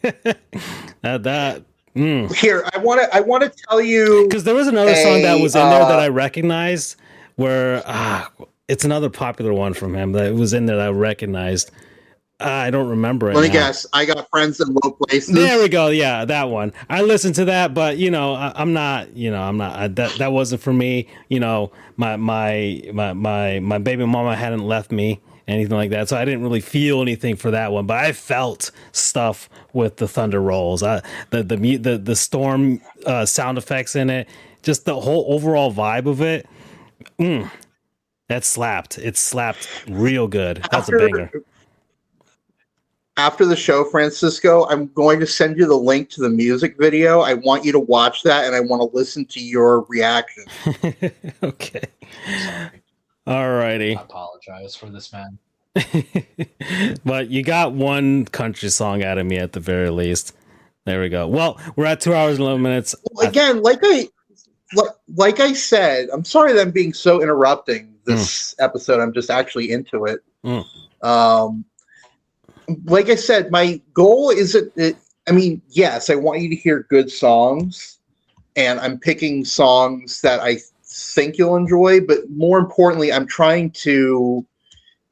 Here, I want to tell you, because there was another song that was in there that I recognized. Where it's another popular one from him that was in there that I recognized. I don't remember it. Let me guess. I Got Friends in Low Places. There we go. Yeah, that one. I listened to that, but I'm not. That wasn't for me. My baby mama hadn't left me, anything like that, so I didn't really feel anything for that one. But I felt stuff with the Thunder Rolls. The storm sound effects in it, just the whole overall vibe of it. That slapped. It slapped real good. That's a banger. After the show, Francisco, I'm going to send you the link to the music video. I want you to watch that, and I want to listen to your reaction. Okay. All righty. I apologize for this, man. But you got one country song out of me at the very least. There we go. Well, we're at 2 hours and 11 minutes. Well, again, like I said, I'm sorry that I'm being so interrupting this episode. I'm just actually into it. Like I said, my goal isn't. Yes, I want you to hear good songs, and I'm picking songs that I think you'll enjoy. But more importantly, I'm trying to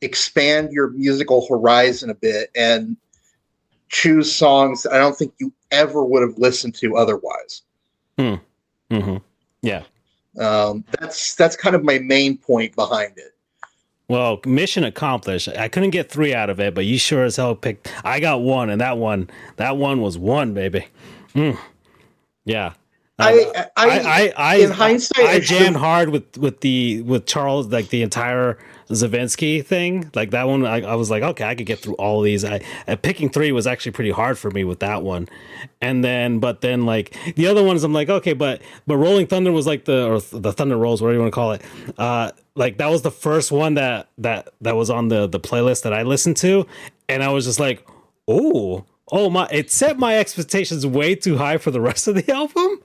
expand your musical horizon a bit and choose songs that I don't think you ever would have listened to otherwise. Yeah. That's kind of my main point behind it. Well, mission accomplished. I couldn't get 3 out of it, but you sure as hell picked. I got one, and that one was one, baby. Yeah. In hindsight, I jammed hard with Charles, like the entire Zavinsky thing, like that one. I was like, okay, I could get through all of these. Picking 3 was actually pretty hard for me with that one, but then like the other ones, I'm like, okay, but Rolling Thunder was like the Thunder Rolls, whatever you want to call it. Like that was the first one that was on the playlist that I listened to, and I was just like, oh my! It set my expectations way too high for the rest of the album.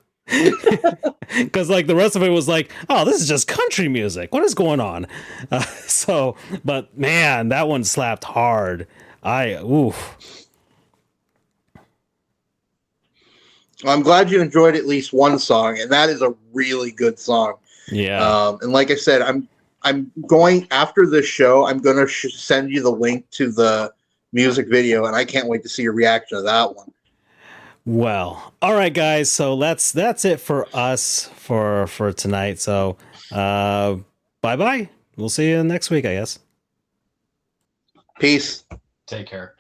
Because like the rest of it was like, oh, this is just country music. What is going on? But man, that one slapped hard. I'm glad you enjoyed at least one song, and that is a really good song. Yeah. And like I said, I'm going after this show. I'm going to send you the link to the music video, and I can't wait to see your reaction to that one. Well, all right, guys. So that's it for us for tonight. So, bye. We'll see you next week, I guess. Peace. Take care.